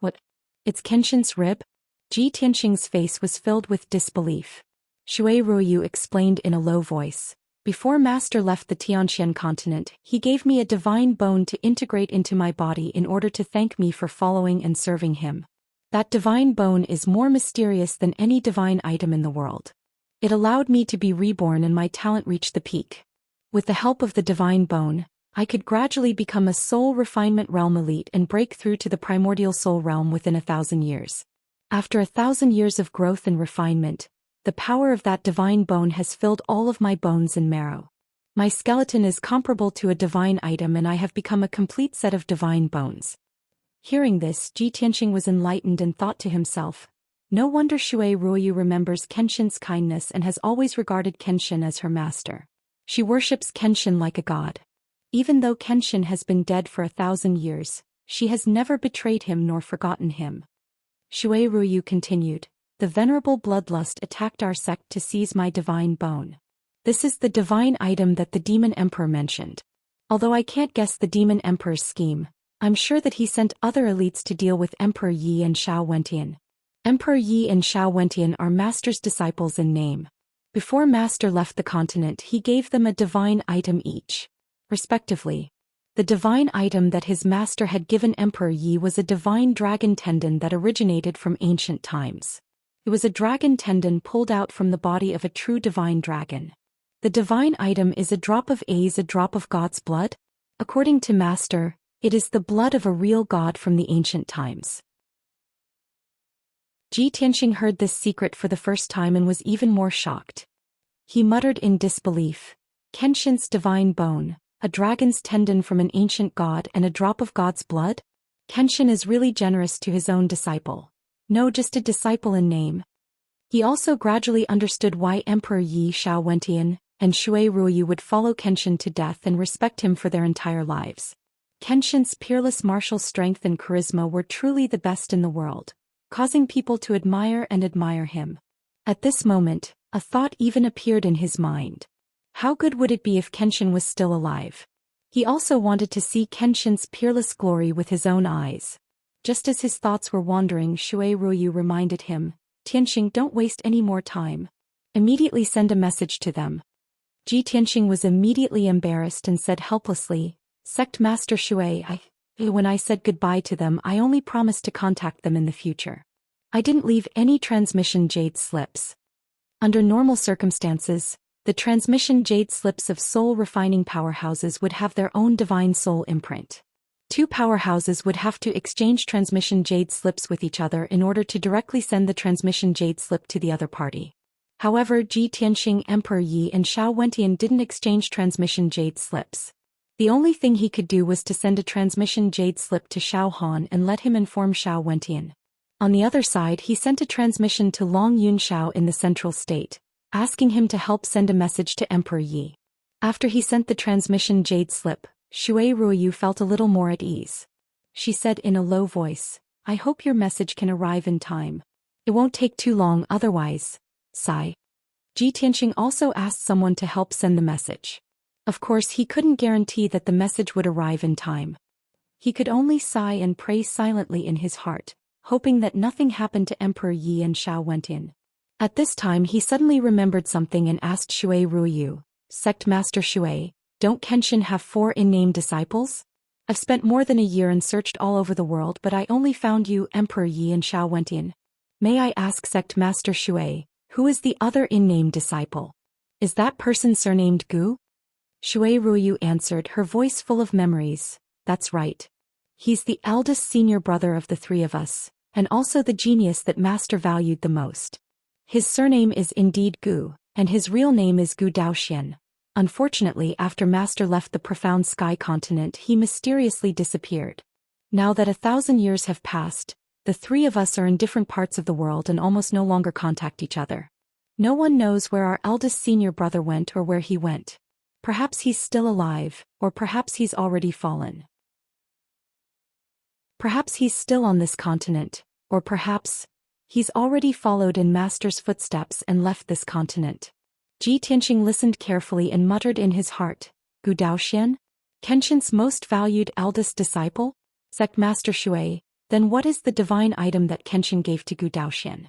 What? It's Kenshin's rib? Ji Tianqing's face was filled with disbelief. Shui Ruoyu explained in a low voice, Before Master left the Xianxia continent, he gave me a divine bone to integrate into my body in order to thank me for following and serving him. That divine bone is more mysterious than any divine item in the world. It allowed me to be reborn and my talent reached the peak. With the help of the divine bone, I could gradually become a soul refinement realm elite and break through to the primordial soul realm within 1,000 years. After 1,000 years of growth and refinement, the power of that divine bone has filled all of my bones and marrow. My skeleton is comparable to a divine item and I have become a complete set of divine bones. Hearing this, Ji Tianxing was enlightened and thought to himself, no wonder Shui Ruoyu remembers Kenshin's kindness and has always regarded Kenshin as her master. She worships Kenshin like a god. Even though Kenshin has been dead for 1,000 years, she has never betrayed him nor forgotten him. Shui Ruoyu continued, the venerable bloodlust attacked our sect to seize my divine bone. This is the divine item that the Demon Emperor mentioned. Although I can't guess the Demon Emperor's scheme, I'm sure that he sent other elites to deal with Emperor Yi and Xiao Wentian. Emperor Yi and Xiao Wentian are Master's disciples in name. Before Master left the continent, he gave them a divine item each, respectively. The divine item that his master had given Emperor Yi was a divine dragon tendon that originated from ancient times. It was a dragon tendon pulled out from the body of a true divine dragon. The divine item is a drop of God's blood? According to Master, it is the blood of a real god from the ancient times. Ji Tianxing heard this secret for the first time and was even more shocked. He muttered in disbelief, Kenshin's divine bone, a dragon's tendon from an ancient god and a drop of God's blood? Kenshin is really generous to his own disciple. No, just a disciple in name. He also gradually understood why Emperor Yi Xiao Wentian and Shui Ruoyu would follow Kenshin to death and respect him for their entire lives. Kenshin's peerless martial strength and charisma were truly the best in the world, causing people to admire him. At this moment, a thought even appeared in his mind. How good would it be if Kenshin was still alive? He also wanted to see Kenshin's peerless glory with his own eyes. Just as his thoughts were wandering, Shui Ruoyu reminded him, Tianxing, don't waste any more time. Immediately send a message to them. Ji Tianxing was immediately embarrassed and said helplessly, Sect Master Shui, when I said goodbye to them, I only promised to contact them in the future. I didn't leave any transmission jade slips. Under normal circumstances, the transmission jade slips of soul refining powerhouses would have their own divine soul imprint. Two powerhouses would have to exchange transmission jade slips with each other in order to directly send the transmission jade slip to the other party. However, Ji Tianxing, Emperor Yi and Xiao Wentian didn't exchange transmission jade slips. The only thing he could do was to send a transmission jade slip to Xiao Han and let him inform Xiao Wentian. On the other side, he sent a transmission to Long Yunxiao in the central state, asking him to help send a message to Emperor Yi. After he sent the transmission jade slip, Shui Ruoyu felt a little more at ease. She said in a low voice, I hope your message can arrive in time. It won't take too long otherwise. Sigh. Ji Tianxing also asked someone to help send the message. Of course, he couldn't guarantee that the message would arrive in time. He could only sigh and pray silently in his heart, hoping that nothing happened to Emperor Yi and Xiao Wentian. At this time he suddenly remembered something and asked Shui Ruoyu, Sect Master Shui, don't Kenshin have 4 in-name disciples? I've spent more than a year and searched all over the world but I only found you, Emperor Yi and Xiao Wentian. May I ask Sect Master Shui, who is the other in-name disciple? Is that person surnamed Gu? Shui Ruoyu answered, her voice full of memories, that's right. He's the eldest senior brother of the 3 of us, and also the genius that Master valued the most. His surname is indeed Gu, and his real name is Gu Xian. Unfortunately, after Master left the profound sky continent, he mysteriously disappeared. Now that 1,000 years have passed, the 3 of us are in different parts of the world and almost no longer contact each other. No one knows where our eldest senior brother went or where he went. Perhaps he's still alive, or perhaps he's already fallen. Perhaps he's still on this continent, or perhaps he's already followed in Master's footsteps and left this continent. Ji Tianxing listened carefully and muttered in his heart, Gu Xian? Kenshin's most valued eldest disciple? Sect Master Shui, then what is the divine item that Kenshin gave to Gu Xian?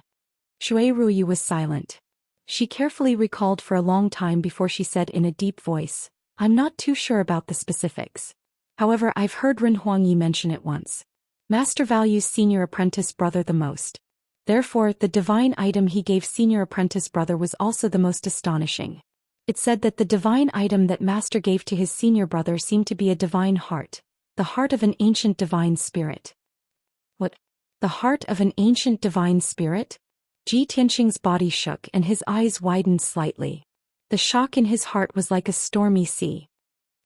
Shui Ruoyu was silent. She carefully recalled for a long time before she said in a deep voice, "I'm not too sure about the specifics. However, I've heard Ren Huangyi mention it once. Master values senior apprentice brother the most. Therefore, the divine item he gave senior apprentice brother was also the most astonishing. It said that the divine item that Master gave to his senior brother seemed to be a divine heart, the heart of an ancient divine spirit." What? The heart of an ancient divine spirit? Ji Tianqing's body shook and his eyes widened slightly. The shock in his heart was like a stormy sea.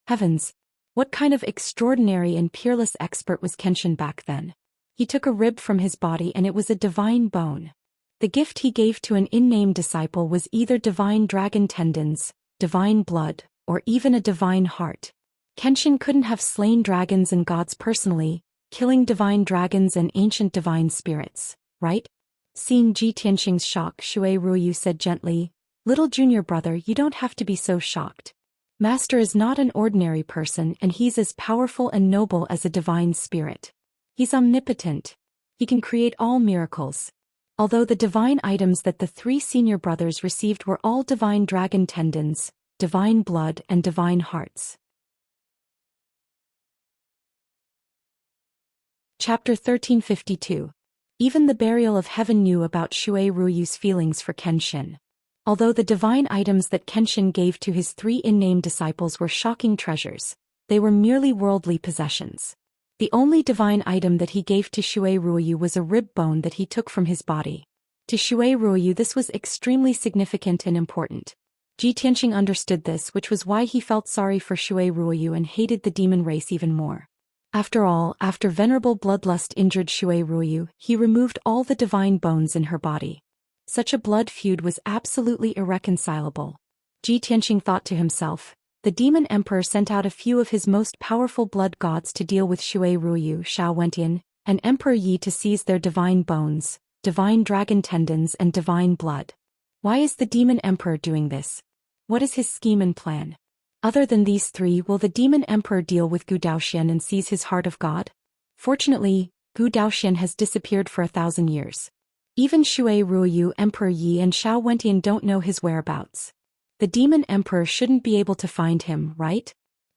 Heavens! What kind of extraordinary and peerless expert was Kenshin back then? He took a rib from his body and it was a divine bone. The gift he gave to an unnamed disciple was either divine dragon tendons, divine blood, or even a divine heart. Kenshin couldn't have slain dragons and gods personally, killing divine dragons and ancient divine spirits, right? Seeing Ji Tianqing's shock, Shui Ruoyu said gently, "Little junior brother, you don't have to be so shocked. Master is not an ordinary person and he's as powerful and noble as a divine spirit. He's omnipotent. He can create all miracles." Although the divine items that the three senior brothers received were all divine dragon tendons, divine blood and divine hearts. Chapter 1352. Even the burial of heaven knew about Shui Ruoyu's feelings for Kenshin. Although the divine items that Kenshin gave to his three unnamed disciples were shocking treasures, they were merely worldly possessions. The only divine item that he gave to Shui Ruoyu was a rib bone that he took from his body. To Shui Ruoyu this was extremely significant and important. Ji Tianqing understood this, which was why he felt sorry for Shui Ruoyu and hated the demon race even more. After all, after venerable bloodlust injured Shui Ruoyu, he removed all the divine bones in her body. Such a blood feud was absolutely irreconcilable. Ji Tianqing thought to himself, the demon emperor sent out a few of his most powerful blood gods to deal with Shui Ruoyu, Xiao Wentian, and Emperor Yi to seize their divine bones, divine dragon tendons and divine blood. Why is the demon emperor doing this? What is his scheme and plan? Other than these three, will the demon emperor deal with Zhou Xian and seize his heart of God? Fortunately, Zhou Xian has disappeared for 1,000 years. Even Shui Ruoyu, Emperor Yi and Xiao Wentian don't know his whereabouts. The demon emperor shouldn't be able to find him, right?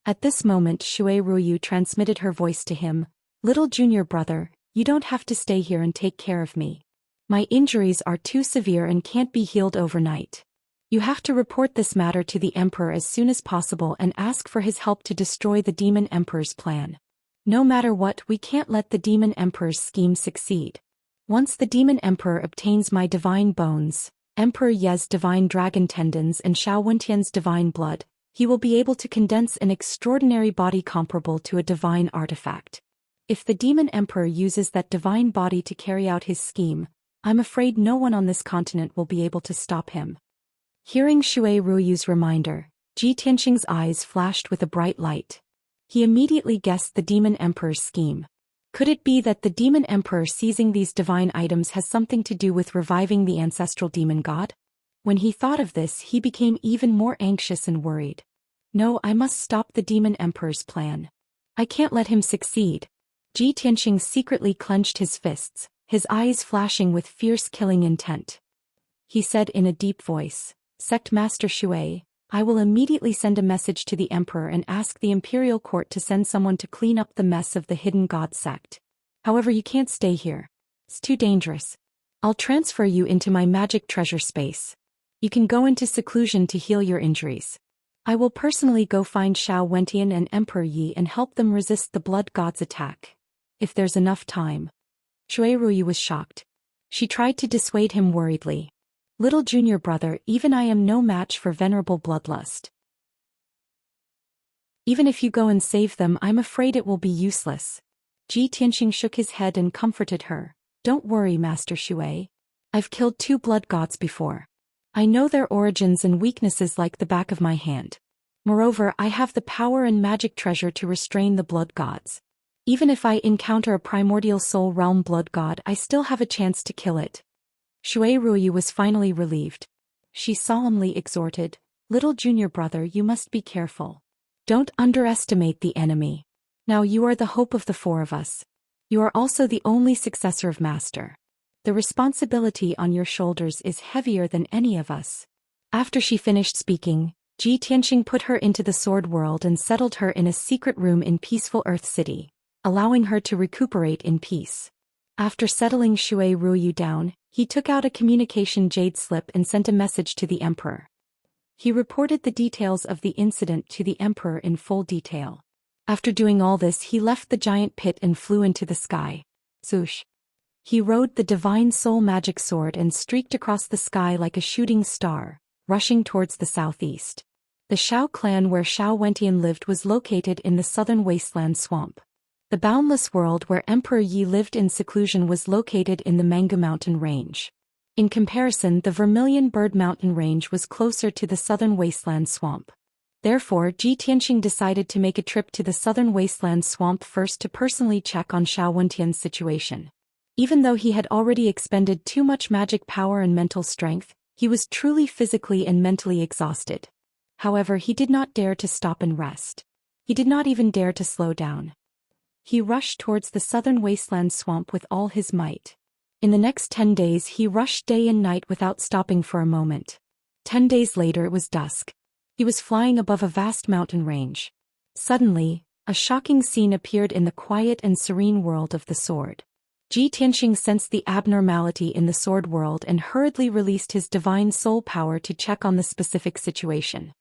At this moment Shui Ruoyu transmitted her voice to him, "Little junior brother, you don't have to stay here and take care of me. My injuries are too severe and can't be healed overnight. You have to report this matter to the emperor as soon as possible and ask for his help to destroy the demon emperor's plan. No matter what, we can't let the demon emperor's scheme succeed. Once the demon emperor obtains my divine bones, Emperor Ye's divine dragon tendons and Xiao Wentian's divine blood, he will be able to condense an extraordinary body comparable to a divine artifact. If the demon emperor uses that divine body to carry out his scheme, I'm afraid no one on this continent will be able to stop him." Hearing Shui Ruoyu's reminder, Ji Tianqing's eyes flashed with a bright light. He immediately guessed the demon emperor's scheme. Could it be that the demon emperor seizing these divine items has something to do with reviving the ancestral demon god? When he thought of this, he became even more anxious and worried. No, I must stop the demon emperor's plan. I can't let him succeed. Ji Tianqing secretly clenched his fists, his eyes flashing with fierce killing intent. He said in a deep voice, "Sect Master Shui, I will immediately send a message to the emperor and ask the imperial court to send someone to clean up the mess of the hidden god sect. However, you can't stay here. It's too dangerous. I'll transfer you into my magic treasure space. You can go into seclusion to heal your injuries. I will personally go find Xiao Wentian and Emperor Yi and help them resist the blood god's attack. If there's enough time." Shui Ruoyu was shocked. She tried to dissuade him worriedly. "Little junior brother, even I am no match for venerable bloodlust. Even if you go and save them, I'm afraid it will be useless." Ji Tianqing shook his head and comforted her. "Don't worry, Master Shui. I've killed 2 blood gods before. I know their origins and weaknesses like the back of my hand. Moreover, I have the power and magic treasure to restrain the blood gods. Even if I encounter a primordial soul realm blood god, I still have a chance to kill it." Shui Ruoyu was finally relieved. She solemnly exhorted, "Little junior brother, you must be careful. Don't underestimate the enemy. Now you are the hope of the 4 of us. You are also the only successor of Master. The responsibility on your shoulders is heavier than any of us. After she finished speaking, Ji Tianxing put her into the sword world and settled her in a secret room in peaceful Earth City, allowing her to recuperate in peace. After settling Shui Ruoyu down, he took out a communication jade slip and sent a message to the emperor. He reported the details of the incident to the emperor in full detail. After doing all this, he left the giant pit and flew into the sky. Swoosh. He rode the divine soul magic sword and streaked across the sky like a shooting star, rushing towards the southeast. The Shao clan where Shao Wentian lived was located in the southern wasteland swamp. The boundless world where Emperor Yi lived in seclusion was located in the Manga Mountain Range. In comparison, the Vermilion Bird Mountain Range was closer to the southern wasteland swamp. Therefore, Ji Tianxing decided to make a trip to the southern wasteland swamp first to personally check on Shao Wentian's situation. Even though he had already expended too much magic power and mental strength, he was truly physically and mentally exhausted. However, he did not dare to stop and rest. He did not even dare to slow down. He rushed towards the southern wasteland swamp with all his might. In the next 10 days he rushed day and night without stopping for a moment. 10 days later it was dusk. He was flying above a vast mountain range. Suddenly, a shocking scene appeared in the quiet and serene world of the sword. Ji Tianxing sensed the abnormality in the sword world and hurriedly released his divine soul power to check on the specific situation.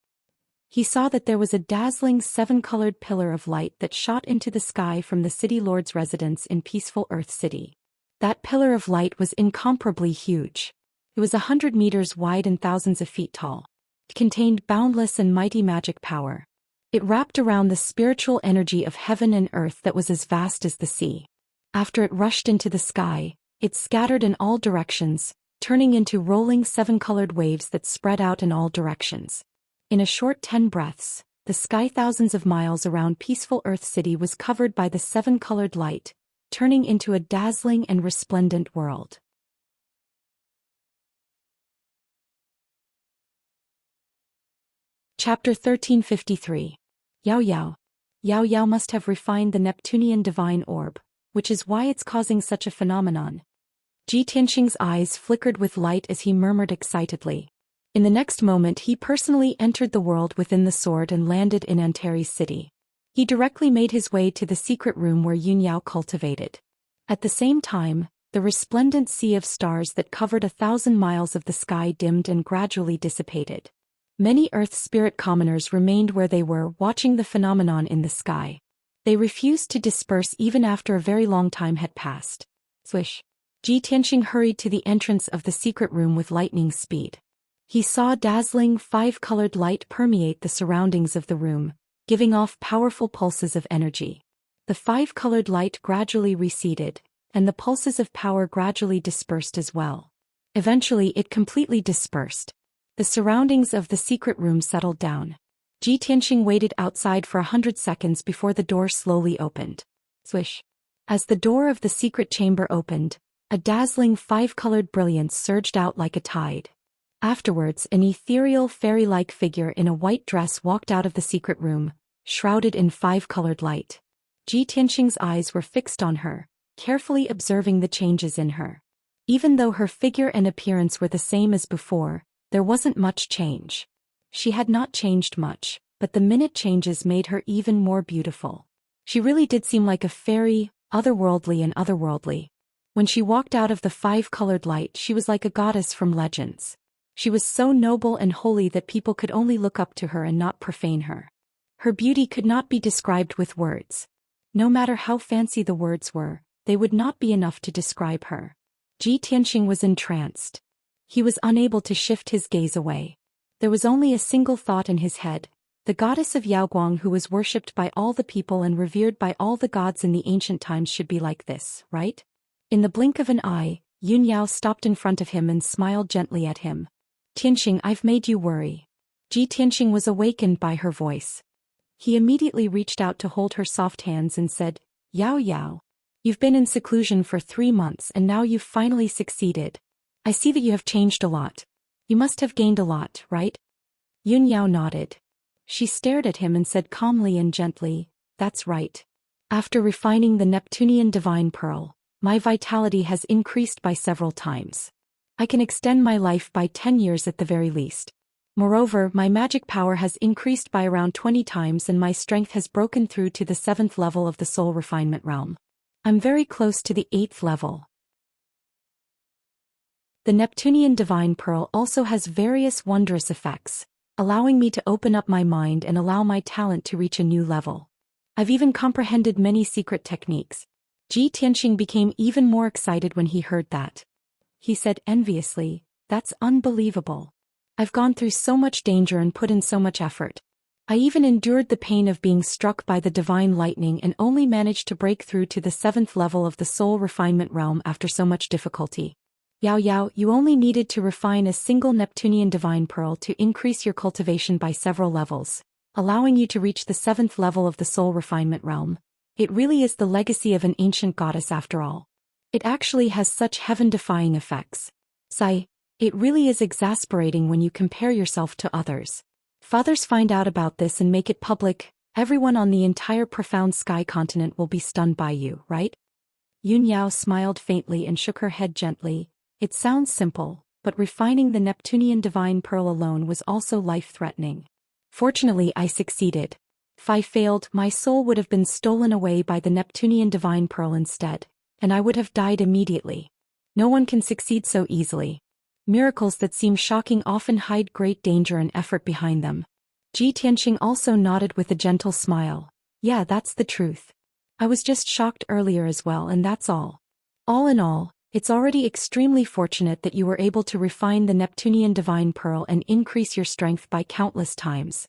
He saw that there was a dazzling 7-colored pillar of light that shot into the sky from the city lord's residence in peaceful Earth City. That pillar of light was incomparably huge. It was 100 meters wide and thousands of feet tall. It contained boundless and mighty magic power. It wrapped around the spiritual energy of heaven and earth that was as vast as the sea. After it rushed into the sky, it scattered in all directions, turning into rolling 7-colored waves that spread out in all directions. In a short 10 breaths, the sky thousands of miles around peaceful Earth City was covered by the 7-colored light, turning into a dazzling and resplendent world. Chapter 1353. Yao Yao. Yao Yao must have refined the Neptunian divine orb, which is why it's causing such a phenomenon. Ji Tianxing's eyes flickered with light as he murmured excitedly. In the next moment he personally entered the world within the sword and landed in Antares City. He directly made his way to the secret room where Yunyao cultivated. At the same time, the resplendent sea of stars that covered 1,000 miles of the sky dimmed and gradually dissipated. Many Earth spirit commoners remained where they were, watching the phenomenon in the sky. They refused to disperse even after a very long time had passed. Swish. Ji Tianxing hurried to the entrance of the secret room with lightning speed. He saw dazzling 5-colored light permeate the surroundings of the room, giving off powerful pulses of energy. The 5-colored light gradually receded, and the pulses of power gradually dispersed as well. Eventually it completely dispersed. The surroundings of the secret room settled down. Ji Tianxing waited outside for 100 seconds before the door slowly opened. Swish. As the door of the secret chamber opened, a dazzling 5-colored brilliance surged out like a tide. Afterwards, an ethereal fairy-like figure in a white dress walked out of the secret room, shrouded in 5-colored light. Ji Tianxing's eyes were fixed on her, carefully observing the changes in her. Even though her figure and appearance were the same as before, there wasn't much change. She had not changed much, but the minute changes made her even more beautiful. She really did seem like a fairy, otherworldly. When she walked out of the 5-colored light, she was like a goddess from legends. She was so noble and holy that people could only look up to her and not profane her. Her beauty could not be described with words. No matter how fancy the words were, they would not be enough to describe her. Ji Tianxing was entranced. He was unable to shift his gaze away. There was only a single thought in his head: the goddess of Yaoguang who was worshipped by all the people and revered by all the gods in the ancient times should be like this, right? In the blink of an eye, Yunyao stopped in front of him and smiled gently at him. Tianxing, I've made you worry. Ji Tianxing was awakened by her voice. He immediately reached out to hold her soft hands and said, Yao Yao. You've been in seclusion for 3 months and now you've finally succeeded. I see that you have changed a lot. You must have gained a lot, right? Yunyao nodded. She stared at him and said calmly and gently, that's right. After refining the Neptunian divine pearl, my vitality has increased by several times. I can extend my life by 10 years at the very least. Moreover, my magic power has increased by around 20 times and my strength has broken through to the 7th level of the soul refinement realm. I'm very close to the 8th level. The Neptunian Divine Pearl also has various wondrous effects, allowing me to open up my mind and allow my talent to reach a new level. I've even comprehended many secret techniques. Ji Tianxing became even more excited when he heard that. He said enviously, "That's unbelievable. I've gone through so much danger and put in so much effort. I even endured the pain of being struck by the divine lightning and only managed to break through to the 7th level of the soul refinement realm after so much difficulty. Yao Yao, you only needed to refine a single Neptunian Divine Pearl to increase your cultivation by several levels, allowing you to reach the 7th level of the soul refinement realm. It really is the legacy of an ancient goddess after all. It actually has such heaven-defying effects. Sai, it really is exasperating when you compare yourself to others. If others find out about this and make it public, everyone on the entire profound sky continent will be stunned by you, right?" Yun Yao smiled faintly and shook her head gently. It sounds simple, but refining the Neptunian Divine Pearl alone was also life-threatening. Fortunately, I succeeded. If I failed, my soul would have been stolen away by the Neptunian Divine Pearl instead, and I would have died immediately. No one can succeed so easily. Miracles that seem shocking often hide great danger and effort behind them. Ji Tianxing also nodded with a gentle smile. Yeah, that's the truth. I was just shocked earlier as well, and that's all. All in all, it's already extremely fortunate that you were able to refine the Neptunian Divine Pearl and increase your strength by countless times.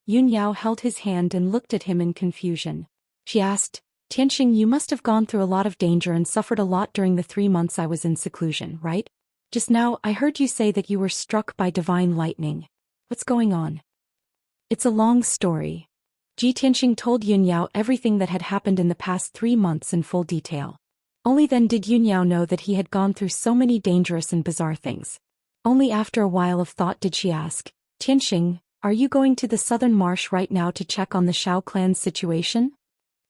Yun Yao held his hand and looked at him in confusion. She asked, "Tianxing, you must have gone through a lot of danger and suffered a lot during the 3 months I was in seclusion, right? Just now, I heard you say that you were struck by divine lightning. What's going on?" "It's a long story." Ji Tianxing told Yun Yao everything that had happened in the past 3 months in full detail. Only then did Yun Yao know that he had gone through so many dangerous and bizarre things. Only after a while of thought did she ask, "Tianxing, are you going to the southern marsh right now to check on the Shao clan's situation?"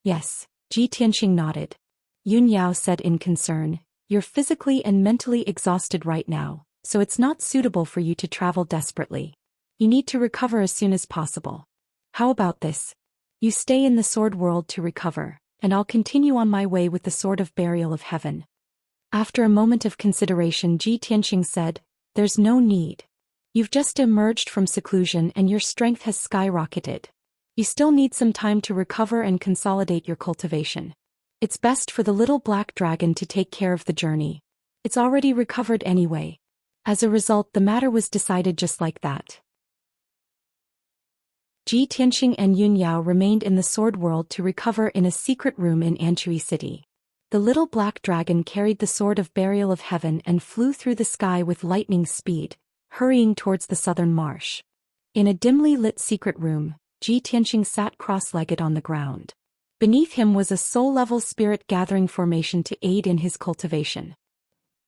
"Yes," Ji Tianxing nodded. Yun Yao said in concern, "You're physically and mentally exhausted right now, so it's not suitable for you to travel desperately. You need to recover as soon as possible. How about this? You stay in the sword world to recover, and I'll continue on my way with the sword of burial of heaven." After a moment of consideration, Ji Tianxing said, "There's no need. You've just emerged from seclusion and your strength has skyrocketed. You still need some time to recover and consolidate your cultivation. It's best for the little black dragon to take care of the journey. It's already recovered anyway." As a result, the matter was decided just like that. Ji Tianxing and Yun Yao remained in the sword world to recover in a secret room in Anchui City. The little black dragon carried the sword of burial of heaven and flew through the sky with lightning speed, hurrying towards the southern marsh. In a dimly lit secret room, Ji Tianxing sat cross-legged on the ground. Beneath him was a soul-level spirit-gathering formation to aid in his cultivation.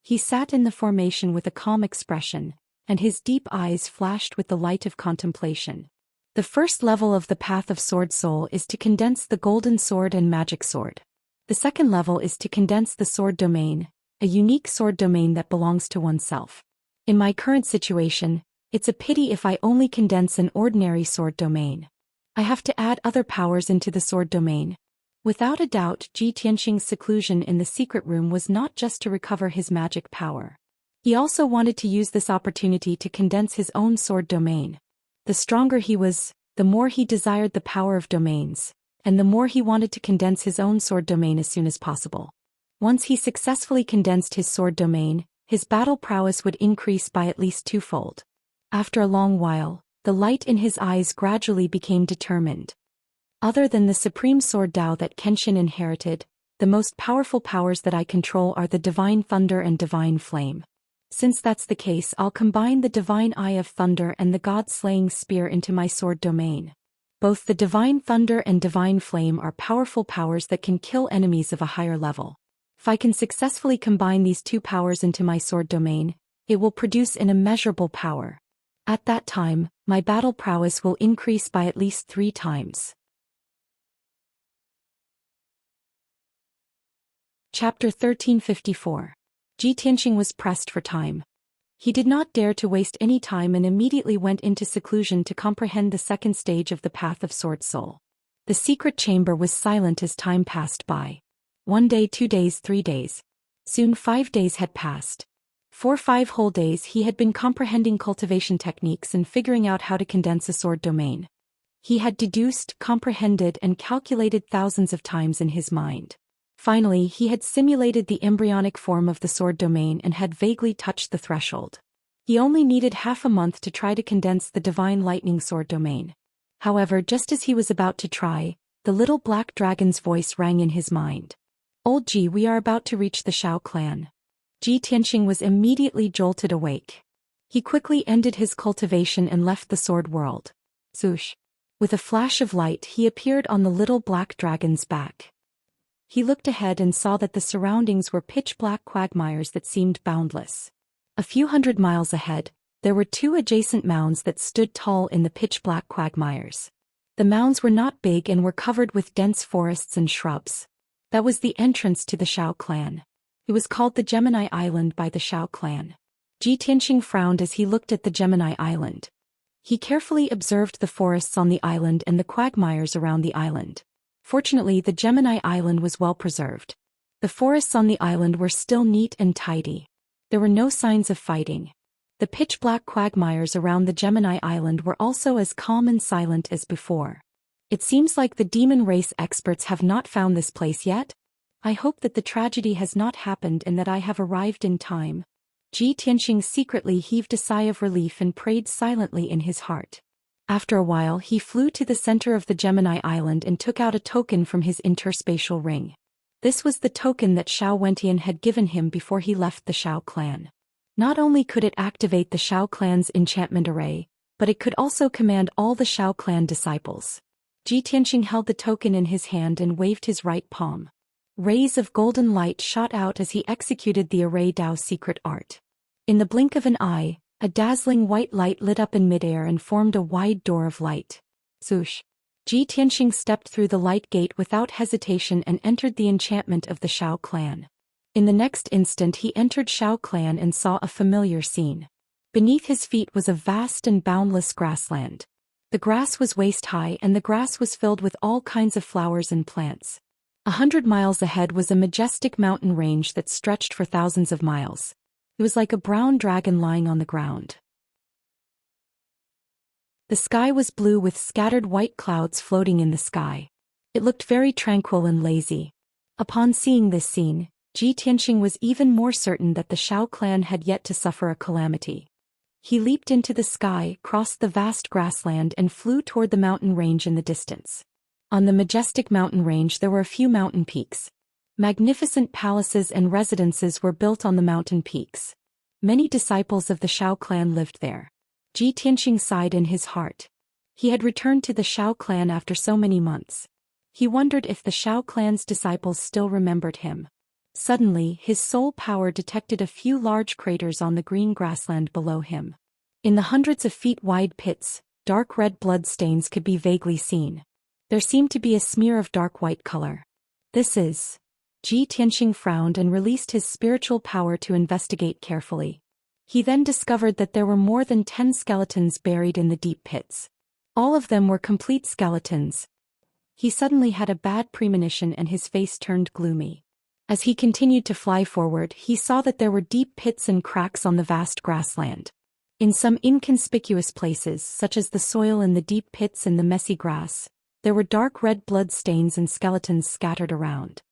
He sat in the formation with a calm expression, and his deep eyes flashed with the light of contemplation. The first level of the path of Sword Soul is to condense the golden sword and magic sword. The second level is to condense the sword domain, a unique sword domain that belongs to oneself. In my current situation, it's a pity if I only condense an ordinary sword domain. I have to add other powers into the sword domain. Without a doubt, Ji Tianxing's seclusion in the secret room was not just to recover his magic power. He also wanted to use this opportunity to condense his own sword domain. The stronger he was, the more he desired the power of domains, and the more he wanted to condense his own sword domain as soon as possible. Once he successfully condensed his sword domain, his battle prowess would increase by at least 2-fold. After a long while, the light in his eyes gradually became determined. Other than the supreme sword Dao that Kenshin inherited, the most powerful powers that I control are the divine thunder and divine flame. Since that's the case, I'll combine the divine eye of thunder and the god-slaying spear into my sword domain. Both the divine thunder and divine flame are powerful powers that can kill enemies of a higher level. If I can successfully combine these two powers into my sword domain, it will produce an immeasurable power. At that time, my battle prowess will increase by at least 3 times. Chapter 1354. Ji Tianxing was pressed for time. He did not dare to waste any time and immediately went into seclusion to comprehend the second stage of the path of Sword Soul. The secret chamber was silent as time passed by. 1 day, 2 days, 3 days. Soon 5 days had passed. For 5 whole days he had been comprehending cultivation techniques and figuring out how to condense a sword domain. He had deduced, comprehended, and calculated thousands of times in his mind. Finally, he had simulated the embryonic form of the sword domain and had vaguely touched the threshold. He only needed half a month to try to condense the divine lightning sword domain. However, just as he was about to try, the little black dragon's voice rang in his mind. "Old Ji, we are about to reach the Shao clan." Ji Tianxing was immediately jolted awake. He quickly ended his cultivation and left the sword world. Zhoosh! With a flash of light he appeared on the little black dragon's back. He looked ahead and saw that the surroundings were pitch-black quagmires that seemed boundless. A few hundred miles ahead, there were 2 adjacent mounds that stood tall in the pitch-black quagmires. The mounds were not big and were covered with dense forests and shrubs. That was the entrance to the Shao clan. It was called the Gemini Island by the Shao clan. Ji Tianxing frowned as he looked at the Gemini Island. He carefully observed the forests on the island and the quagmires around the island. Fortunately, the Gemini Island was well preserved. The forests on the island were still neat and tidy. There were no signs of fighting. The pitch-black quagmires around the Gemini Island were also as calm and silent as before. It seems like the demon race experts have not found this place yet. I hope that the tragedy has not happened and that I have arrived in time. Ji Tianxing secretly heaved a sigh of relief and prayed silently in his heart. After a while he flew to the center of the Gemini Island and took out a token from his interspatial ring. This was the token that Shao Wentian had given him before he left the Shao clan. Not only could it activate the Shao clan's enchantment array, but it could also command all the Shao clan disciples. Ji Tianxing held the token in his hand and waved his right palm. Rays of golden light shot out as he executed the array Dao's secret art. In the blink of an eye, a dazzling white light lit up in midair and formed a wide door of light. Zhoosh! Ji Tianxing stepped through the light gate without hesitation and entered the enchantment of the Shao clan. In the next instant he entered Shao clan and saw a familiar scene. Beneath his feet was a vast and boundless grassland. The grass was waist-high and the grass was filled with all kinds of flowers and plants. 100 miles ahead was a majestic mountain range that stretched for thousands of miles. It was like a brown dragon lying on the ground. The sky was blue with scattered white clouds floating in the sky. It looked very tranquil and lazy. Upon seeing this scene, Ji Tianxing was even more certain that the Shao clan had yet to suffer a calamity. He leaped into the sky, crossed the vast grassland and flew toward the mountain range in the distance. On the majestic mountain range there were a few mountain peaks. Magnificent palaces and residences were built on the mountain peaks. Many disciples of the Shao clan lived there. Ji Tianxing sighed in his heart. He had returned to the Shao clan after so many months. He wondered if the Shao clan's disciples still remembered him. Suddenly, his soul power detected a few large craters on the green grassland below him. In the hundreds of feet wide pits, dark red blood stains could be vaguely seen. There seemed to be a smear of dark white color. This is... Ji Tianxing frowned and released his spiritual power to investigate carefully. He then discovered that there were more than 10 skeletons buried in the deep pits. All of them were complete skeletons. He suddenly had a bad premonition and his face turned gloomy. As he continued to fly forward, he saw that there were deep pits and cracks on the vast grassland. In some inconspicuous places, such as the soil in the deep pits and the messy grass, there were dark red blood stains and skeletons scattered around.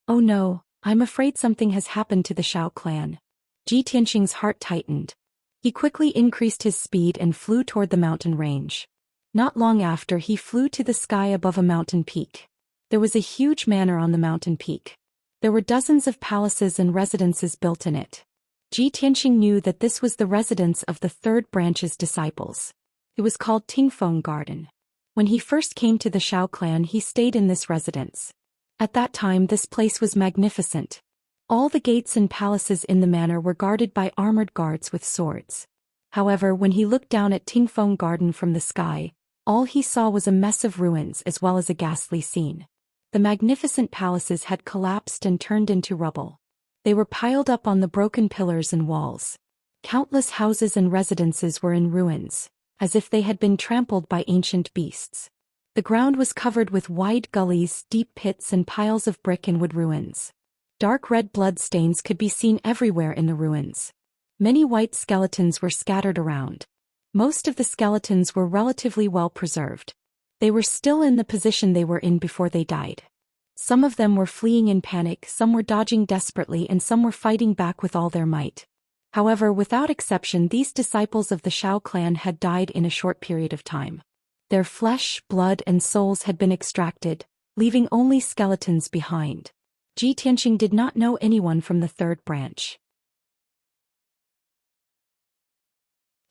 Oh no, I'm afraid something has happened to the Shao clan. Ji Tianxing's heart tightened. He quickly increased his speed and flew toward the mountain range. Not long after he flew to the sky above a mountain peak. There was a huge manor on the mountain peak. There were dozens of palaces and residences built in it. Ji Tianxing knew that this was the residence of the third branch's disciples. It was called Tingfeng Garden. When he first came to the Shao clan he stayed in this residence. At that time this place was magnificent. All the gates and palaces in the manor were guarded by armored guards with swords. However, when he looked down at Tingfeng Garden from the sky, all he saw was a mess of ruins as well as a ghastly scene. The magnificent palaces had collapsed and turned into rubble. They were piled up on the broken pillars and walls. Countless houses and residences were in ruins, as if they had been trampled by ancient beasts. The ground was covered with wide gullies, deep pits and piles of brick and wood ruins. Dark red blood stains could be seen everywhere in the ruins. Many white skeletons were scattered around. Most of the skeletons were relatively well preserved. They were still in the position they were in before they died. Some of them were fleeing in panic, some were dodging desperately, and some were fighting back with all their might. However, without exception, these disciples of the Xiao clan had died in a short period of time. Their flesh, blood, and souls had been extracted, leaving only skeletons behind. Ji Tianqing did not know anyone from the third branch.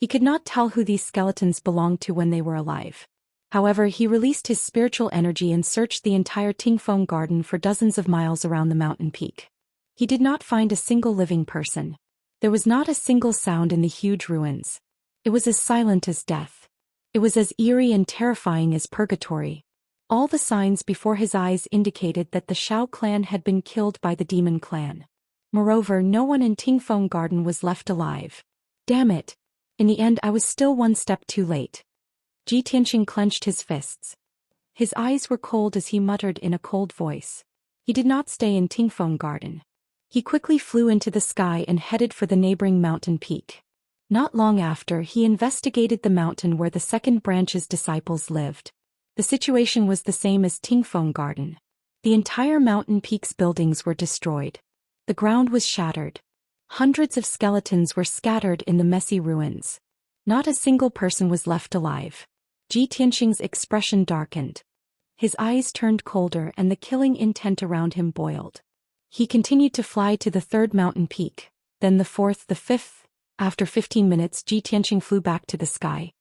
He could not tell who these skeletons belonged to when they were alive. However, he released his spiritual energy and searched the entire Tingfeng garden for dozens of miles around the mountain peak. He did not find a single living person. There was not a single sound in the huge ruins. It was as silent as death. It was as eerie and terrifying as purgatory. All the signs before his eyes indicated that the Xiao clan had been killed by the demon clan. Moreover, no one in Tingfeng garden was left alive. Damn it! In the end, I was still one step too late. Ji Tianqing clenched his fists. His eyes were cold as he muttered in a cold voice. He did not stay in Tingfeng garden. He quickly flew into the sky and headed for the neighboring mountain peak. Not long after, he investigated the mountain where the second branch's disciples lived. The situation was the same as Tingfeng garden. The entire mountain peak's buildings were destroyed. The ground was shattered. Hundreds of skeletons were scattered in the messy ruins. Not a single person was left alive. Ji Tianqing's expression darkened. His eyes turned colder and the killing intent around him boiled. He continued to fly to the third mountain peak, then the fourth, the fifth. After 15 minutes, Ji Tianqing flew back to the sky.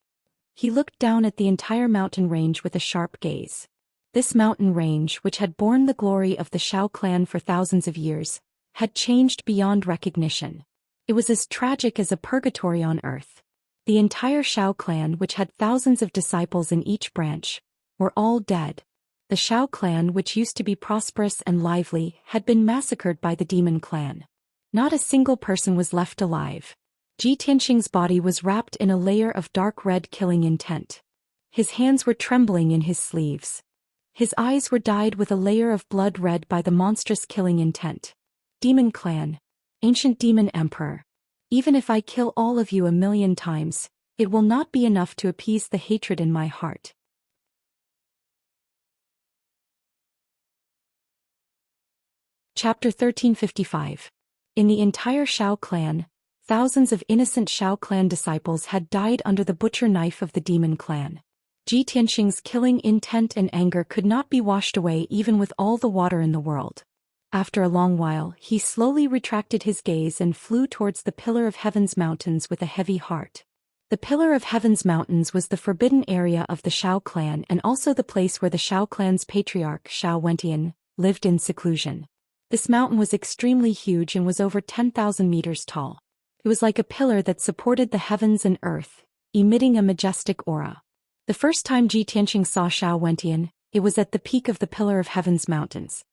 He looked down at the entire mountain range with a sharp gaze. This mountain range, which had borne the glory of the Xiao clan for thousands of years, had changed beyond recognition. It was as tragic as a purgatory on earth. The entire Xiao clan, which had thousands of disciples in each branch, were all dead. The Xiao clan, which used to be prosperous and lively, had been massacred by the demon clan. Not a single person was left alive. Ji Tianqing's body was wrapped in a layer of dark red killing intent. His hands were trembling in his sleeves. His eyes were dyed with a layer of blood red by the monstrous killing intent. Demon clan. Ancient demon emperor. Even if I kill all of you 1,000,000 times, it will not be enough to appease the hatred in my heart. Chapter 1355. In the entire Xiao clan, thousands of innocent Xiao clan disciples had died under the butcher knife of the demon clan. Ji Tianqing's killing intent and anger could not be washed away even with all the water in the world. After a long while, he slowly retracted his gaze and flew towards the Pillar of Heaven's mountains with a heavy heart. The Pillar of Heaven's mountains was the forbidden area of the Xiao clan and also the place where the Xiao clan's patriarch, Xiao Wentian, lived in seclusion. This mountain was extremely huge and was over 10,000 meters tall. It was like a pillar that supported the heavens and earth, emitting a majestic aura. The first time Ji Tianqing saw Xiao Wentian, it was at the peak of the Pillar of Heaven's mountains.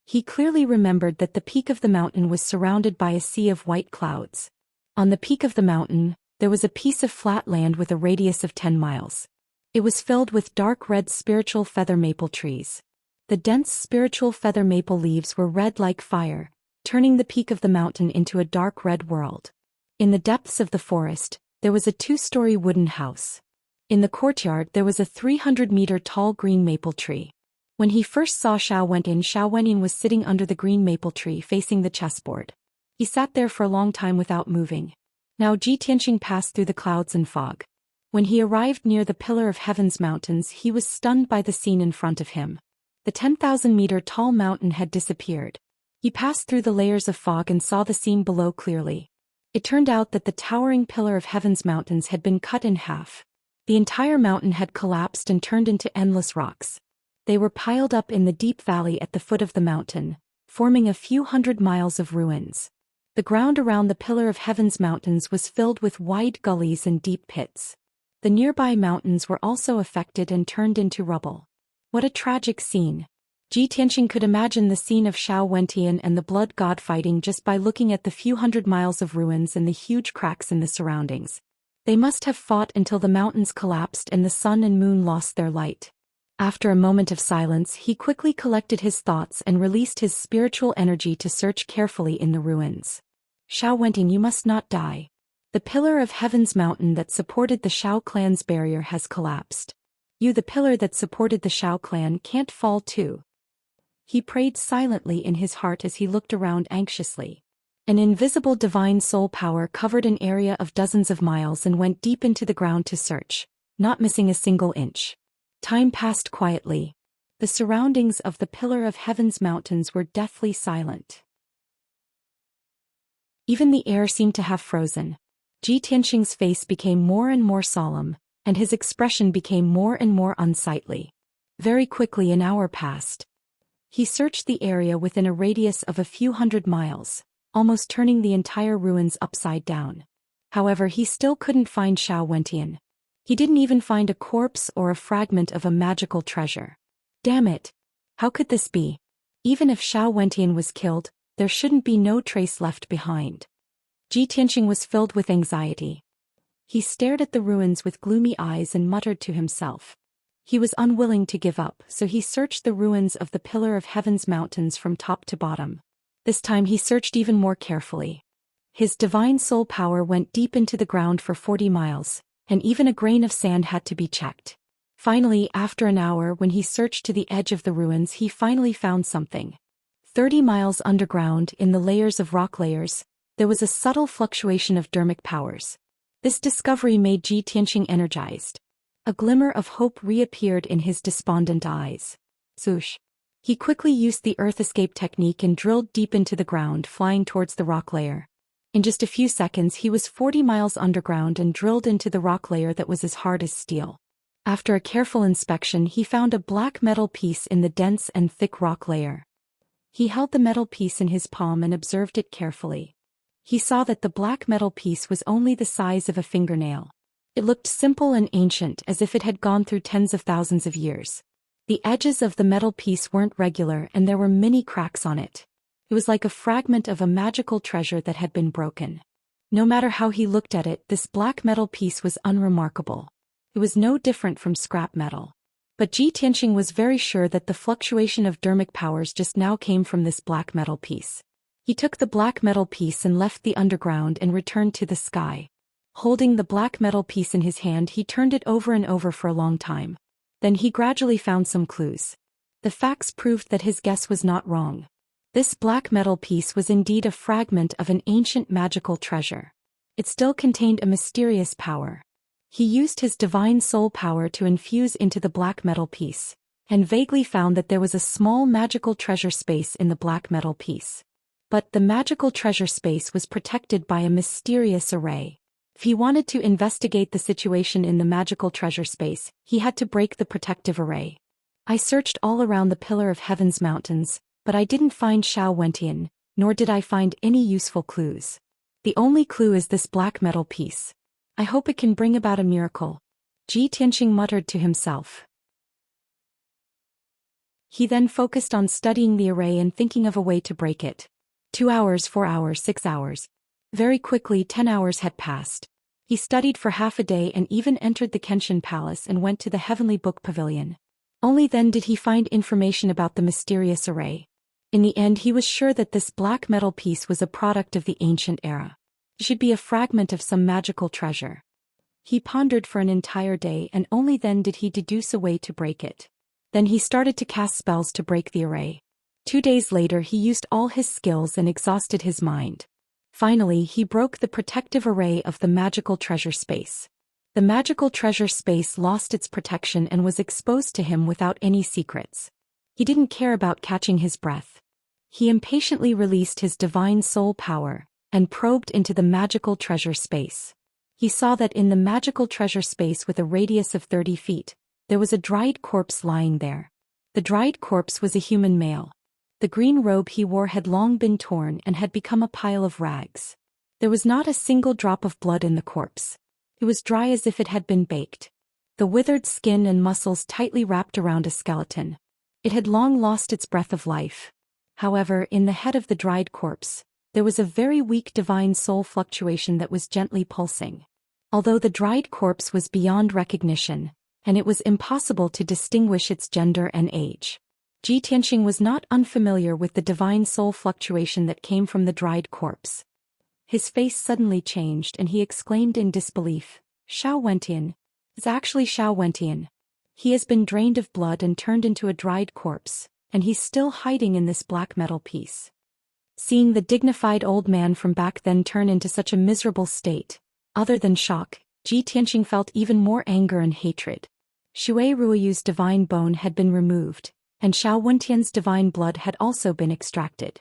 He clearly remembered that the peak of the mountain was surrounded by a sea of white clouds. On the peak of the mountain, there was a piece of flat land with a radius of 10 miles. It was filled with dark red spiritual feather maple trees. The dense spiritual feather maple leaves were red like fire, turning the peak of the mountain into a dark red world. In the depths of the forest, there was a 2-story wooden house. In the courtyard there was a 300-meter tall green maple tree. When he first saw Xiao Wentian was sitting under the green maple tree facing the chessboard. He sat there for a long time without moving. Now Ji Tianqing passed through the clouds and fog. When he arrived near the Pillar of Heaven's mountains, he was stunned by the scene in front of him. The 10,000-meter tall mountain had disappeared. He passed through the layers of fog and saw the scene below clearly. It turned out that the towering Pillar of Heaven's mountains had been cut in half. The entire mountain had collapsed and turned into endless rocks. They were piled up in the deep valley at the foot of the mountain, forming a few hundred miles of ruins. The ground around the Pillar of Heaven's mountains was filled with wide gullies and deep pits. The nearby mountains were also affected and turned into rubble. What a tragic scene. Ji Tianqing could imagine the scene of Xiao Wentian and the blood god fighting just by looking at the few hundred miles of ruins and the huge cracks in the surroundings. They must have fought until the mountains collapsed and the sun and moon lost their light. After a moment of silence, he quickly collected his thoughts and released his spiritual energy to search carefully in the ruins. Xiao Wentian, you must not die. The pillar of heaven's mountain that supported the Xiao clan's barrier has collapsed. You, the pillar that supported the Xiao clan, can't fall too. He prayed silently in his heart as he looked around anxiously. An invisible divine soul power covered an area of dozens of miles and went deep into the ground to search, not missing a single inch. Time passed quietly. The surroundings of the pillar of heaven's mountains were deathly silent. Even the air seemed to have frozen. Ji Tianqing's face became more and more solemn, and his expression became more and more unsightly. Very quickly an hour passed. He searched the area within a radius of a few hundred miles, almost turning the entire ruins upside down. However, he still couldn't find Xiao Wentian. He didn't even find a corpse or a fragment of a magical treasure. Damn it! How could this be? Even if Xiao Wentian was killed, there shouldn't be no trace left behind. Ji Tianqing was filled with anxiety. He stared at the ruins with gloomy eyes and muttered to himself. He was unwilling to give up, so he searched the ruins of the Pillar of Heaven's mountains from top to bottom. This time he searched even more carefully. His divine soul power went deep into the ground for 40 miles, and even a grain of sand had to be checked. Finally, after an hour when he searched to the edge of the ruins, he finally found something. 30 miles underground, in the layers of rock layers, there was a subtle fluctuation of dermic powers. This discovery made Ji Tianqing energized. A glimmer of hope reappeared in his despondent eyes. Swoosh! He quickly used the earth escape technique and drilled deep into the ground, flying towards the rock layer. In just a few seconds he was 40 miles underground and drilled into the rock layer that was as hard as steel. After a careful inspection, he found a black metal piece in the dense and thick rock layer. He held the metal piece in his palm and observed it carefully. He saw that the black metal piece was only the size of a fingernail. It looked simple and ancient, as if it had gone through tens of thousands of years. The edges of the metal piece weren't regular and there were many cracks on it. It was like a fragment of a magical treasure that had been broken. No matter how he looked at it, this black metal piece was unremarkable. It was no different from scrap metal. But Ji Tianqing was very sure that the fluctuation of dermic powers just now came from this black metal piece. He took the black metal piece and left the underground and returned to the sky. Holding the black metal piece in his hand, he turned it over and over for a long time. Then he gradually found some clues. The facts proved that his guess was not wrong. This black metal piece was indeed a fragment of an ancient magical treasure. It still contained a mysterious power. He used his divine soul power to infuse into the black metal piece, and vaguely found that there was a small magical treasure space in the black metal piece. But the magical treasure space was protected by a mysterious array. If he wanted to investigate the situation in the magical treasure space, he had to break the protective array. I searched all around the Pillar of Heaven's mountains, but I didn't find Xiao Wentian, nor did I find any useful clues. The only clue is this black metal piece. I hope it can bring about a miracle. Ji Tianqing muttered to himself. He then focused on studying the array and thinking of a way to break it. 2 hours, 4 hours, 6 hours. Very quickly 10 hours had passed. He studied for half a day and even entered the Kenshin Palace and went to the Heavenly Book Pavilion. Only then did he find information about the mysterious array. In the end, he was sure that this black metal piece was a product of the ancient era. It should be a fragment of some magical treasure. He pondered for an entire day and only then did he deduce a way to break it. Then he started to cast spells to break the array. 2 days later he used all his skills and exhausted his mind. Finally, he broke the protective array of the magical treasure space. The magical treasure space lost its protection and was exposed to him without any secrets. He didn't care about catching his breath. He impatiently released his divine soul power and probed into the magical treasure space. He saw that in the magical treasure space with a radius of 30 feet, there was a dried corpse lying there. The dried corpse was a human male. The green robe he wore had long been torn and had become a pile of rags. There was not a single drop of blood in the corpse. It was dry as if it had been baked. The withered skin and muscles tightly wrapped around a skeleton. It had long lost its breath of life. However, in the head of the dried corpse, there was a very weak divine soul fluctuation that was gently pulsing. Although the dried corpse was beyond recognition, and it was impossible to distinguish its gender and age, Ji Tianxing was not unfamiliar with the divine soul fluctuation that came from the dried corpse. His face suddenly changed and he exclaimed in disbelief, "Xiao Wentian. It's actually Xiao Wentian. He has been drained of blood and turned into a dried corpse, and he's still hiding in this black metal piece." Seeing the dignified old man from back then turn into such a miserable state, other than shock, Ji Tianxing felt even more anger and hatred. Shui Ruoyu's divine bone had been removed, and Xiao Wentian's divine blood had also been extracted.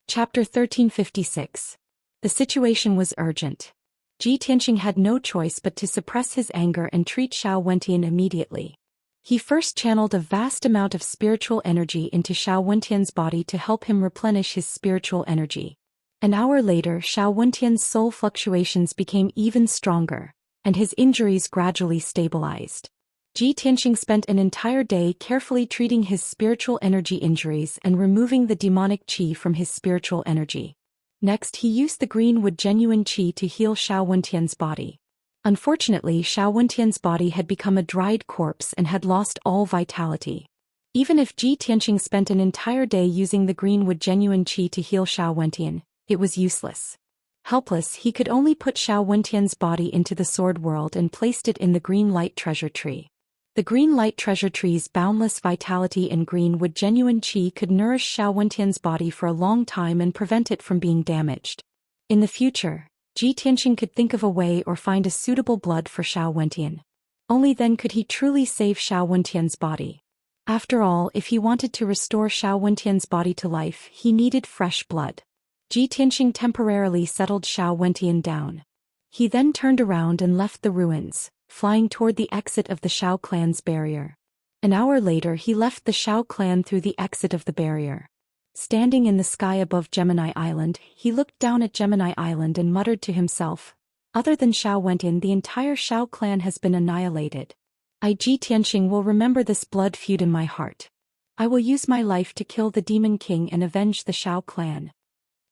Chapter 1356. The situation was urgent. Ji Tianxing had no choice but to suppress his anger and treat Xiao Wentian immediately. He first channeled a vast amount of spiritual energy into Xiao Wentian's body to help him replenish his spiritual energy. An hour later, Xiao Wentian's soul fluctuations became even stronger, and his injuries gradually stabilized. Ji Tianxing spent an entire day carefully treating his spiritual energy injuries and removing the demonic qi from his spiritual energy. Next, he used the greenwood genuine qi to heal Xiao Wentian's body. Unfortunately, Xiao Wentian's body had become a dried corpse and had lost all vitality. Even if Ji Tianxing spent an entire day using the greenwood genuine qi to heal Xiao Wentian, it was useless. Helpless, he could only put Xiao Wentian's body into the sword world and placed it in the green light treasure tree. The green light treasure tree's boundless vitality and greenwood genuine qi could nourish Xiao Wentian's body for a long time and prevent it from being damaged. In the future, Ji Tianxing could think of a way or find a suitable blood for Xiao Wentian. Only then could he truly save Xiao Wentian's body. After all, if he wanted to restore Xiao Wentian's body to life, he needed fresh blood. Ji Tianxing temporarily settled Xiao Wentian down. He then turned around and left the ruins, flying toward the exit of the Xiao clan's barrier. An hour later, he left the Xiao clan through the exit of the barrier. Standing in the sky above Gemini Island, he looked down at Gemini Island and muttered to himself, "Other than Xiao Wentian, the entire Xiao clan has been annihilated. I, Ji Tianxing, will remember this blood feud in my heart. I will use my life to kill the Demon King and avenge the Xiao clan."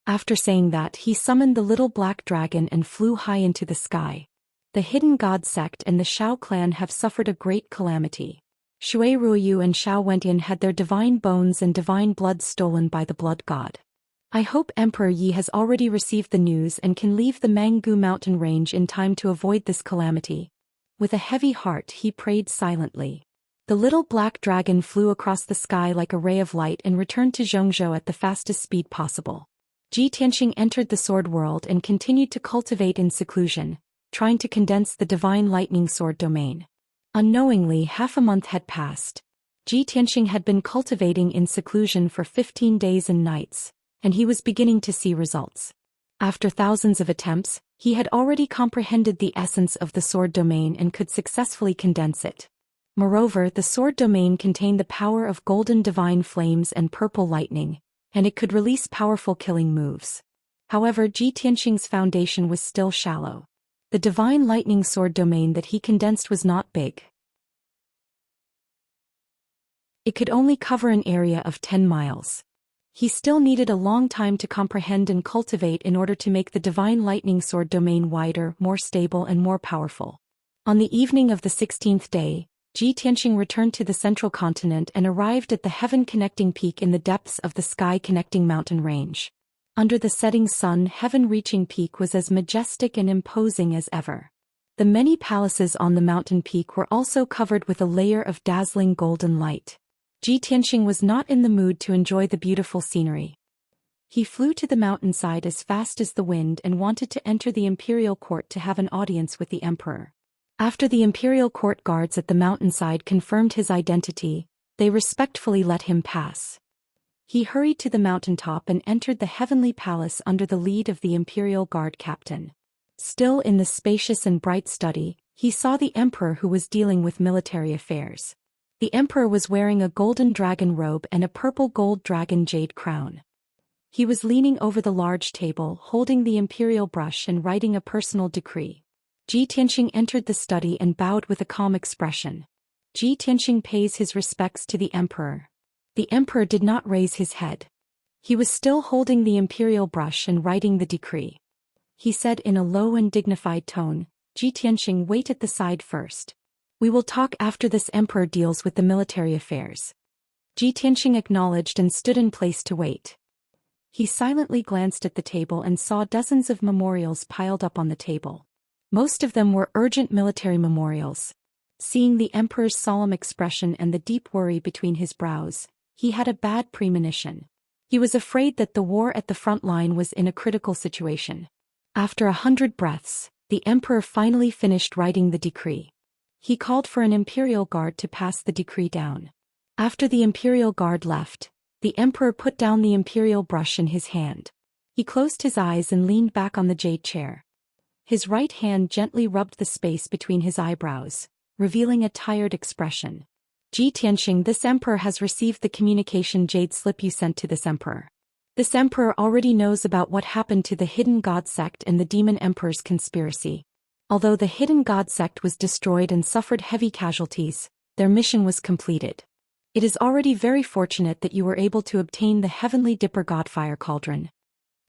After saying that, he summoned the little black dragon and flew high into the sky. The hidden god sect and the Xiao clan have suffered a great calamity. Shui Ruoyu and Xiao Wentian had their divine bones and divine blood stolen by the blood god. I hope Emperor Yi has already received the news and can leave the Manggu mountain range in time to avoid this calamity. With a heavy heart, he prayed silently. The little black dragon flew across the sky like a ray of light and returned to Zhongzhou at the fastest speed possible. Ji Tianxing entered the sword world and continued to cultivate in seclusion, trying to condense the divine lightning sword domain. Unknowingly, half a month had passed. Ji Tianxing had been cultivating in seclusion for 15 days and nights, and he was beginning to see results. After thousands of attempts, he had already comprehended the essence of the sword domain and could successfully condense it. Moreover, the sword domain contained the power of golden divine flames and purple lightning, and it could release powerful killing moves. However, Ji Tianxing's foundation was still shallow. The divine lightning sword domain that he condensed was not big. It could only cover an area of 10 miles. He still needed a long time to comprehend and cultivate in order to make the divine lightning sword domain wider, more stable and more powerful. On the evening of the 16th day, Ji Tianxing returned to the central continent and arrived at the heaven-connecting peak in the depths of the sky-connecting mountain range. Under the setting sun, heaven-reaching peak was as majestic and imposing as ever. The many palaces on the mountain peak were also covered with a layer of dazzling golden light. Ji Tianxing was not in the mood to enjoy the beautiful scenery. He flew to the mountainside as fast as the wind and wanted to enter the imperial court to have an audience with the emperor. After the imperial court guards at the mountainside confirmed his identity, they respectfully let him pass. He hurried to the mountaintop and entered the heavenly palace under the lead of the imperial guard captain. Still in the spacious and bright study, he saw the emperor who was dealing with military affairs. The emperor was wearing a golden dragon robe and a purple gold dragon jade crown. He was leaning over the large table, holding the imperial brush and writing a personal decree. Ji Tianxing entered the study and bowed with a calm expression. Ji Tianxing pays his respects to the emperor. The emperor did not raise his head. He was still holding the imperial brush and writing the decree. He said in a low and dignified tone, Ji Tianxing, wait at the side first. We will talk after this emperor deals with the military affairs. Ji Tianxing acknowledged and stood in place to wait. He silently glanced at the table and saw dozens of memorials piled up on the table. Most of them were urgent military memorials. Seeing the emperor's solemn expression and the deep worry between his brows, he had a bad premonition. He was afraid that the war at the front line was in a critical situation. After 100 breaths, the emperor finally finished writing the decree. He called for an imperial guard to pass the decree down. After the imperial guard left, the emperor put down the imperial brush in his hand. He closed his eyes and leaned back on the jade chair. His right hand gently rubbed the space between his eyebrows, revealing a tired expression. Ji Tianxing, this emperor has received the communication jade slip you sent to this emperor. This emperor already knows about what happened to the hidden god sect and the demon emperor's conspiracy. Although the hidden god sect was destroyed and suffered heavy casualties, their mission was completed. It is already very fortunate that you were able to obtain the heavenly dipper godfire cauldron.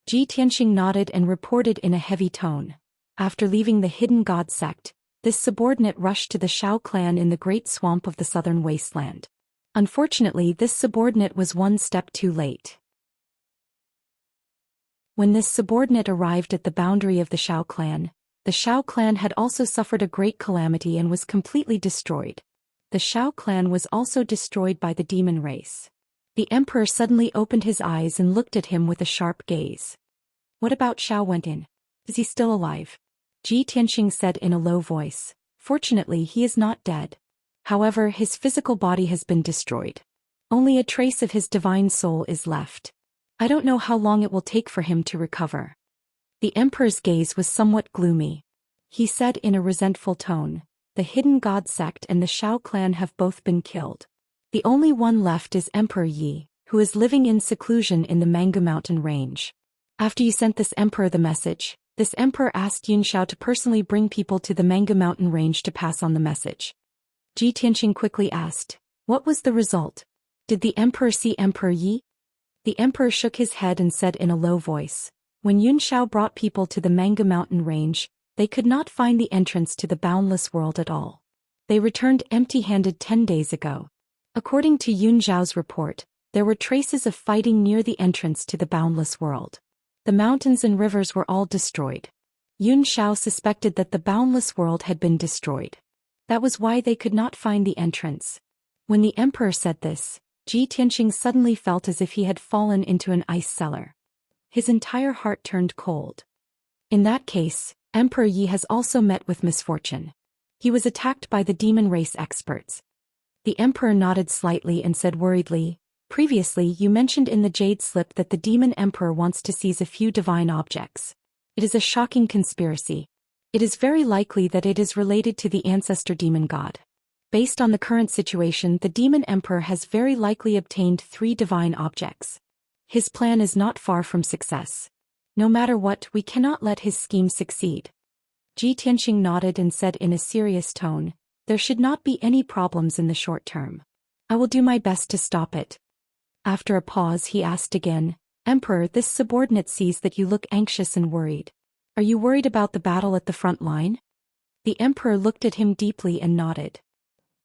Ji Tianxing nodded and reported in a heavy tone. After leaving the hidden god sect, this subordinate rushed to the Shao clan in the great swamp of the southern wasteland. Unfortunately, this subordinate was one step too late. When this subordinate arrived at the boundary of the Shao clan had also suffered a great calamity and was completely destroyed. The Shao clan was also destroyed by the demon race. The emperor suddenly opened his eyes and looked at him with a sharp gaze. What about Shao Wentin? Is he still alive? Ji Tianxing said in a low voice. Fortunately, he is not dead. However, his physical body has been destroyed. Only a trace of his divine soul is left. I don't know how long it will take for him to recover. The emperor's gaze was somewhat gloomy. He said in a resentful tone, the hidden god sect and the Shao clan have both been killed. The only one left is Emperor Yi, who is living in seclusion in the Manga Mountain range. After you sent this emperor the message, this emperor asked Yun Xiao to personally bring people to the Manga Mountain range to pass on the message. Ji Tianxing quickly asked, what was the result? Did the emperor see Emperor Yi? The emperor shook his head and said in a low voice, when Yun Xiao brought people to the Manga Mountain range, they could not find the entrance to the boundless world at all. They returned empty-handed 10 days ago. According to Yun Xiao's report, there were traces of fighting near the entrance to the boundless world. The mountains and rivers were all destroyed. Yun Xiao suspected that the boundless world had been destroyed. That was why they could not find the entrance. When the emperor said this, Ji Tianxing suddenly felt as if he had fallen into an ice cellar. His entire heart turned cold. In that case, Emperor Yi has also met with misfortune. He was attacked by the demon race experts. The emperor nodded slightly and said worriedly, previously you mentioned in the jade slip that the demon emperor wants to seize a few divine objects. It is a shocking conspiracy. It is very likely that it is related to the ancestor demon god. Based on the current situation, the demon emperor has very likely obtained 3 divine objects. His plan is not far from success. No matter what, we cannot let his scheme succeed. Ji Tianxing nodded and said in a serious tone, there should not be any problems in the short term. I will do my best to stop it. After a pause he asked again, Emperor, this subordinate sees that you look anxious and worried. Are you worried about the battle at the front line? The emperor looked at him deeply and nodded.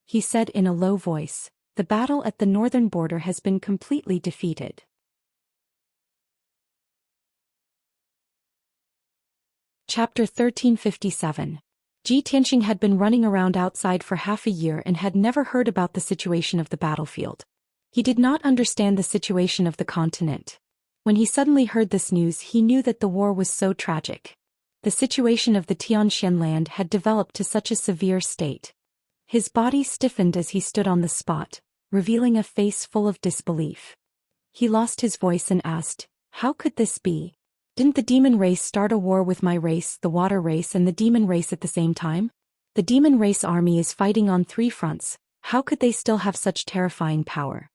He said in a low voice, the battle at the northern border has been completely defeated. Chapter 1357. Ji Tianxing had been running around outside for half a year and had never heard about the situation of the battlefield. He did not understand the situation of the continent. When he suddenly heard this news, he knew that the war was so tragic. The situation of the Tianxian land had developed to such a severe state. His body stiffened as he stood on the spot, revealing a face full of disbelief. He lost his voice and asked, how could this be? Didn't the demon race start a war with my race, the water race and the demon race at the same time? The demon race army is fighting on 3 fronts, how could they still have such terrifying power?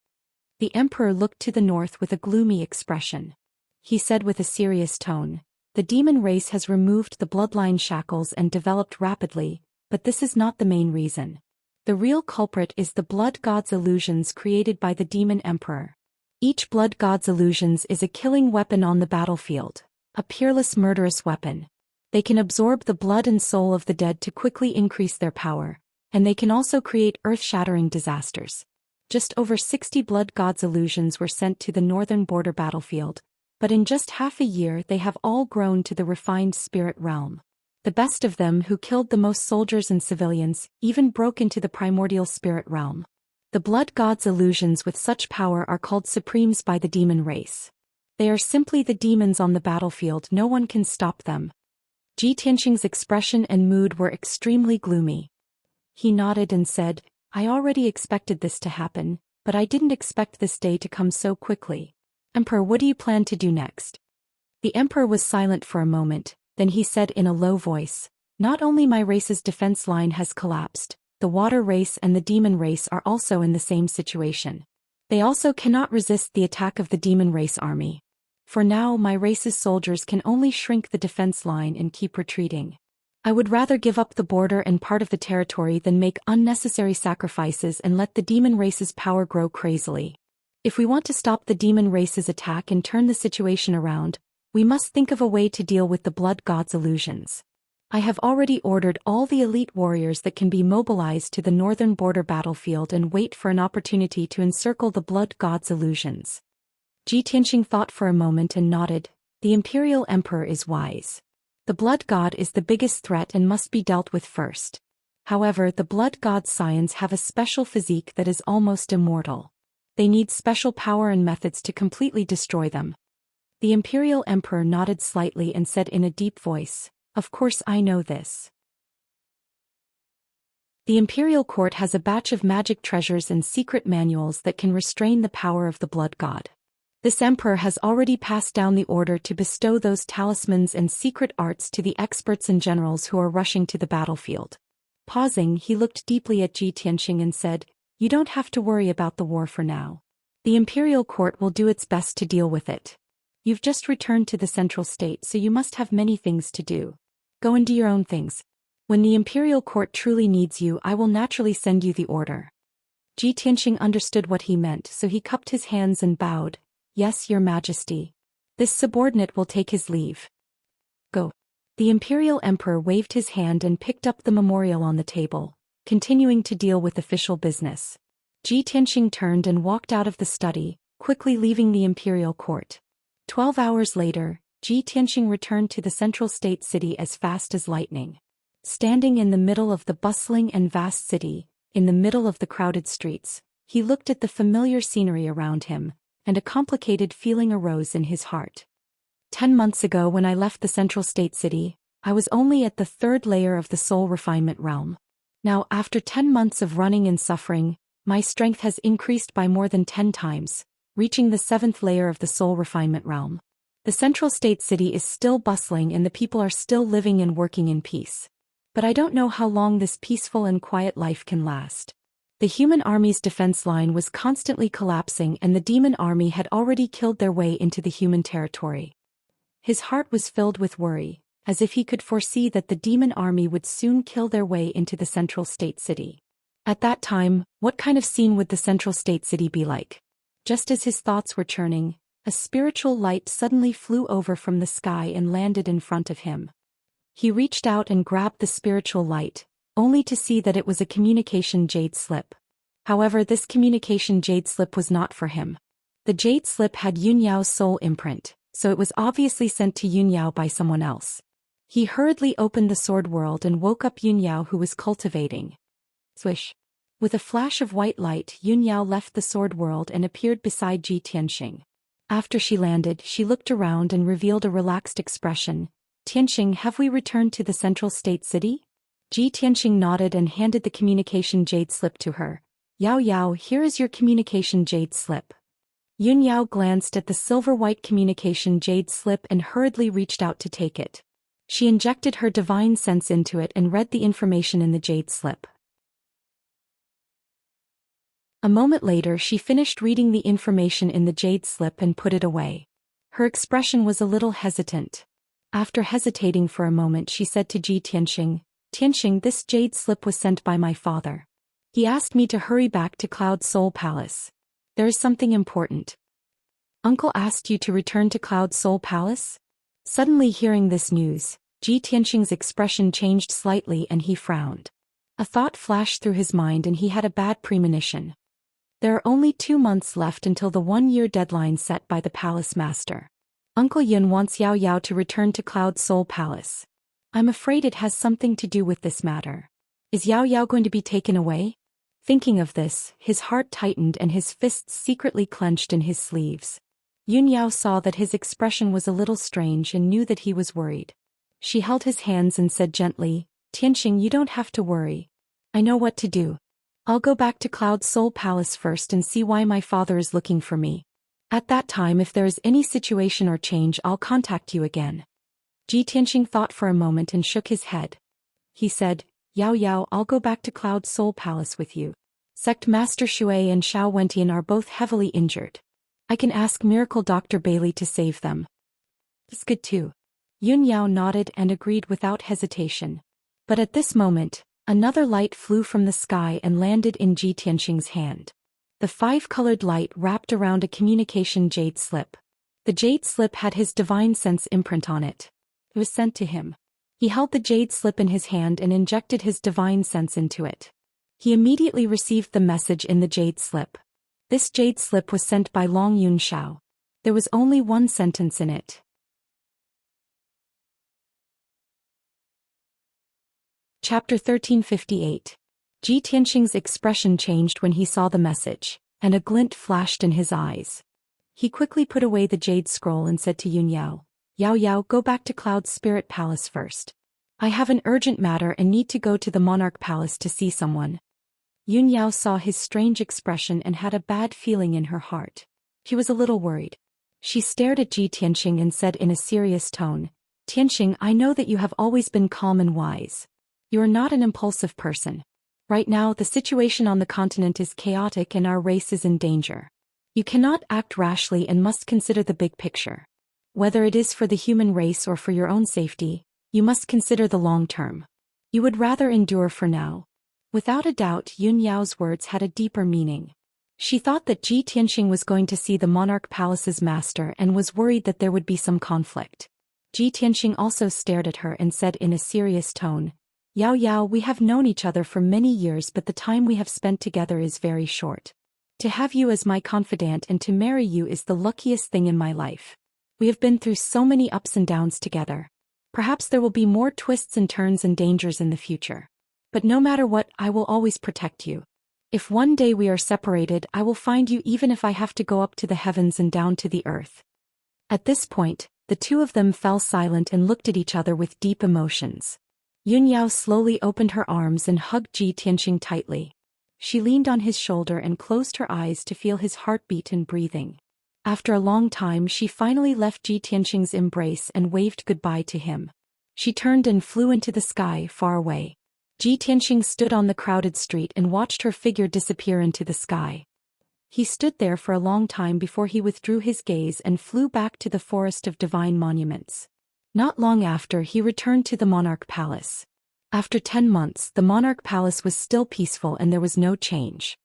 The emperor looked to the north with a gloomy expression. He said with a serious tone, The demon race has removed the bloodline shackles and developed rapidly, but this is not the main reason. The real culprit is the blood god's illusions created by the demon emperor. Each blood god's illusions is a killing weapon on the battlefield, a peerless murderous weapon. They can absorb the blood and soul of the dead to quickly increase their power, and they can also create earth-shattering disasters. Just over 60 blood god's illusions were sent to the northern border battlefield, but in just half a year they have all grown to the refined spirit realm. The best of them, who killed the most soldiers and civilians, even broke into the primordial spirit realm. The blood god's illusions with such power are called supremes by the demon race. They are simply the demons on the battlefield. No one can stop them. Ji Tianxing's expression and mood were extremely gloomy. He nodded and said, "I already expected this to happen, but I didn't expect this day to come so quickly. Emperor, what do you plan to do next?" The emperor was silent for a moment, then he said in a low voice, "Not only my race's defense line has collapsed, the water race and the demon race are also in the same situation. They also cannot resist the attack of the demon race army. For now, my race's soldiers can only shrink the defense line and keep retreating. I would rather give up the border and part of the territory than make unnecessary sacrifices and let the demon race's power grow crazily. If we want to stop the demon race's attack and turn the situation around, we must think of a way to deal with the blood god's illusions. I have already ordered all the elite warriors that can be mobilized to the northern border battlefield and wait for an opportunity to encircle the blood god's illusions." Ji Tianxing thought for a moment and nodded. The imperial emperor is wise. The blood god is the biggest threat and must be dealt with first. However, the blood god's scions have a special physique that is almost immortal. They need special power and methods to completely destroy them. The imperial emperor nodded slightly and said in a deep voice, "Of course I know this. The imperial court has a batch of magic treasures and secret manuals that can restrain the power of the blood god. This emperor has already passed down the order to bestow those talismans and secret arts to the experts and generals who are rushing to the battlefield." Pausing, he looked deeply at Ji Tianxing and said, "You don't have to worry about the war for now. The imperial court will do its best to deal with it. You've just returned to the central state, so you must have many things to do. Go and do your own things. When the imperial court truly needs you, I will naturally send you the order." Ji Tianxing understood what he meant, so he cupped his hands and bowed. "Yes, your majesty. This subordinate will take his leave. Go." The imperial emperor waved his hand and picked up the memorial on the table, continuing to deal with official business. Ji Tianxing turned and walked out of the study, quickly leaving the imperial court. 12 hours later, Ji Tianxing returned to the central state city as fast as lightning. Standing in the middle of the bustling and vast city, in the middle of the crowded streets, he looked at the familiar scenery around him, and a complicated feeling arose in his heart. 10 months ago, when I left the central state city, I was only at the 3rd layer of the soul refinement realm. Now, after 10 months of running and suffering, my strength has increased by more than 10 times, reaching the 7th layer of the soul refinement realm. The central state city is still bustling and the people are still living and working in peace. But I don't know how long this peaceful and quiet life can last. The human army's defense line was constantly collapsing and the demon army had already killed their way into the human territory. His heart was filled with worry, as if he could foresee that the demon army would soon kill their way into the central state city. At that time, what kind of scene would the central state city be like? Just as his thoughts were churning, a spiritual light suddenly flew over from the sky and landed in front of him. He reached out and grabbed the spiritual light, only to see that it was a communication jade slip. However, this communication jade slip was not for him. The jade slip had Yunyao's soul imprint, so it was obviously sent to Yunyao by someone else. He hurriedly opened the sword world and woke up Yunyao, who was cultivating. Swish! With a flash of white light, Yunyao left the sword world and appeared beside Ji Tianxing. After she landed, she looked around and revealed a relaxed expression. "Tianxing, have we returned to the central state city?" Ji Tianxing nodded and handed the communication jade slip to her. "Yao Yao, here is your communication jade slip." Yunyao glanced at the silver-white communication jade slip and hurriedly reached out to take it. She injected her divine sense into it and read the information in the jade slip. A moment later, she finished reading the information in the jade slip and put it away. Her expression was a little hesitant. After hesitating for a moment, she said to Ji Tianxing, Tianxing, this jade slip was sent by my father. He asked me to hurry back to Cloud Soul Palace. There is something important. Uncle asked you to return to Cloud Soul Palace? Suddenly hearing this news, Ji Tianxing's expression changed slightly and he frowned. A thought flashed through his mind and he had a bad premonition. There are only 2 months left until the 1-year deadline set by the palace master. Uncle Yun wants Yao Yao to return to Cloud Soul Palace. I'm afraid it has something to do with this matter. Is Yao Yao going to be taken away? Thinking of this, his heart tightened and his fists secretly clenched in his sleeves. Yun Yao saw that his expression was a little strange and knew that he was worried. She held his hands and said gently, Tianxing, you don't have to worry. I know what to do. I'll go back to Cloud Soul Palace first and see why my father is looking for me. At that time, if there is any situation or change, I'll contact you again. Ji Tianxing thought for a moment and shook his head. He said, Yao Yao, I'll go back to Cloud Soul Palace with you. Sect Master Shui and Xiao Wentian are both heavily injured. I can ask Miracle Dr. Bailey to save them. It's good too. Yun Yao nodded and agreed without hesitation. But at this moment, another light flew from the sky and landed in Ji Tianxing's hand. The 5-colored light wrapped around a communication jade slip. The jade slip had his divine sense imprint on it. It was sent to him. He held the jade slip in his hand and injected his divine sense into it. He immediately received the message in the jade slip. This jade slip was sent by Long Yun Shao. There was only one sentence in it. Chapter 1358. Ji Tianxing's expression changed when he saw the message, and a glint flashed in his eyes. He quickly put away the jade scroll and said to Yun Yao, Yao Yao, go back to Cloud Spirit Palace first. I have an urgent matter and need to go to the Monarch Palace to see someone. Yun Yao saw his strange expression and had a bad feeling in her heart. She was a little worried. She stared at Ji Tianxing and said in a serious tone, Tianxing, I know that you have always been calm and wise. You are not an impulsive person. Right now, the situation on the continent is chaotic and our race is in danger. You cannot act rashly and must consider the big picture. Whether it is for the human race or for your own safety, you must consider the long term. You would rather endure for now. Without a doubt, Yun Yao's words had a deeper meaning. She thought that Ji Tianxing was going to see the Monarch Palace's master and was worried that there would be some conflict. Ji Tianxing also stared at her and said in a serious tone, Yao Yao, we have known each other for many years, but the time we have spent together is very short. To have you as my confidant and to marry you is the luckiest thing in my life. We have been through so many ups and downs together. Perhaps there will be more twists and turns and dangers in the future. But no matter what, I will always protect you. If one day we are separated, I will find you even if I have to go up to the heavens and down to the earth. At this point, the two of them fell silent and looked at each other with deep emotions. Yun Yao slowly opened her arms and hugged Ji Tianxing tightly. She leaned on his shoulder and closed her eyes to feel his heartbeat and breathing. After a long time, she finally left Ji Tianxing's embrace and waved goodbye to him. She turned and flew into the sky, far away. Ji Tianxing stood on the crowded street and watched her figure disappear into the sky. He stood there for a long time before he withdrew his gaze and flew back to the forest of divine monuments. Not long after, he returned to the Monarch Palace. After 10 months, the Monarch Palace was still peaceful and there was no change.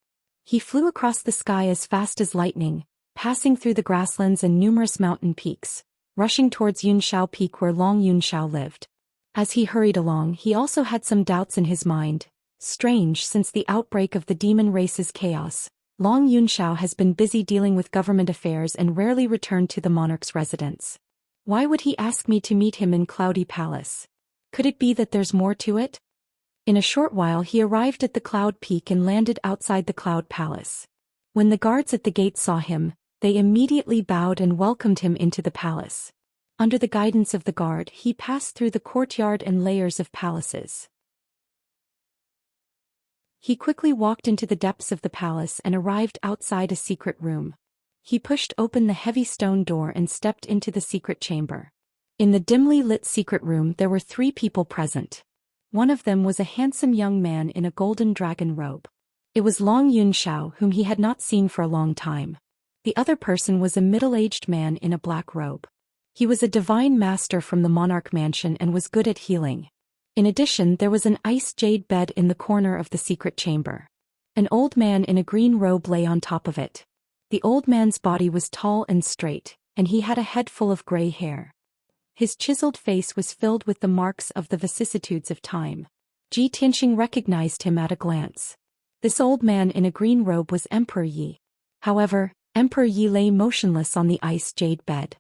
He flew across the sky as fast as lightning, passing through the grasslands and numerous mountain peaks, rushing towards Yunshao Peak where Long Yunshao lived. As he hurried along, he also had some doubts in his mind. Strange, since the outbreak of the demon race's chaos, Long Yunshao has been busy dealing with government affairs and rarely returned to the monarch's residence. Why would he ask me to meet him in Cloudy Palace? Could it be that there's more to it? In a short while he arrived at the Cloud Peak and landed outside the Cloud Palace. When the guards at the gate saw him, they immediately bowed and welcomed him into the palace. Under the guidance of the guard, he passed through the courtyard and layers of palaces. He quickly walked into the depths of the palace and arrived outside a secret room. He pushed open the heavy stone door and stepped into the secret chamber. In the dimly lit secret room there were 3 people present. One of them was a handsome young man in a golden dragon robe. It was Long Yunshao, whom he had not seen for a long time. The other person was a middle-aged man in a black robe. He was a divine master from the monarch mansion and was good at healing. In addition, there was an ice jade bed in the corner of the secret chamber. An old man in a green robe lay on top of it. The old man's body was tall and straight, and he had a head full of gray hair. His chiseled face was filled with the marks of the vicissitudes of time. Ji Tianxing recognized him at a glance. This old man in a green robe was Emperor Yi. However, Emperor Yi lay motionless on the ice jade bed.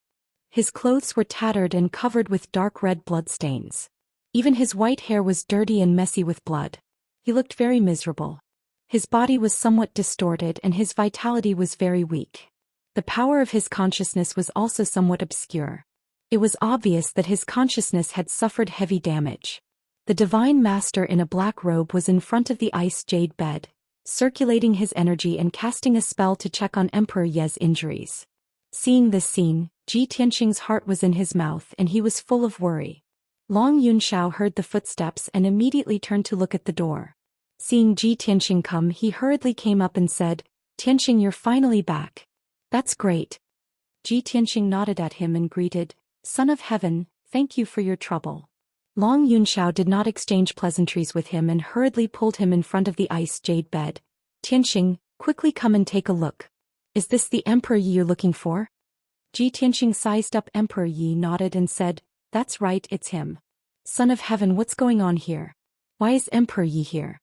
His clothes were tattered and covered with dark red bloodstains. Even his white hair was dirty and messy with blood. He looked very miserable. His body was somewhat distorted and his vitality was very weak. The power of his consciousness was also somewhat obscure. It was obvious that his consciousness had suffered heavy damage. The divine master in a black robe was in front of the ice jade bed, circulating his energy and casting a spell to check on Emperor Ye's injuries. Seeing this scene, Ji Tianxing's heart was in his mouth and he was full of worry. Long Yunxiao heard the footsteps and immediately turned to look at the door. Seeing Ji Tianxing come, he hurriedly came up and said, "Tianxing, you're finally back. That's great." Ji Tianxing nodded at him and greeted, "Son of Heaven, thank you for your trouble." Long Yunxiao did not exchange pleasantries with him and hurriedly pulled him in front of the ice jade bed. "Tianxing, quickly come and take a look. Is this the Emperor Yi you're looking for?" Ji Tianxing sized up Emperor Yi, nodded and said, "That's right, it's him." "Son of Heaven, what's going on here? Why is Emperor Yi here?"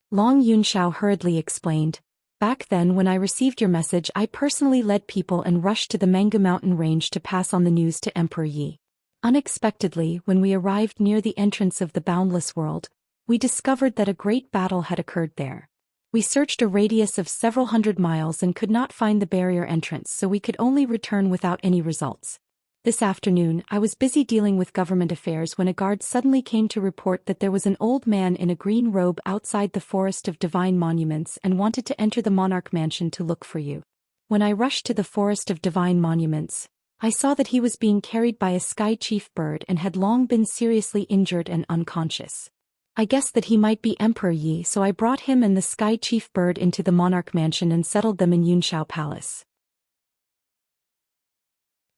Long Yunxiao hurriedly explained, "Back then when I received your message, I personally led people and rushed to the Mangu mountain range to pass on the news to Emperor Yi. Unexpectedly, when we arrived near the entrance of the boundless world, we discovered that a great battle had occurred there. We searched a radius of several hundred miles and could not find the barrier entrance, so we could only return without any results. This afternoon, I was busy dealing with government affairs when a guard suddenly came to report that there was an old man in a green robe outside the Forest of Divine Monuments and wanted to enter the monarch mansion to look for you. When I rushed to the Forest of Divine Monuments, I saw that he was being carried by a sky chief bird and had long been seriously injured and unconscious. I guessed that he might be Emperor Yi, so I brought him and the sky chief bird into the monarch mansion and settled them in Yunxiao Palace."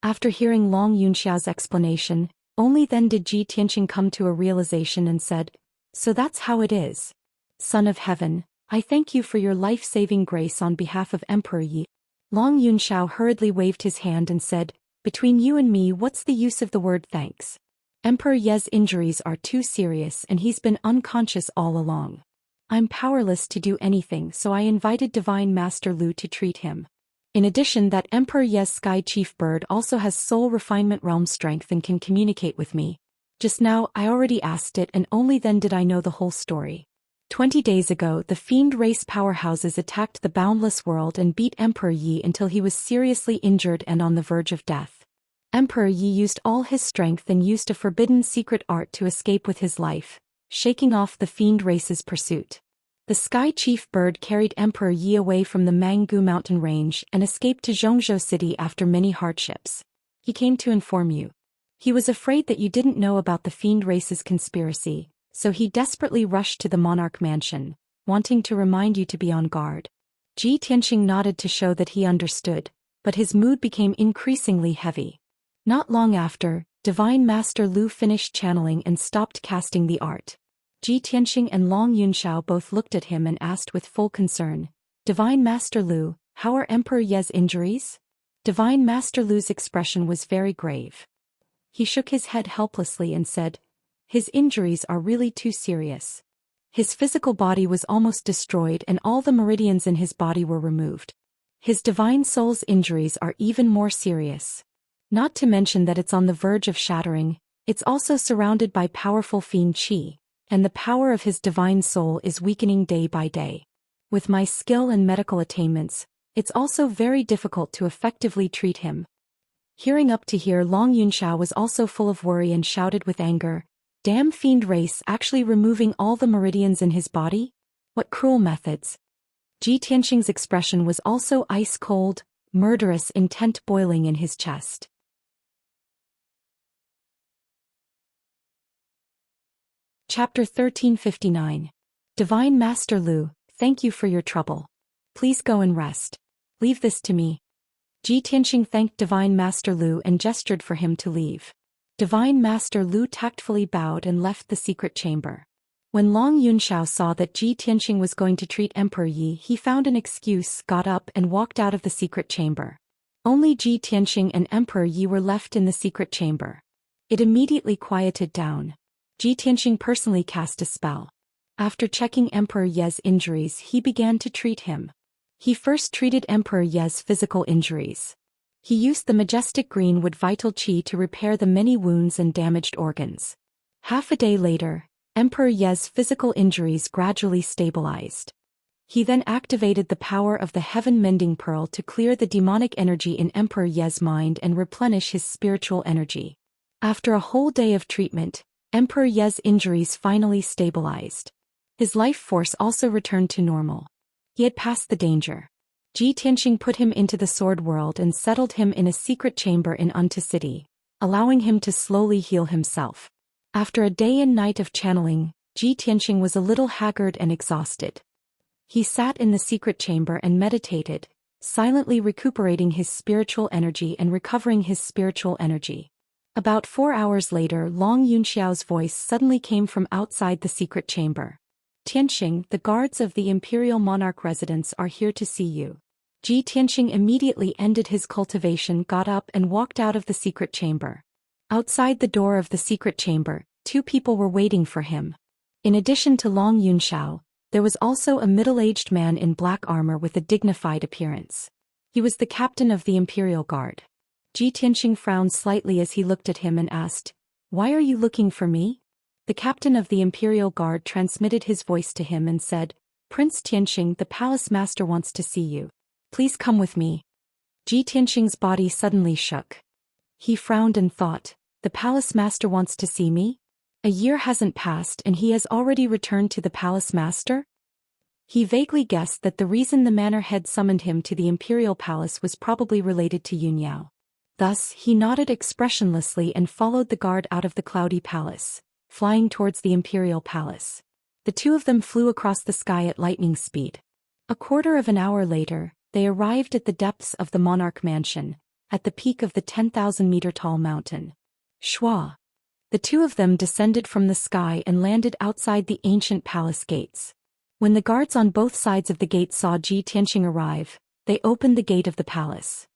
After hearing Long Yunxiao's explanation, only then did Ji Tianxing come to a realization and said, "So that's how it is. Son of Heaven, I thank you for your life-saving grace on behalf of Emperor Yi." Long Yunxiao hurriedly waved his hand and said, "Between you and me, what's the use of the word thanks? Emperor Ye's injuries are too serious and he's been unconscious all along. I'm powerless to do anything, so I invited Divine Master Lu to treat him. In addition, that Emperor Ye's sky chief bird also has soul refinement realm strength and can communicate with me. Just now, I already asked it and only then did I know the whole story. 20 days ago, the fiend race powerhouses attacked the boundless world and beat Emperor Yi until he was seriously injured and on the verge of death. Emperor Yi used all his strength and used a forbidden secret art to escape with his life, shaking off the fiend race's pursuit. The sky chief bird carried Emperor Yi away from the Mangu mountain range and escaped to Zhongzhou city after many hardships. He came to inform you. He was afraid that you didn't know about the fiend race's conspiracy, so he desperately rushed to the monarch mansion, wanting to remind you to be on guard." Ji Tianxing nodded to show that he understood, but his mood became increasingly heavy. Not long after, Divine Master Lu finished channeling and stopped casting the art. Ji Tianxing and Long Yunxiao both looked at him and asked with full concern, "Divine Master Lu, how are Emperor Ye's injuries?" Divine Master Lu's expression was very grave. He shook his head helplessly and said, "His injuries are really too serious. His physical body was almost destroyed and all the meridians in his body were removed. His divine soul's injuries are even more serious. Not to mention that it's on the verge of shattering, it's also surrounded by powerful fiend qi, and the power of his divine soul is weakening day by day. With my skill and medical attainments, it's also very difficult to effectively treat him." Hearing up to here, Long Yunxiao was also full of worry and shouted with anger, "Damn fiend race, actually removing all the meridians in his body? What cruel methods!" Ji Tianxing's expression was also ice-cold, murderous, intent boiling in his chest. Chapter 1359. Divine Master Lu, thank you for your trouble. Please go and rest. Leave this to me. Ji Tianxing thanked Divine Master Lu and gestured for him to leave. Divine Master Lu tactfully bowed and left the secret chamber. When Long Yunxiao saw that Ji Tianxing was going to treat Emperor Yi, he found an excuse, got up and walked out of the secret chamber. Only Ji Tianxing and Emperor Yi were left in the secret chamber. It immediately quieted down. Ji Tianxing personally cast a spell. After checking Emperor Ye's injuries, he began to treat him. He first treated Emperor Ye's physical injuries. He used the majestic greenwood vital qi to repair the many wounds and damaged organs. Half a day later, Emperor Ye's physical injuries gradually stabilized. He then activated the power of the Heaven Mending Pearl to clear the demonic energy in Emperor Ye's mind and replenish his spiritual energy. After a whole day of treatment, Emperor Ye's injuries finally stabilized. His life force also returned to normal. He had passed the danger. Ji Tianxing put him into the sword world and settled him in a secret chamber in Unta City, allowing him to slowly heal himself. After a day and night of channeling, Ji Tianxing was a little haggard and exhausted. He sat in the secret chamber and meditated, silently recuperating his spiritual energy and recovering his spiritual energy. About 4 hours later, Long Yunxiao's voice suddenly came from outside the secret chamber. Tianxing, the guards of the Imperial Monarch residence are here to see you. Ji Tianxing immediately ended his cultivation, got up and walked out of the secret chamber. Outside the door of the secret chamber, 2 people were waiting for him. In addition to Long Yunxiao, there was also a middle-aged man in black armor with a dignified appearance. He was the captain of the Imperial Guard. Ji Tianxing frowned slightly as he looked at him and asked, "Why are you looking for me?" The captain of the Imperial Guard transmitted his voice to him and said, "Prince Tianxing, the palace master wants to see you. Please come with me." Ji Tianxing's body suddenly shook. He frowned and thought, "The palace master wants to see me? A year hasn't passed and he has already returned to the palace master?" He vaguely guessed that the reason the manor head summoned him to the imperial palace was probably related to Yunyao. Thus, he nodded expressionlessly and followed the guard out of the cloudy palace, flying towards the imperial palace. The 2 of them flew across the sky at lightning speed. A quarter of an hour later, they arrived at the depths of the monarch mansion, at the peak of the 10,000-meter-tall mountain. Shua. The 2 of them descended from the sky and landed outside the ancient palace gates. When the guards on both sides of the gate saw Ji Tianxing arrive, they opened the gate of the palace.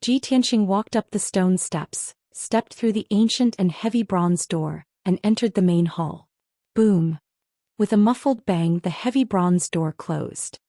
Ji Tianxing walked up the stone steps, stepped through the ancient and heavy bronze door, and entered the main hall. Boom! With a muffled bang, the heavy bronze door closed.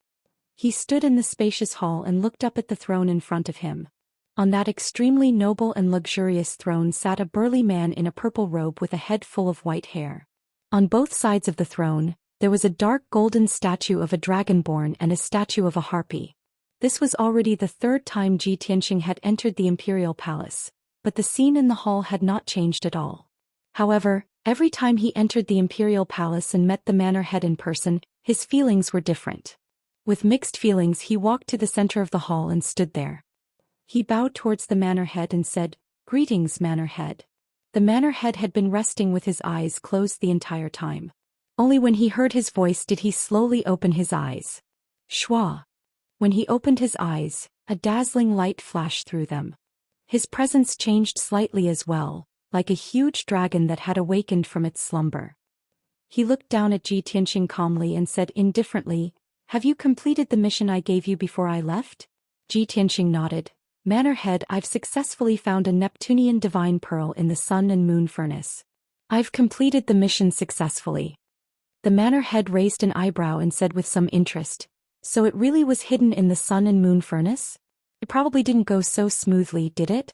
He stood in the spacious hall and looked up at the throne in front of him. On that extremely noble and luxurious throne sat a burly man in a purple robe with a head full of white hair. On both sides of the throne, there was a dark golden statue of a dragonborn and a statue of a harpy. This was already the 3rd time Ji Tianxing had entered the imperial palace, but the scene in the hall had not changed at all. However, every time he entered the imperial palace and met the manor head in person, his feelings were different. With mixed feelings, he walked to the center of the hall and stood there. He bowed towards the manor head and said, "Greetings, manor head." The manor head had been resting with his eyes closed the entire time. Only when he heard his voice did he slowly open his eyes. Shua. When he opened his eyes, a dazzling light flashed through them. His presence changed slightly as well, like a huge dragon that had awakened from its slumber. He looked down at Ji Tianxing calmly and said indifferently, "Have you completed the mission I gave you before I left?" Ji Tianxing nodded. "Manor head, I've successfully found a Neptunian divine pearl in the sun and moon furnace. I've completed the mission successfully." The manor head raised an eyebrow and said with some interest, "So it really was hidden in the sun and moon furnace? It probably didn't go so smoothly, did it?"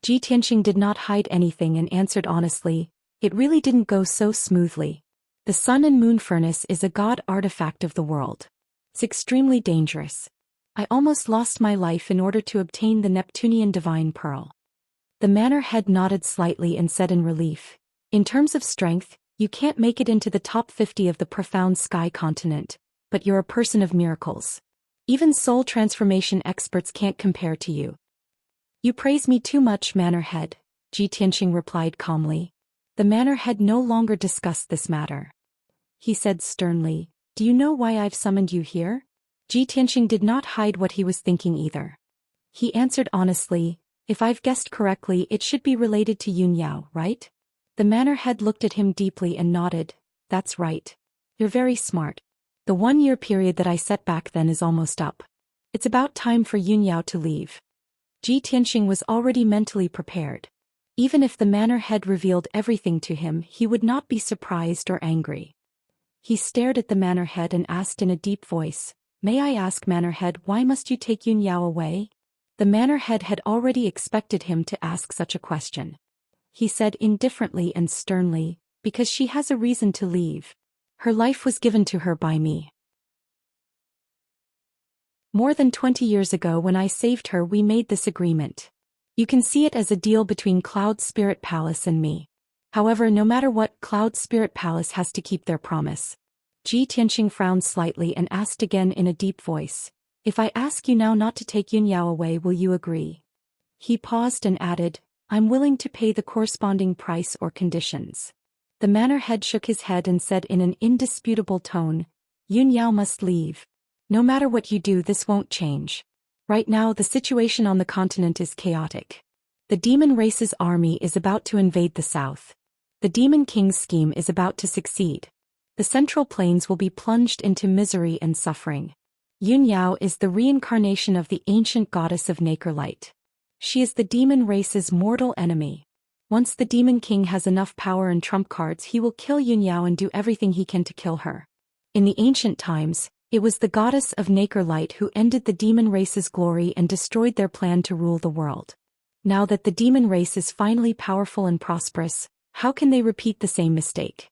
Ji Tianxing did not hide anything and answered honestly, "It really didn't go so smoothly. The sun and moon furnace is a god artifact of the world. It's extremely dangerous. I almost lost my life in order to obtain the Neptunian divine pearl." The manor head nodded slightly and said in relief, "In terms of strength, you can't make it into the top 50 of the profound sky continent, but you're a person of miracles. Even soul transformation experts can't compare to you." "You praise me too much, manor head," Ji Tianxing replied calmly. The manor head no longer discussed this matter. He said sternly, "Do you know why I've summoned you here?" Ji Tianxing did not hide what he was thinking either. He answered honestly, if I've guessed correctly, it should be related to Yun Yao, right? The manor head looked at him deeply and nodded. That's right. You're very smart. The 1-year period that I set back then is almost up. It's about time for Yun Yao to leave. Ji Tianxing was already mentally prepared. Even if the manor head revealed everything to him, he would not be surprised or angry. He stared at the manor head and asked in a deep voice, May I ask, manor head, why must you take Yun Yao away? The manor head had already expected him to ask such a question. He said indifferently and sternly, because she has a reason to leave. Her life was given to her by me. More than 20 years ago, when I saved her, we made this agreement. You can see it as a deal between Cloud Spirit Palace and me. However, no matter what, Cloud Spirit Palace has to keep their promise. Ji Tianxing frowned slightly and asked again in a deep voice, If I ask you now not to take Yun Yao away, will you agree? He paused and added, I'm willing to pay the corresponding price or conditions. The manor head shook his head and said in an indisputable tone, Yun Yao must leave. No matter what you do, this won't change. Right now, the situation on the continent is chaotic. The demon race's army is about to invade the south. The demon king's scheme is about to succeed. The central plains will be plunged into misery and suffering. Yun Yao is the reincarnation of the ancient goddess of nacre light. She is the demon race's mortal enemy. Once the demon king has enough power and trump cards, he will kill Yun Yao and do everything he can to kill her. In the ancient times, it was the goddess of nacre light who ended the demon race's glory and destroyed their plan to rule the world. Now that the demon race is finally powerful and prosperous, how can they repeat the same mistake?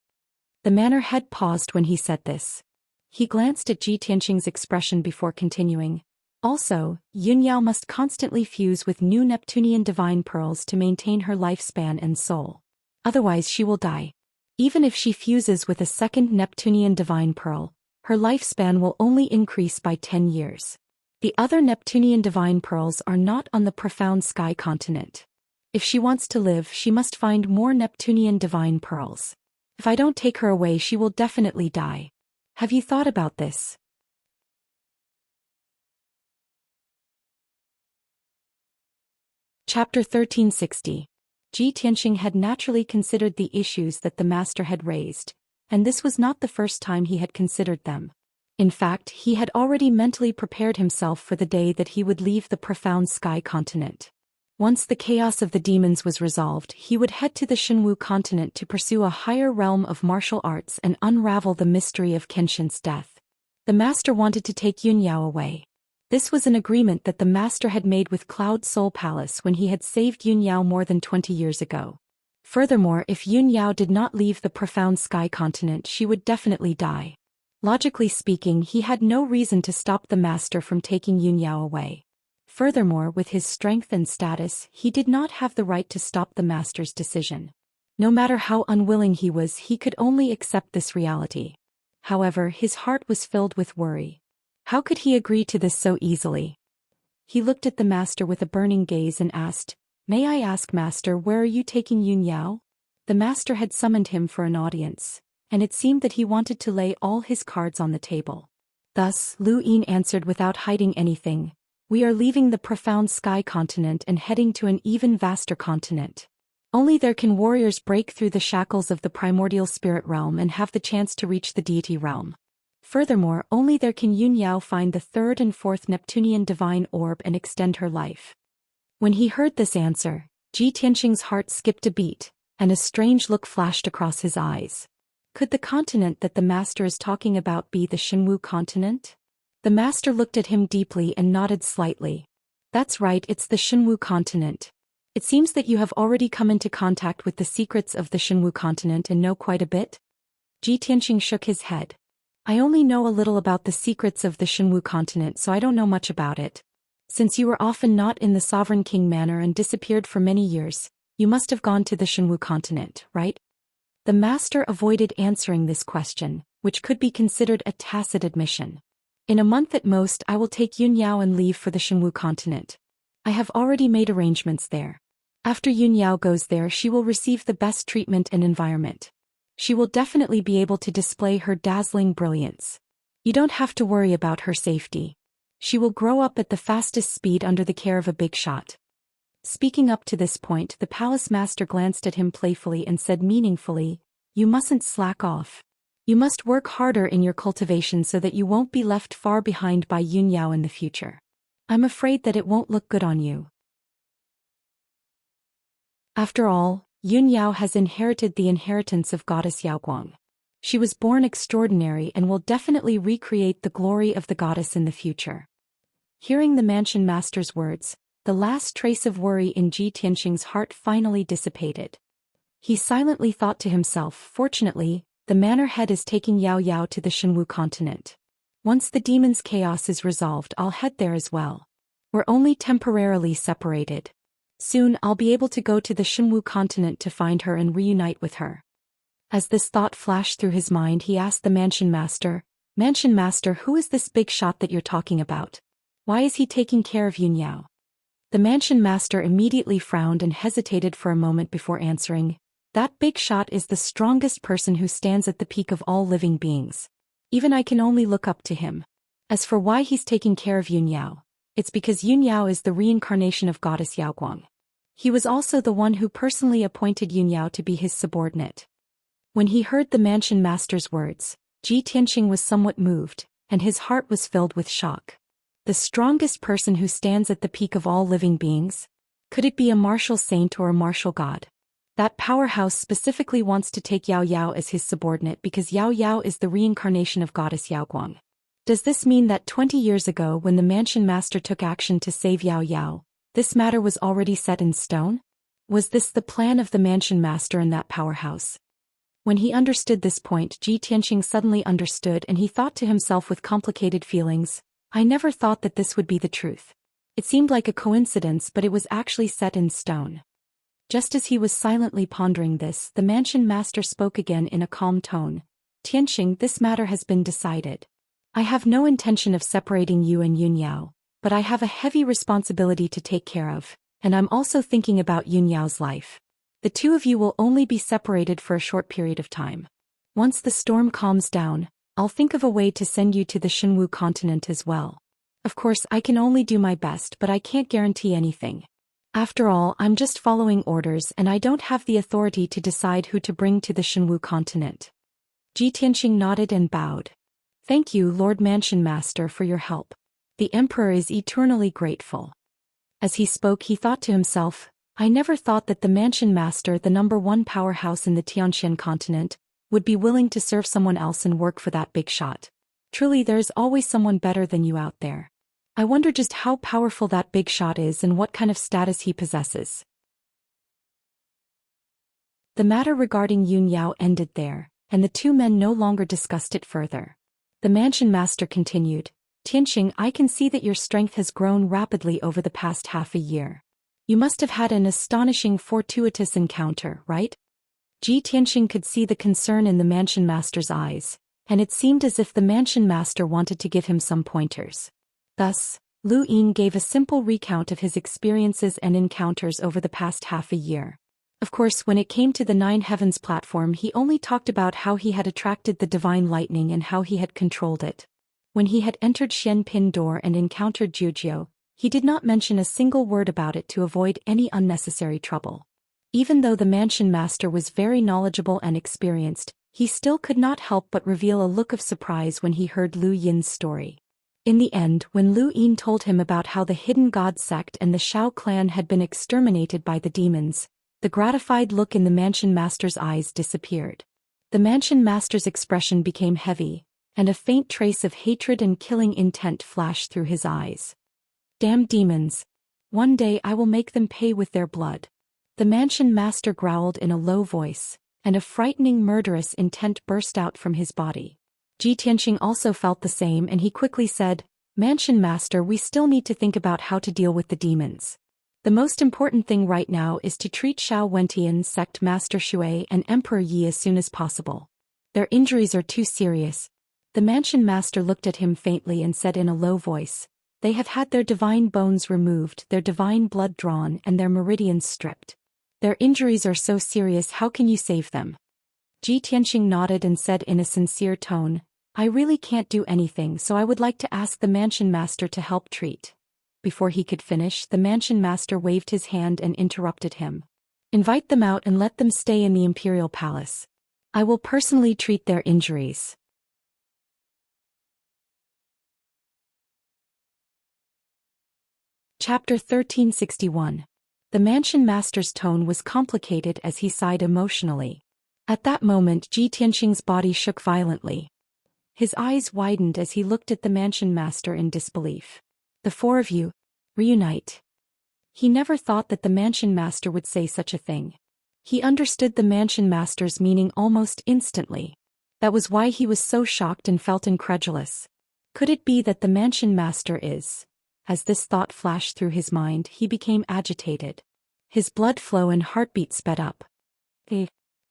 The manor head paused when he said this. He glanced at Ji Tianxing's expression before continuing. Also, Yun Yao must constantly fuse with new Neptunian divine pearls to maintain her lifespan and soul. Otherwise she will die. Even if she fuses with a second Neptunian divine pearl, her lifespan will only increase by 10 years. The other Neptunian divine pearls are not on the profound sky continent. If she wants to live, she must find more Neptunian divine pearls. If I don't take her away, she will definitely die. Have you thought about this? Chapter 1360. Ji Tianxing had naturally considered the issues that the master had raised, and this was not the first time he had considered them. In fact, he had already mentally prepared himself for the day that he would leave the profound sky continent. Once the chaos of the demons was resolved, he would head to the Shenwu continent to pursue a higher realm of martial arts and unravel the mystery of Kenshin's death. The master wanted to take Yun Yao away. This was an agreement that the master had made with Cloud Soul Palace when he had saved Yun Yao more than 20 years ago. Furthermore, if Yun Yao did not leave the profound sky continent, she would definitely die. Logically speaking, he had no reason to stop the master from taking Yun Yao away. Furthermore, with his strength and status, he did not have the right to stop the master's decision. No matter how unwilling he was, he could only accept this reality. However, his heart was filled with worry. How could he agree to this so easily? He looked at the master with a burning gaze and asked, May I ask, master, where are you taking Yun Yao? The master had summoned him for an audience, and it seemed that he wanted to lay all his cards on the table. Thus, Lu Yin answered without hiding anything, We are leaving the profound sky continent and heading to an even vaster continent. Only there can warriors break through the shackles of the primordial spirit realm and have the chance to reach the deity realm. Furthermore, only there can Yun Yao find the third and fourth Neptunian divine orb and extend her life. When he heard this answer, Ji Tianxing's heart skipped a beat, and a strange look flashed across his eyes. Could the continent that the master is talking about be the Shenwu continent? The master looked at him deeply and nodded slightly. That's right, it's the Shenwu continent. It seems that you have already come into contact with the secrets of the Shenwu continent and know quite a bit. Ji Tianxing shook his head. I only know a little about the secrets of the Shenwu continent, so I don't know much about it. Since you were often not in the Sovereign King Manor and disappeared for many years, you must have gone to the Shenwu continent, right? The master avoided answering this question, which could be considered a tacit admission. In a month at most, I will take Yun Yao and leave for the Shenwu continent. I have already made arrangements there. After Yun Yao goes there, she will receive the best treatment and environment. She will definitely be able to display her dazzling brilliance. You don't have to worry about her safety. She will grow up at the fastest speed under the care of a big shot. Speaking up to this point, the palace master glanced at him playfully and said meaningfully, "You mustn't slack off. You must work harder in your cultivation so that you won't be left far behind by Yunyao in the future. I'm afraid that it won't look good on you." After all, Yunyao has inherited the inheritance of goddess Yaoguang. She was born extraordinary and will definitely recreate the glory of the goddess in the future. Hearing the mansion master's words, the last trace of worry in Ji Tianxing's heart finally dissipated. He silently thought to himself, fortunately, the manor head is taking Yao Yao to the Shenwu continent. Once the demon's chaos is resolved, I'll head there as well. We're only temporarily separated. Soon I'll be able to go to the Shenwu continent to find her and reunite with her. As this thought flashed through his mind, he asked the mansion master, "Mansion master, who is this big shot that you're talking about? Why is he taking care of Yunyao?" The mansion master immediately frowned and hesitated for a moment before answering, "That big shot is the strongest person who stands at the peak of all living beings. Even I can only look up to him. As for why he's taking care of Yunyao, it's because Yunyao is the reincarnation of goddess Yaoguang. He was also the one who personally appointed Yunyao to be his subordinate." When he heard the mansion master's words, Ji Tianxing was somewhat moved, and his heart was filled with shock. The strongest person who stands at the peak of all living beings? Could it be a martial saint or a martial god? That powerhouse specifically wants to take Yao Yao as his subordinate because Yao Yao is the reincarnation of goddess Yaoguang. Does this mean that 20 years ago when the mansion master took action to save Yao Yao, this matter was already set in stone? Was this the plan of the mansion master and that powerhouse? When he understood this point, Ji Tianxing suddenly understood, and he thought to himself with complicated feelings, "I never thought that this would be the truth. It seemed like a coincidence, but it was actually set in stone." Just as he was silently pondering this, the mansion master spoke again in a calm tone, "Tianxing, this matter has been decided. I have no intention of separating you and Yunyao, but I have a heavy responsibility to take care of, and I'm also thinking about Yunyao's life. The two of you will only be separated for a short period of time. Once the storm calms down, I'll think of a way to send you to the Shenwu continent as well. Of course, I can only do my best, but I can't guarantee anything. After all, I'm just following orders and I don't have the authority to decide who to bring to the Shenwu continent." Ji Tianxing nodded and bowed. "Thank you, Lord Mansion Master, for your help. The Emperor is eternally grateful." As he spoke, he thought to himself, "I never thought that the mansion master, the #1 powerhouse in the Tianxian continent, would be willing to serve someone else and work for that big shot. Truly, there is always someone better than you out there. I wonder just how powerful that big shot is and what kind of status he possesses." The matter regarding Yunyao ended there, and the two men no longer discussed it further. The mansion master continued, "Tianxing, I can see that your strength has grown rapidly over the past half a year. You must have had an astonishing fortuitous encounter, right?" Ji Tianxing could see the concern in the mansion master's eyes, and it seemed as if the mansion master wanted to give him some pointers. Thus, Lu Yin gave a simple recount of his experiences and encounters over the past half a year. Of course, when it came to the Nine Heavens platform, he only talked about how he had attracted the divine lightning and how he had controlled it. When he had entered Xianpin door and encountered Jujiu, he did not mention a single word about it to avoid any unnecessary trouble. Even though the mansion master was very knowledgeable and experienced, he still could not help but reveal a look of surprise when he heard Lu Yin's story. In the end, when Lu Yin told him about how the hidden god sect and the Shao clan had been exterminated by the demons, the gratified look in the mansion master's eyes disappeared. The mansion master's expression became heavy, and a faint trace of hatred and killing intent flashed through his eyes. "Damn demons. One day I will make them pay with their blood." The mansion master growled in a low voice, and a frightening murderous intent burst out from his body. Ji Tianxing also felt the same, and he quickly said, "Mansion master, we still need to think about how to deal with the demons. The most important thing right now is to treat Shao Wentian sect Master Shui and Emperor Yi as soon as possible. Their injuries are too serious." The mansion master looked at him faintly and said in a low voice, "They have had their divine bones removed, their divine blood drawn, and their meridians stripped. Their injuries are so serious, how can you save them?" Ji Tianxing nodded and said in a sincere tone, I really can't do anything, so I would like to ask the mansion master to help treat. Before he could finish, the mansion master waved his hand and interrupted him. Invite them out and let them stay in the imperial palace. I will personally treat their injuries. Chapter 1361. The mansion master's tone was complicated as he sighed emotionally. At that moment, Ji Tianxing's body shook violently. His eyes widened as he looked at the mansion master in disbelief. The four of you, reunite. He never thought that the mansion master would say such a thing. He understood the mansion master's meaning almost instantly. That was why he was so shocked and felt incredulous. Could it be that the mansion master is? As this thought flashed through his mind, he became agitated. His blood flow and heartbeat sped up.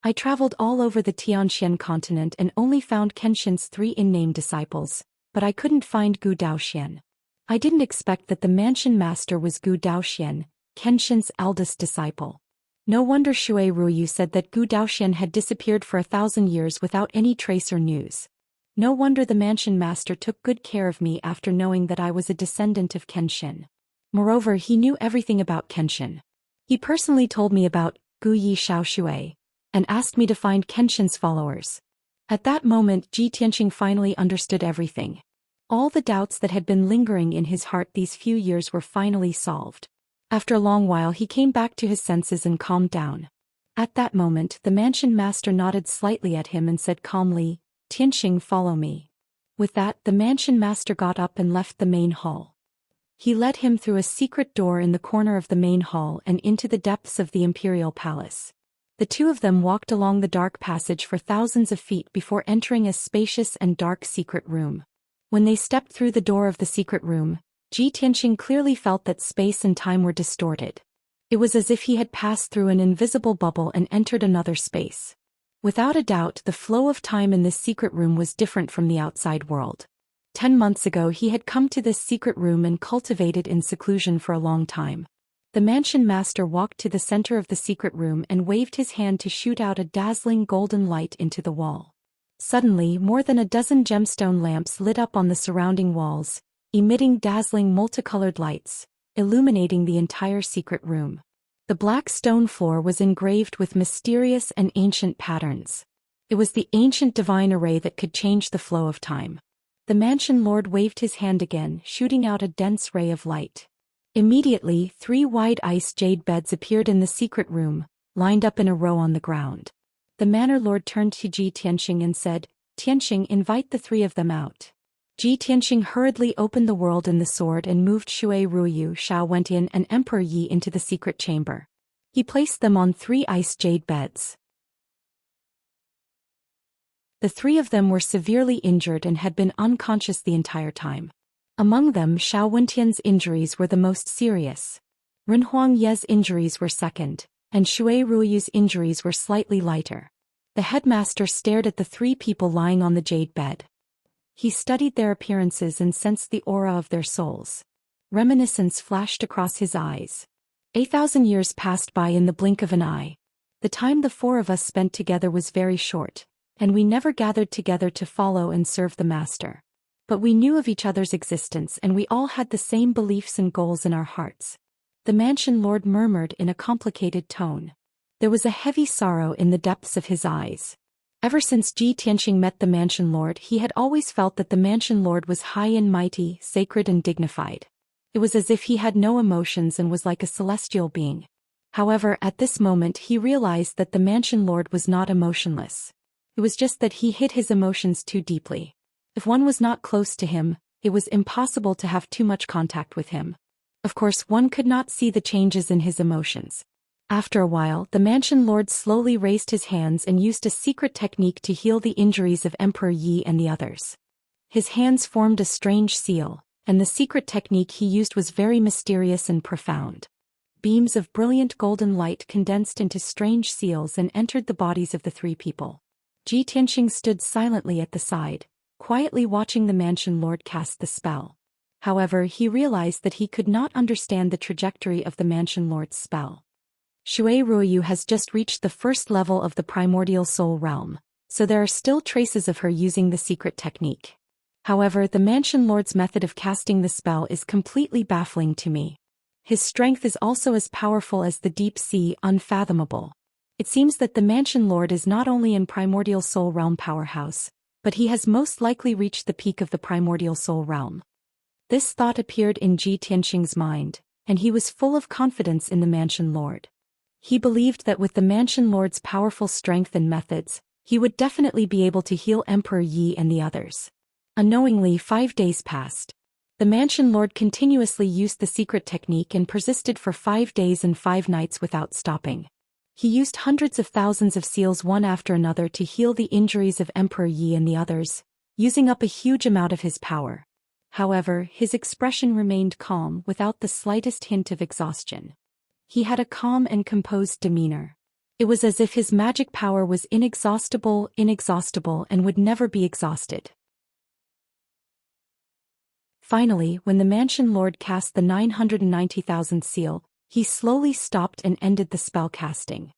I traveled all over the Xianxia continent and only found Kenshin's 3 in-name disciples, but I couldn't find Zhou Xian. I didn't expect that the mansion master was Zhou Xian, Kenshin's eldest disciple. No wonder Shui Ruoyu said that Zhou Xian had disappeared for 1,000 years without any trace or news. No wonder the mansion master took good care of me after knowing that I was a descendant of Kenshin. Moreover, he knew everything about Kenshin. He personally told me about Gu Yi Shao Shui, and asked me to find Kenshin's followers. At that moment, Ji Tianxing finally understood everything. All the doubts that had been lingering in his heart these few years were finally solved. After a long while, he came back to his senses and calmed down. At that moment, the mansion master nodded slightly at him and said calmly, "Tianxing, follow me." With that, the mansion master got up and left the main hall. He led him through a secret door in the corner of the main hall and into the depths of the imperial palace. The two of them walked along the dark passage for thousands of feet before entering a spacious and dark secret room. When they stepped through the door of the secret room, Ji Tianxing clearly felt that space and time were distorted. It was as if he had passed through an invisible bubble and entered another space. Without a doubt, the flow of time in this secret room was different from the outside world. 10 months ago, he had come to this secret room and cultivated in seclusion for a long time. The mansion master walked to the center of the secret room and waved his hand to shoot out a dazzling golden light into the wall. Suddenly, more than a dozen gemstone lamps lit up on the surrounding walls, emitting dazzling multicolored lights, illuminating the entire secret room. The black stone floor was engraved with mysterious and ancient patterns. It was the ancient divine array that could change the flow of time. The mansion lord waved his hand again, shooting out a dense ray of light. Immediately, 3 wide ice jade beds appeared in the secret room, lined up in a row on the ground. The manor lord turned to Ji Tianxing and said, "Tianxing, invite the 3 of them out." Ji Tianxing hurriedly opened the world in the sword and moved Shui Ruoyu Shao went in and Emperor Yi into the secret chamber. He placed them on 3 ice jade beds. The 3 of them were severely injured and had been unconscious the entire time. Among them, Shao Wentian's injuries were the most serious. Renhuang Ye's injuries were second, and Shui Ruoyu's injuries were slightly lighter. The headmaster stared at the 3 people lying on the jade bed. He studied their appearances and sensed the aura of their souls. Reminiscence flashed across his eyes. 1,000 years passed by in the blink of an eye. The time the 4 of us spent together was very short, and we never gathered together to follow and serve the master. But we knew of each other's existence and we all had the same beliefs and goals in our hearts. The mansion lord murmured in a complicated tone. There was a heavy sorrow in the depths of his eyes. Ever since Ji Tianxing met the mansion lord, he had always felt that the mansion lord was high and mighty, sacred and dignified. It was as if he had no emotions and was like a celestial being. However, at this moment he realized that the mansion lord was not emotionless. It was just that he hid his emotions too deeply. If one was not close to him, it was impossible to have too much contact with him. Of course, one could not see the changes in his emotions. After a while, the mansion lord slowly raised his hands and used a secret technique to heal the injuries of Emperor Yi and the others. His hands formed a strange seal, and the secret technique he used was very mysterious and profound. Beams of brilliant golden light condensed into strange seals and entered the bodies of the 3 people. Ji Tianxing stood silently at the side, quietly watching the mansion lord cast the spell. However, he realized that he could not understand the trajectory of the mansion lord's spell. Shui Ruoyu has just reached the 1st level of the primordial soul realm, so there are still traces of her using the secret technique. However, the Mansion Lord's method of casting the spell is completely baffling to me. His strength is also as powerful as the deep sea, unfathomable. It seems that the Mansion Lord is not only in Primordial Soul Realm powerhouse, but he has most likely reached the peak of the Primordial Soul Realm. This thought appeared in Ji Tianxing's mind, and he was full of confidence in the Mansion Lord. He believed that with the Mansion Lord's powerful strength and methods, he would definitely be able to heal Emperor Yi and the others. Unknowingly, 5 days passed. The Mansion Lord continuously used the secret technique and persisted for 5 days and 5 nights without stopping. He used hundreds of thousands of seals one after another to heal the injuries of Emperor Yi and the others, using up a huge amount of his power. However, his expression remained calm without the slightest hint of exhaustion. He had a calm and composed demeanor. It was as if his magic power was inexhaustible, and would never be exhausted. Finally, when the Mansion Lord cast the 990,000 seal, he slowly stopped and ended the spell casting.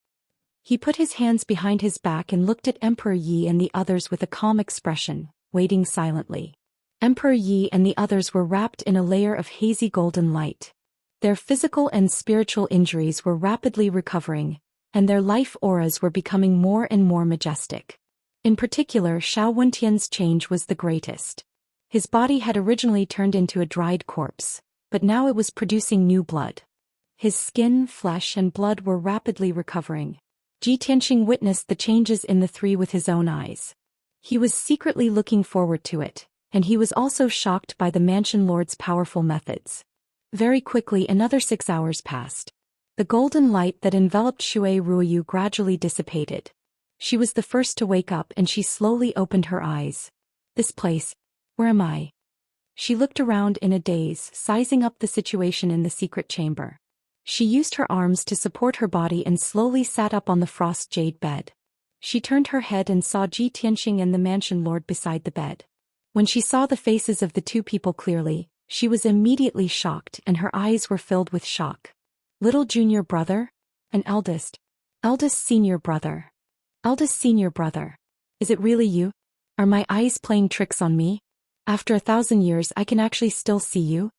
He put his hands behind his back and looked at Emperor Yi and the others with a calm expression, waiting silently. Emperor Yi and the others were wrapped in a layer of hazy golden light. Their physical and spiritual injuries were rapidly recovering, and their life auras were becoming more and more majestic. In particular, Zhou Xian's change was the greatest. His body had originally turned into a dried corpse, but now it was producing new blood. His skin, flesh and blood were rapidly recovering. Ji Tianxing witnessed the changes in the three with his own eyes. He was secretly looking forward to it, and he was also shocked by the Mansion Lord's powerful methods. Very quickly another 6 hours passed. The golden light that enveloped Shui Ruoyu gradually dissipated. She was the first to wake up and she slowly opened her eyes. This place, where am I? She looked around in a daze, sizing up the situation in the secret chamber. She used her arms to support her body and slowly sat up on the frost jade bed. She turned her head and saw Ji Tianxing and the Mansion Lord beside the bed. When she saw the faces of the two people clearly, she was immediately shocked and her eyes were filled with shock. Little junior brother? An eldest senior brother. Eldest senior brother. Is it really you? Are my eyes playing tricks on me? After 1,000 years I can actually still see you?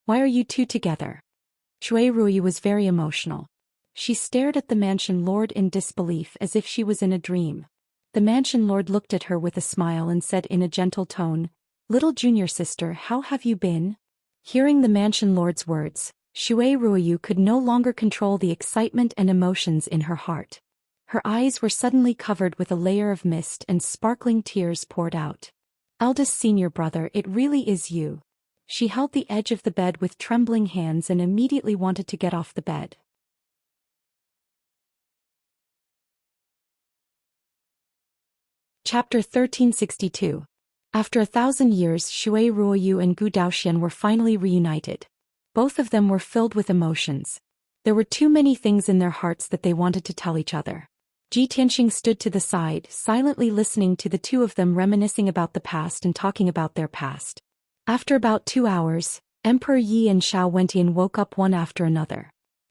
Why are you two together? Shui Ruoyu was very emotional. She stared at the Mansion Lord in disbelief as if she was in a dream. The Mansion Lord looked at her with a smile and said in a gentle tone, "Little junior sister, how have you been?" Hearing the Mansion Lord's words, Shui Ruoyu could no longer control the excitement and emotions in her heart. Her eyes were suddenly covered with a layer of mist and sparkling tears poured out. Eldest senior brother, it really is you. She held the edge of the bed with trembling hands and immediately wanted to get off the bed. Chapter 1362. After 1,000 years, Shui Ruoyu and Zhou Xian were finally reunited. Both of them were filled with emotions. There were too many things in their hearts that they wanted to tell each other. Ji Tianxing stood to the side, silently listening to the two of them reminiscing about the past and talking about their past. After about 2 hours, Emperor Yi and Zhou Xian woke up one after another.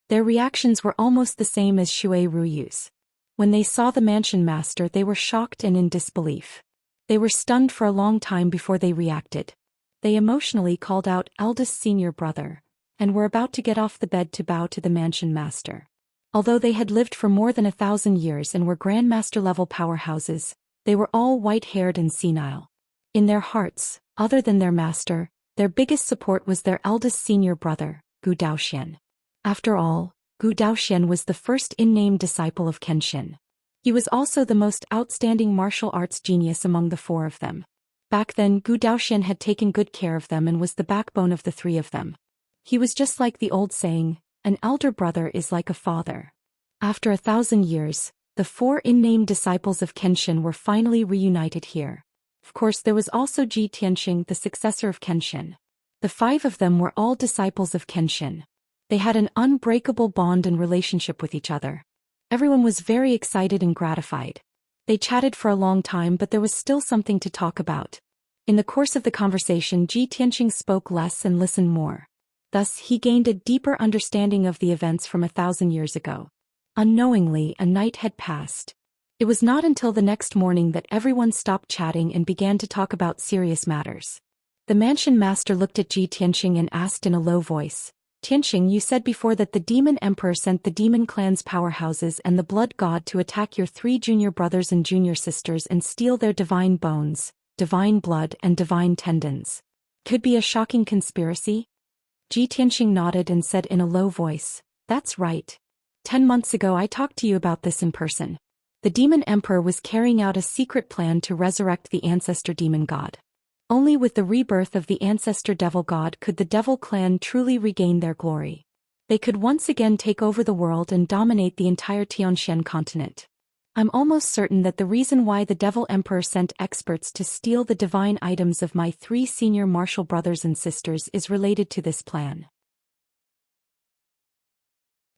Their reactions were almost the same as Shui Ruoyu's. When they saw the Mansion Master, they were shocked and in disbelief. They were stunned for a long time before they reacted. They emotionally called out eldest senior brother, and were about to get off the bed to bow to the Mansion Master. Although they had lived for more than 1,000 years and were Grandmaster-level powerhouses, they were all white-haired and senile. In their hearts, other than their master, their biggest support was their eldest senior brother, Zhou Xian. After all, Zhou Xian was the first in-name disciple of Kenshin. He was also the most outstanding martial arts genius among the 4 of them. Back then, Zhou Xian had taken good care of them and was the backbone of the 3 of them. He was just like the old saying, an elder brother is like a father. After 1,000 years, the 4 in-name disciples of Kenshin were finally reunited here. Of course, there was also Ji Tianxing, the successor of Kenshin. The 5 of them were all disciples of Kenshin. They had an unbreakable bond and relationship with each other. Everyone was very excited and gratified. They chatted for a long time, but there was still something to talk about. In the course of the conversation, Ji Tianxing spoke less and listened more. Thus, he gained a deeper understanding of the events from 1,000 years ago. Unknowingly, a night had passed. It was not until the next morning that everyone stopped chatting and began to talk about serious matters. The mansion master looked at Ji Tianxing and asked in a low voice, Tianxing, you said before that the demon emperor sent the demon clan's powerhouses and the blood god to attack your 3 junior brothers and junior sisters and steal their divine bones, divine blood and divine tendons. Could be a shocking conspiracy? Ji Tianxing nodded and said in a low voice, that's right. 10 months ago I talked to you about this in person. The demon emperor was carrying out a secret plan to resurrect the ancestor demon god. Only with the rebirth of the ancestor devil god could the devil clan truly regain their glory. They could once again take over the world and dominate the entire Xianxia continent. I'm almost certain that the reason why the devil emperor sent experts to steal the divine items of my 3 senior martial brothers and sisters is related to this plan.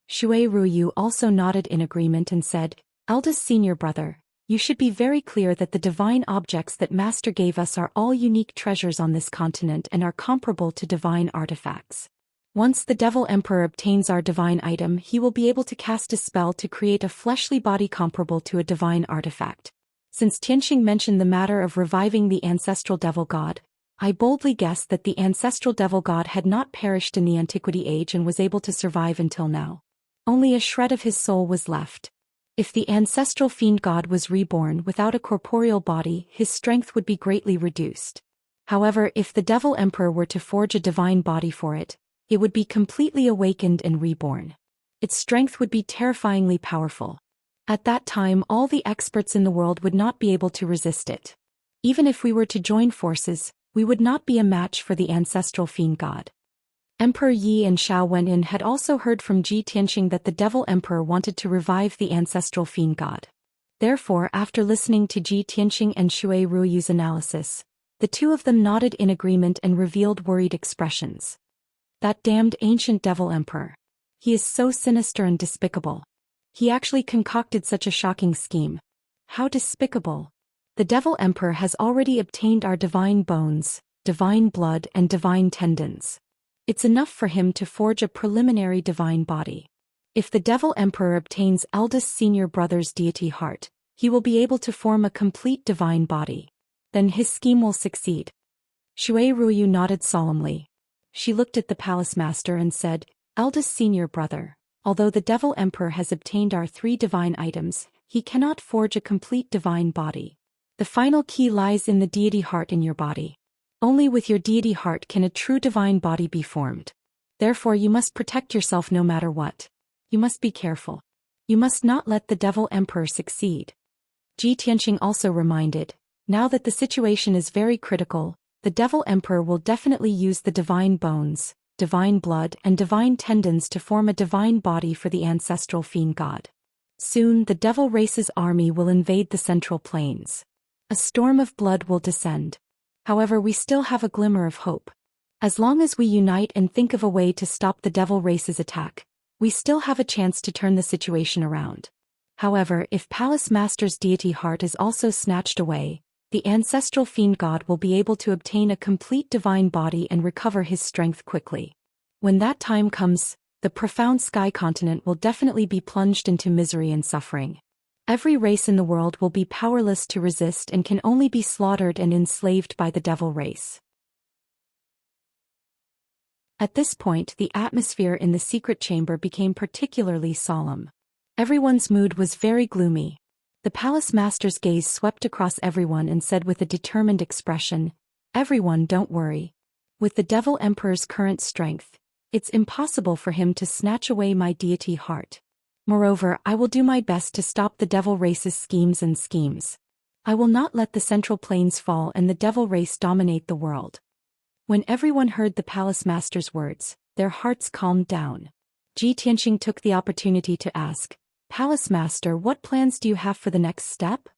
Shui Ruyu also nodded in agreement and said, eldest senior brother, you should be very clear that the divine objects that Master gave us are all unique treasures on this continent and are comparable to divine artifacts. Once the Devil Emperor obtains our divine item, he will be able to cast a spell to create a fleshly body comparable to a divine artifact. Since Tianxing mentioned the matter of reviving the ancestral devil god, I boldly guessed that the ancestral devil god had not perished in the antiquity age and was able to survive until now. Only a shred of his soul was left. If the ancestral fiend god was reborn without a corporeal body, his strength would be greatly reduced. However, if the Devil Emperor were to forge a divine body for it, it would be completely awakened and reborn. Its strength would be terrifyingly powerful. At that time, all the experts in the world would not be able to resist it. Even if we were to join forces, we would not be a match for the ancestral fiend god. Emperor Yi and Xiao Wenin had also heard from Ji Tianxing that the Devil Emperor wanted to revive the ancestral fiend god. Therefore, after listening to Ji Tianxing and Shui Ruyu's analysis, the 2 of them nodded in agreement and revealed worried expressions. That damned ancient Devil Emperor. He is so sinister and despicable. He actually concocted such a shocking scheme. How despicable. The Devil Emperor has already obtained our divine bones, divine blood and divine tendons. It's enough for him to forge a preliminary divine body. If the Devil Emperor obtains eldest senior brother's deity heart, he will be able to form a complete divine body. Then his scheme will succeed. Shui Ruyu nodded solemnly. She looked at the palace master and said, eldest senior brother, although the Devil Emperor has obtained our 3 divine items, he cannot forge a complete divine body. The final key lies in the deity heart in your body. Only with your deity heart can a true divine body be formed. Therefore you must protect yourself no matter what. You must be careful. You must not let the Devil Emperor succeed. Ji Tianxing also reminded, now that the situation is very critical, the Devil Emperor will definitely use the divine bones, divine blood and divine tendons to form a divine body for the ancestral fiend god. Soon the devil race's army will invade the central plains. A storm of blood will descend. However, we still have a glimmer of hope. As long as we unite and think of a way to stop the devil race's attack, we still have a chance to turn the situation around. However, if Palace Master's deity heart is also snatched away, the ancestral fiend god will be able to obtain a complete divine body and recover his strength quickly. When that time comes, the profound sky continent will definitely be plunged into misery and suffering. Every race in the world will be powerless to resist and can only be slaughtered and enslaved by the devil race. At this point, the atmosphere in the secret chamber became particularly solemn. Everyone's mood was very gloomy. The palace master's gaze swept across everyone and said with a determined expression, everyone, don't worry. With the Devil Emperor's current strength, it's impossible for him to snatch away my deity heart. Moreover, I will do my best to stop the devil race's schemes. I will not let the central plains fall and the devil race dominate the world. When everyone heard the palace master's words, their hearts calmed down. Ji Tianxing took the opportunity to ask, Palace Master, what plans do you have for the next step?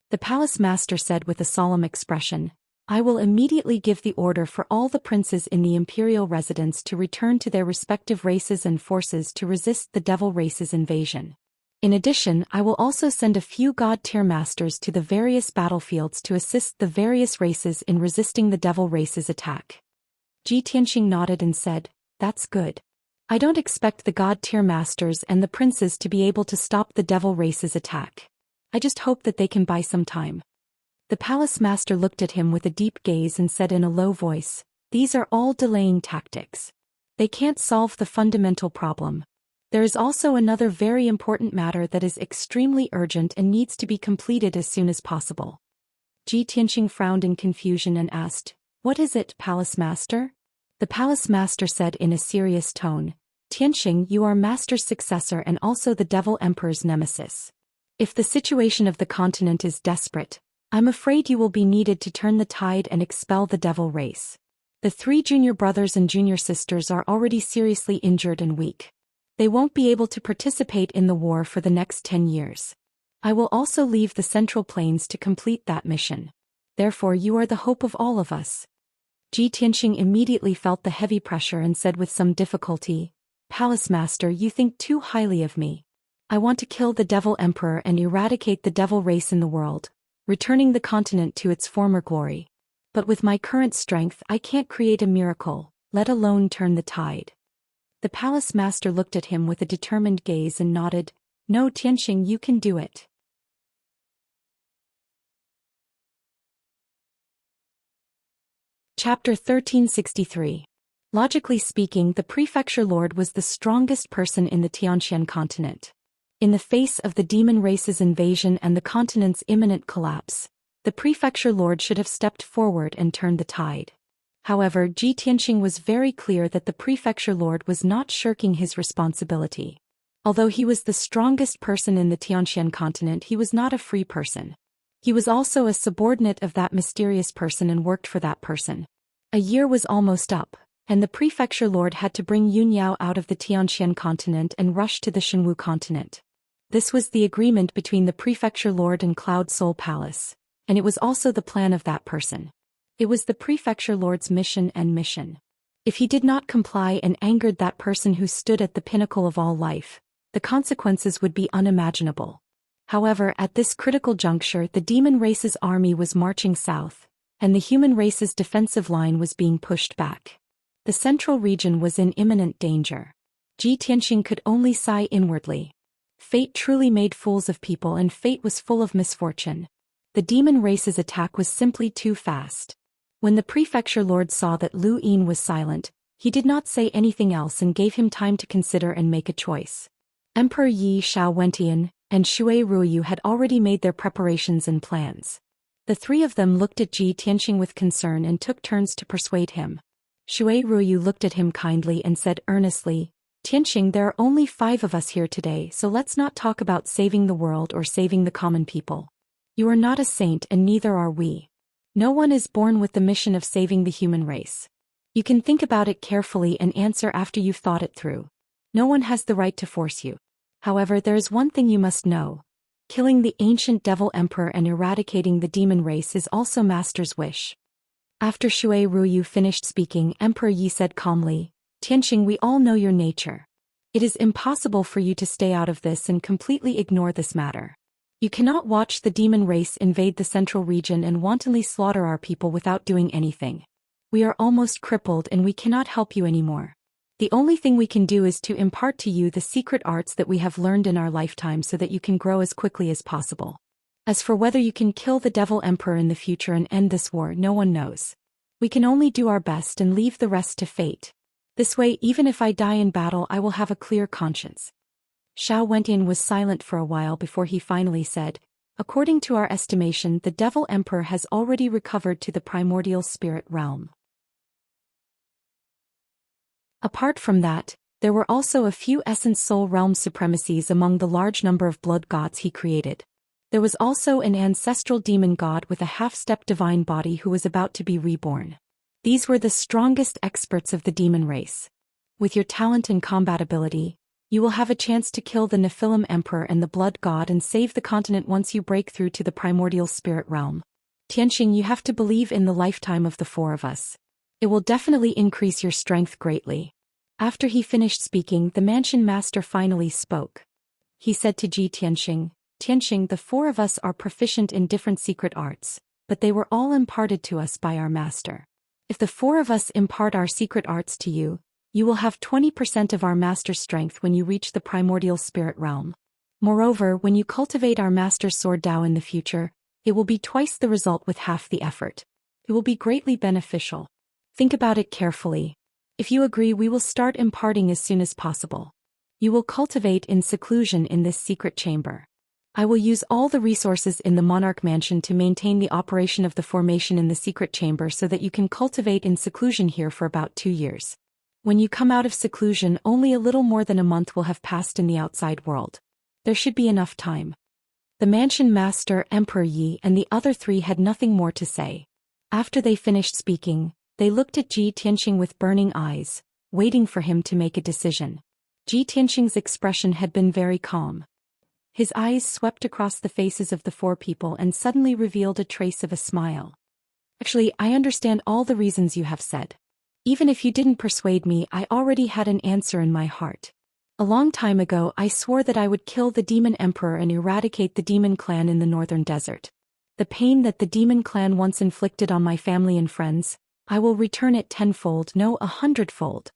The palace master said with a solemn expression, I will immediately give the order for all the princes in the imperial residence to return to their respective races and forces to resist the devil race's invasion. In addition, I will also send a few god-tier masters to the various battlefields to assist the various races in resisting the devil race's attack. Ji Tianxing nodded and said, that's good. I don't expect the god-tier masters and the princes to be able to stop the devil race's attack. I just hope that they can buy some time. The palace master looked at him with a deep gaze and said in a low voice, "These are all delaying tactics. They can't solve the fundamental problem. There is also another very important matter that is extremely urgent and needs to be completed as soon as possible." Ji Tianxing frowned in confusion and asked, "What is it, palace master?" The palace master said in a serious tone, "Tianxing, you are master's successor and also the Devil Emperor's nemesis. If the situation of the continent is desperate, I'm afraid you will be needed to turn the tide and expel the devil race. The 3 junior brothers and junior sisters are already seriously injured and weak. They won't be able to participate in the war for the next 10 years. I will also leave the Central Plains to complete that mission. Therefore you are the hope of all of us." Ji Tianxing immediately felt the heavy pressure and said with some difficulty, "Palace master, you think too highly of me. I want to kill the Devil Emperor and eradicate the devil race in the world, returning the continent to its former glory. But with my current strength I can't create a miracle, let alone turn the tide." The palace master looked at him with a determined gaze and nodded, "No, Tianxing, you can do it." Chapter 1363. Logically speaking, the prefecture lord was the strongest person in the Xianxia continent. In the face of the demon race's invasion and the continent's imminent collapse, the prefecture lord should have stepped forward and turned the tide. However, Ji Tianxing was very clear that the prefecture lord was not shirking his responsibility. Although he was the strongest person in the Xianxia continent, he was not a free person. He was also a subordinate of that mysterious person and worked for that person. A year was almost up, and the prefecture lord had to bring Yunyao out of the Xianxia continent and rush to the Shenwu continent. This was the agreement between the prefecture lord and Cloud Soul Palace, and it was also the plan of that person. It was the prefecture lord's mission and mission. If he did not comply and angered that person who stood at the pinnacle of all life, the consequences would be unimaginable. However, at this critical juncture, the demon race's army was marching south, and the human race's defensive line was being pushed back. The central region was in imminent danger. Ji Tianxing could only sigh inwardly. Fate truly made fools of people, and fate was full of misfortune. The demon race's attack was simply too fast. When the prefecture lord saw that Lu Yin was silent, he did not say anything else and gave him time to consider and make a choice. Emperor Yi Xiao Wentian and Shui Ruoyu had already made their preparations and plans. The 3 of them looked at Ji Tianxing with concern and took turns to persuade him. Shui Ruoyu looked at him kindly and said earnestly, "Tianxing, there are only 5 of us here today, so let's not talk about saving the world or saving the common people. You are not a saint and neither are we. No one is born with the mission of saving the human race. You can think about it carefully and answer after you've thought it through. No one has the right to force you. However, there is one thing you must know. Killing the ancient devil emperor and eradicating the demon race is also Master's wish." After Shui Ruoyu finished speaking, Emperor Yi said calmly, "Tianxing, we all know your nature. It is impossible for you to stay out of this and completely ignore this matter. You cannot watch the demon race invade the central region and wantonly slaughter our people without doing anything. We are almost crippled and we cannot help you anymore. The only thing we can do is to impart to you the secret arts that we have learned in our lifetime so that you can grow as quickly as possible. As for whether you can kill the Devil Emperor in the future and end this war, no one knows. We can only do our best and leave the rest to fate. This way, even if I die in battle, I will have a clear conscience." Xiao Wentian was silent for a while before he finally said, "According to our estimation, the Devil Emperor has already recovered to the primordial spirit realm. Apart from that, there were also a few essence soul realm supremacies among the large number of blood gods he created. There was also an ancestral demon god with a half-step divine body who was about to be reborn. These were the strongest experts of the demon race. With your talent and combat ability, you will have a chance to kill the Nephilim Emperor and the Blood God and save the continent once you break through to the primordial spirit realm. Tianxing, you have to believe in the lifetime of the 4 of us. It will definitely increase your strength greatly." After he finished speaking, the mansion master finally spoke. He said to Ji Tianxing, "Tianxing, the 4 of us are proficient in different secret arts, but they were all imparted to us by our master. If the 4 of us impart our secret arts to you, you will have 20% of our master's strength when you reach the primordial spirit realm. Moreover, when you cultivate our master's sword Dao in the future, it will be twice the result with half the effort. It will be greatly beneficial. Think about it carefully. If you agree, we will start imparting as soon as possible. You will cultivate in seclusion in this secret chamber. I will use all the resources in the Monarch Mansion to maintain the operation of the formation in the secret chamber so that you can cultivate in seclusion here for about 2 years. When you come out of seclusion, only a little more than a month will have passed in the outside world. There should be enough time. The mansion master, Emperor Yi, and the other 3 had nothing more to say. After they finished speaking, they looked at Ji Tianqing with burning eyes, waiting for him to make a decision. Ji Tianqing's expression had been very calm. His eyes swept across the faces of the 4 people and suddenly revealed a trace of a smile. Actually, I understand all the reasons you have said. Even if you didn't persuade me, I already had an answer in my heart. A long time ago, I swore that I would kill the demon emperor and eradicate the demon clan in the northern desert. The pain that the demon clan once inflicted on my family and friends, I will return it 10-fold, no, 100-fold.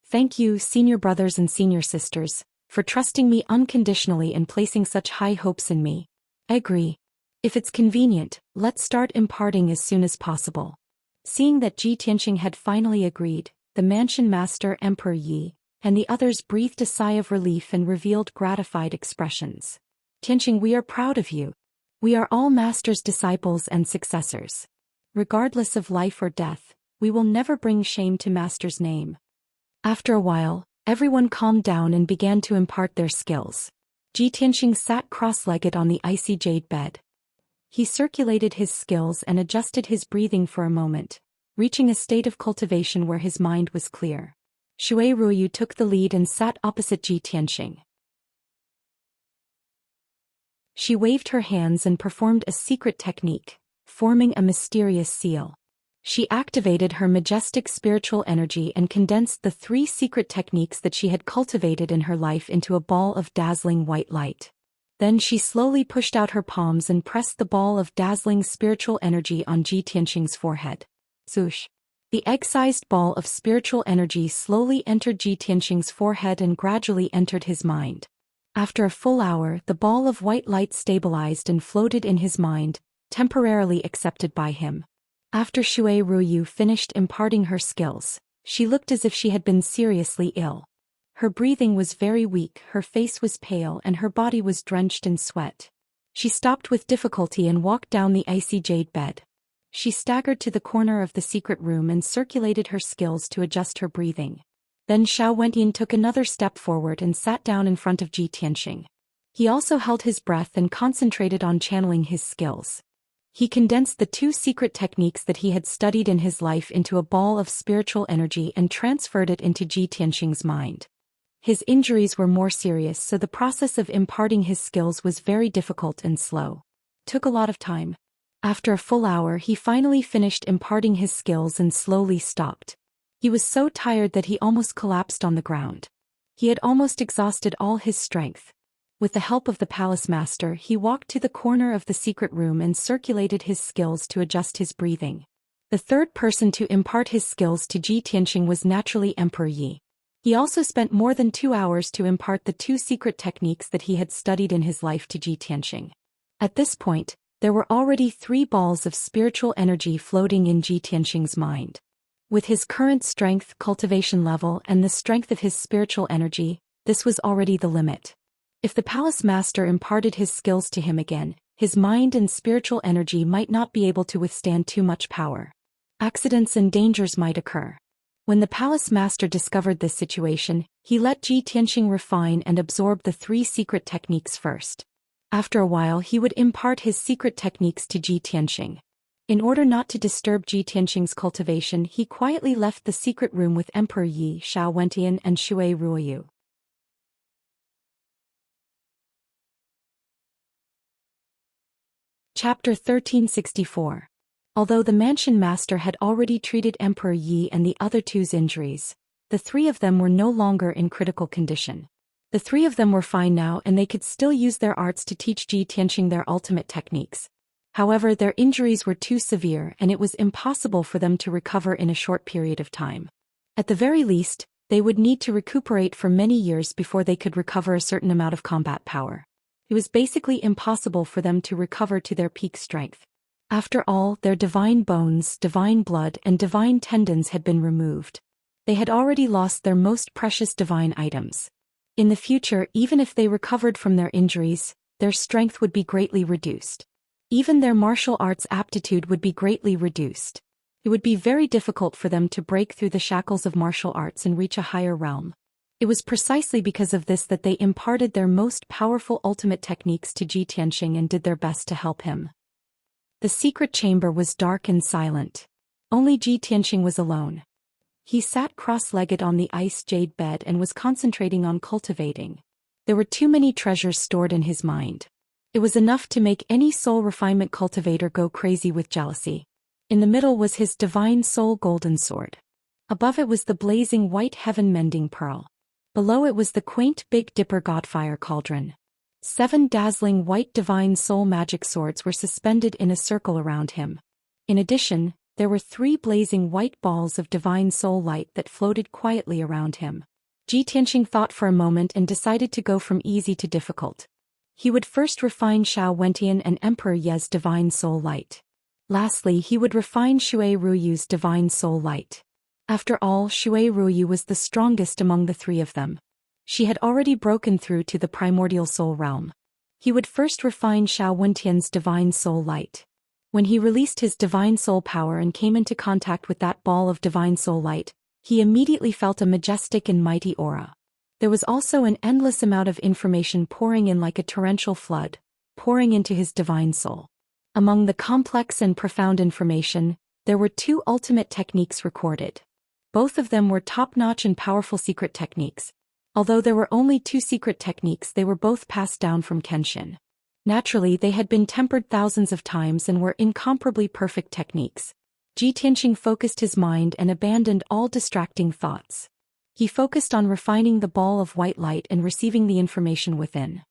Thank you, senior brothers and senior sisters, for trusting me unconditionally and placing such high hopes in me. I agree. If it's convenient, let's start imparting as soon as possible. Seeing that Ji Tianqing had finally agreed, the mansion master, Emperor Yi, and the others breathed a sigh of relief and revealed gratified expressions. Tianqing, we are proud of you. We are all master's disciples and successors. Regardless of life or death, we will never bring shame to master's name. After a while, everyone calmed down and began to impart their skills. Ji Tianqing sat cross-legged on the icy jade bed. He circulated his skills and adjusted his breathing for a moment, reaching a state of cultivation where his mind was clear. Shui Ruoyu took the lead and sat opposite Ji Tianqing. She waved her hands and performed a secret technique, forming a mysterious seal. She activated her majestic spiritual energy and condensed the 3 secret techniques that she had cultivated in her life into a ball of dazzling white light. Then she slowly pushed out her palms and pressed the ball of dazzling spiritual energy on Ji Tianqing's forehead. Swoosh! The egg-sized ball of spiritual energy slowly entered Ji Tianqing's forehead and gradually entered his mind. After a full hour, the ball of white light stabilized and floated in his mind, temporarily accepted by him. After Shui Ruoyu finished imparting her skills, she looked as if she had been seriously ill. Her breathing was very weak, her face was pale, and her body was drenched in sweat. She stopped with difficulty and walked down the icy jade bed. She staggered to the corner of the secret room and circulated her skills to adjust her breathing. Then Xiao Wenyin took another step forward and sat down in front of Ji Tianqing. He also held his breath and concentrated on channeling his skills. He condensed the 2 secret techniques that he had studied in his life into a ball of spiritual energy and transferred it into Ji Tianqing's mind. His injuries were more serious, so the process of imparting his skills was very difficult and slow. Took a lot of time. After a full hour, he finally finished imparting his skills and slowly stopped. He was so tired that he almost collapsed on the ground. He had almost exhausted all his strength. With the help of the palace master, he walked to the corner of the secret room and circulated his skills to adjust his breathing. The 3rd person to impart his skills to Ji Tianqing was naturally Emperor Yi. He also spent more than 2 hours to impart the 2 secret techniques that he had studied in his life to Ji Tianqing. At this point, there were already 3 balls of spiritual energy floating in Ji Tianqing's mind. With his current strength, cultivation level, and the strength of his spiritual energy, this was already the limit. If the palace master imparted his skills to him again, his mind and spiritual energy might not be able to withstand too much power. Accidents and dangers might occur. When the palace master discovered this situation, he let Ji Tianqing refine and absorb the 3 secret techniques first. After a while, he would impart his secret techniques to Ji Tianqing. In order not to disturb Ji Tianqing's cultivation, he quietly left the secret room with Emperor Yi, Xiao Wenyin, and Shui Ruoyu. Chapter 1364. Although the mansion master had already treated Emperor Yi and the other 2's injuries, the 3 of them were no longer in critical condition. The 3 of them were fine now and they could still use their arts to teach Ji Tianqing their ultimate techniques. However, their injuries were too severe and it was impossible for them to recover in a short period of time. At the very least, they would need to recuperate for many years before they could recover a certain amount of combat power. It was basically impossible for them to recover to their peak strength. After all, their divine bones, divine blood, and divine tendons had been removed. They had already lost their most precious divine items. In the future, even if they recovered from their injuries, their strength would be greatly reduced. Even their martial arts aptitude would be greatly reduced. It would be very difficult for them to break through the shackles of martial arts and reach a higher realm. It was precisely because of this that they imparted their most powerful ultimate techniques to Ji Tianxing and did their best to help him. The secret chamber was dark and silent. Only Ji Tianxing was alone. He sat cross-legged on the ice jade bed and was concentrating on cultivating. There were too many treasures stored in his mind. It was enough to make any soul refinement cultivator go crazy with jealousy. In the middle was his divine soul golden sword. Above it was the blazing white heaven mending pearl. Below it was the quaint Big Dipper godfire cauldron. 7 dazzling white divine soul magic swords were suspended in a circle around him. In addition, there were 3 blazing white balls of divine soul light that floated quietly around him. Ji Tianxing thought for a moment and decided to go from easy to difficult. He would first refine Xiao Wentian and Emperor Ye's divine soul light. Lastly, he would refine Shui Ruyu's divine soul light. After all, Shui Ruyu was the strongest among the 3 of them. She had already broken through to the primordial soul realm. He would first refine Xiao Wentian's divine soul light. When he released his divine soul power and came into contact with that ball of divine soul light, he immediately felt a majestic and mighty aura. There was also an endless amount of information pouring in like a torrential flood, pouring into his divine soul. Among the complex and profound information, there were 2 ultimate techniques recorded. Both of them were top-notch and powerful secret techniques. Although there were only 2 secret techniques, they were both passed down from Kenshin. Naturally, they had been tempered thousands of times and were incomparably perfect techniques. Ji Tianxing focused his mind and abandoned all distracting thoughts. He focused on refining the ball of white light and receiving the information within.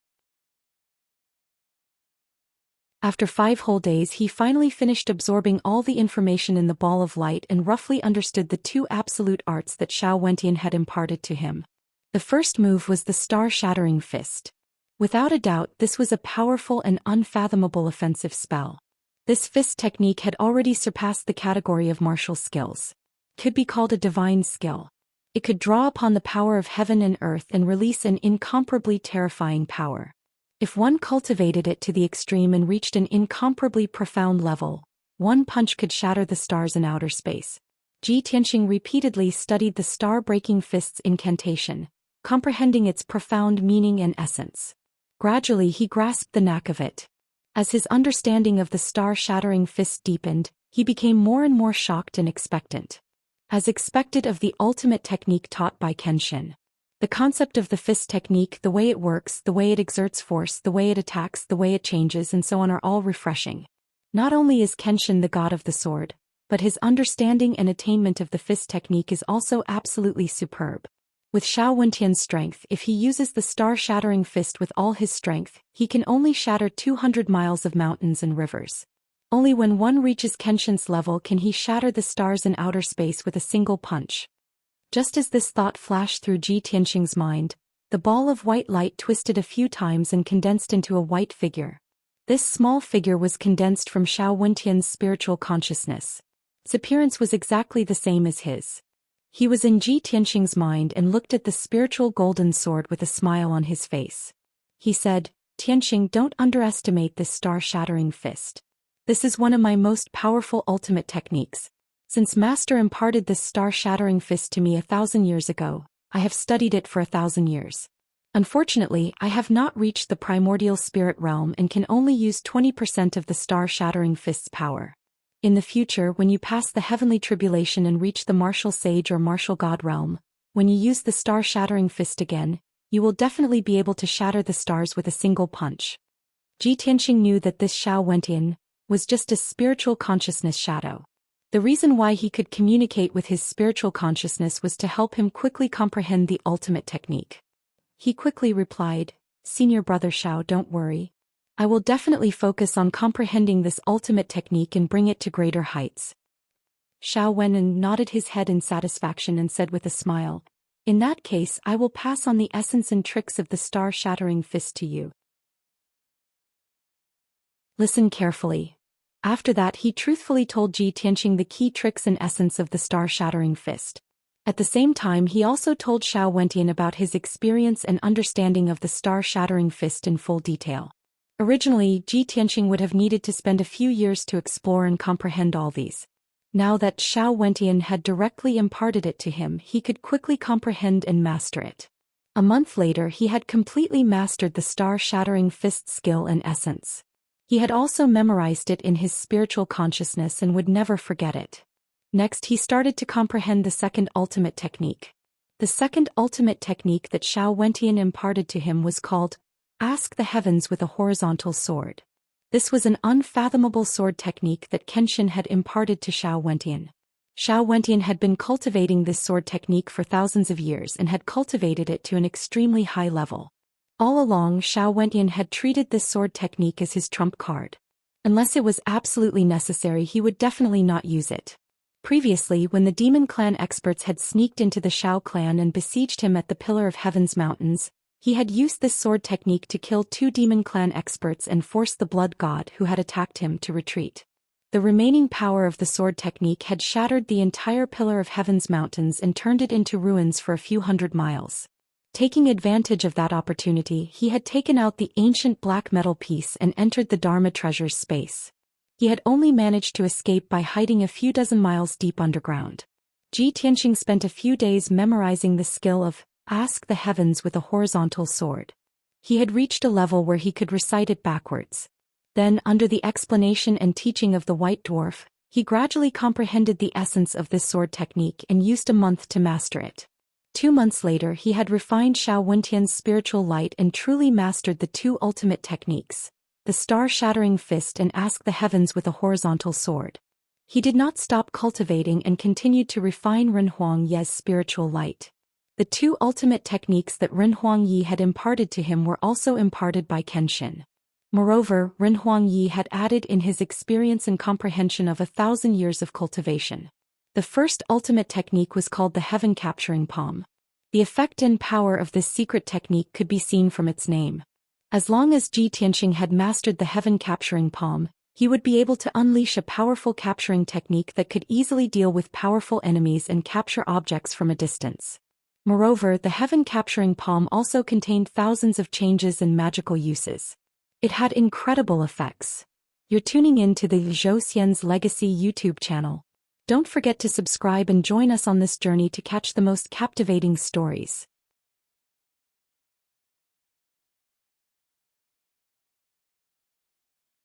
After 5 whole days, he finally finished absorbing all the information in the ball of light and roughly understood the 2 absolute arts that Xiao Wentian had imparted to him. The first move was the star-shattering fist. Without a doubt, this was a powerful and unfathomable offensive spell. This fist technique had already surpassed the category of martial skills. It could be called a divine skill. It could draw upon the power of heaven and earth and release an incomparably terrifying power. If one cultivated it to the extreme and reached an incomparably profound level, one punch could shatter the stars in outer space. Ji Tianxing repeatedly studied the star-breaking fist's incantation, comprehending its profound meaning and essence. Gradually he grasped the knack of it. As his understanding of the star-shattering fist deepened, he became more and more shocked and expectant. As expected of the ultimate technique taught by Kenshin. The concept of the fist technique, the way it works, the way it exerts force, the way it attacks, the way it changes, and so on are all refreshing. Not only is Kenshin the god of the sword, but his understanding and attainment of the fist technique is also absolutely superb. With Xiao Wentian's strength, if he uses the star-shattering fist with all his strength, he can only shatter 200 miles of mountains and rivers. Only when one reaches Kenshin's level can he shatter the stars in outer space with a single punch. Just as this thought flashed through Ji Tianxing's mind, the ball of white light twisted a few times and condensed into a white figure. This small figure was condensed from Xiao Wentian's spiritual consciousness. Its appearance was exactly the same as his. He was in Ji Tianxing's mind and looked at the spiritual golden sword with a smile on his face. He said, "Tianxing, don't underestimate this star-shattering fist. This is one of my most powerful ultimate techniques. Since Master imparted this star-shattering fist to me 1,000 years ago, I have studied it for 1,000 years. Unfortunately, I have not reached the primordial spirit realm and can only use 20% of the star-shattering fist's power. In the future, when you pass the heavenly tribulation and reach the martial sage or martial god realm, when you use the star-shattering fist again, you will definitely be able to shatter the stars with a single punch." Ji Tianxing knew that this Xiao Wentian was just a spiritual consciousness shadow. The reason why he could communicate with his spiritual consciousness was to help him quickly comprehend the ultimate technique. He quickly replied, "Senior brother Xiao, don't worry. I will definitely focus on comprehending this ultimate technique and bring it to greater heights." Xiao Wenan nodded his head in satisfaction and said with a smile, "In that case, I will pass on the essence and tricks of the star-shattering fist to you." Listen carefully. After that, he truthfully told Ji Tianqing the key tricks and essence of the star-shattering fist. At the same time, he also told Xiao Wentian about his experience and understanding of the star-shattering fist in full detail. Originally, Ji Tianqing would have needed to spend a few years to explore and comprehend all these. Now that Xiao Wentian had directly imparted it to him, he could quickly comprehend and master it. A month later, he had completely mastered the star-shattering fist skill and essence. He had also memorized it in his spiritual consciousness and would never forget it. Next, he started to comprehend the second ultimate technique. The second ultimate technique that Xiao Wentian imparted to him was called Ask the Heavens with a Horizontal Sword. This was an unfathomable sword technique that Kenshin had imparted to Xiao Wentian. Xiao Wentian had been cultivating this sword technique for thousands of years and had cultivated it to an extremely high level. All along, Xiao Wentian had treated this sword technique as his trump card. Unless it was absolutely necessary, he would definitely not use it. Previously, when the Demon Clan experts had sneaked into the Shao clan and besieged him at the Pillar of Heaven's mountains, he had used this sword technique to kill 2 Demon Clan experts and force the Blood God who had attacked him to retreat. The remaining power of the sword technique had shattered the entire Pillar of Heaven's mountains and turned it into ruins for a few hundred miles. Taking advantage of that opportunity, he had taken out the ancient black metal piece and entered the Dharma treasure's space. He had only managed to escape by hiding a few dozen miles deep underground. Ji Tianqing spent a few days memorizing the skill of Ask the Heavens with a Horizontal Sword. He had reached a level where he could recite it backwards. Then, under the explanation and teaching of the White Dwarf, he gradually comprehended the essence of this sword technique and used a month to master it. 2 months later, he had refined Xiao Wentian's spiritual light and truly mastered the 2 ultimate techniques, the star-shattering fist and Ask the Heavens with a Horizontal Sword. He did not stop cultivating and continued to refine Ren Huangye's spiritual light. The 2 ultimate techniques that Ren Huangye had imparted to him were also imparted by Kenshin. Moreover, Ren Huangye had added in his experience and comprehension of 1,000 years of cultivation. The first ultimate technique was called the Heaven Capturing Palm. The effect and power of this secret technique could be seen from its name. As long as Ji Tianqing had mastered the Heaven Capturing Palm, he would be able to unleash a powerful capturing technique that could easily deal with powerful enemies and capture objects from a distance. Moreover, the Heaven Capturing Palm also contained thousands of changes and magical uses. It had incredible effects. You're tuning in to the Zhou Xian's Legacy YouTube channel. Don't forget to subscribe and join us on this journey to catch the most captivating stories.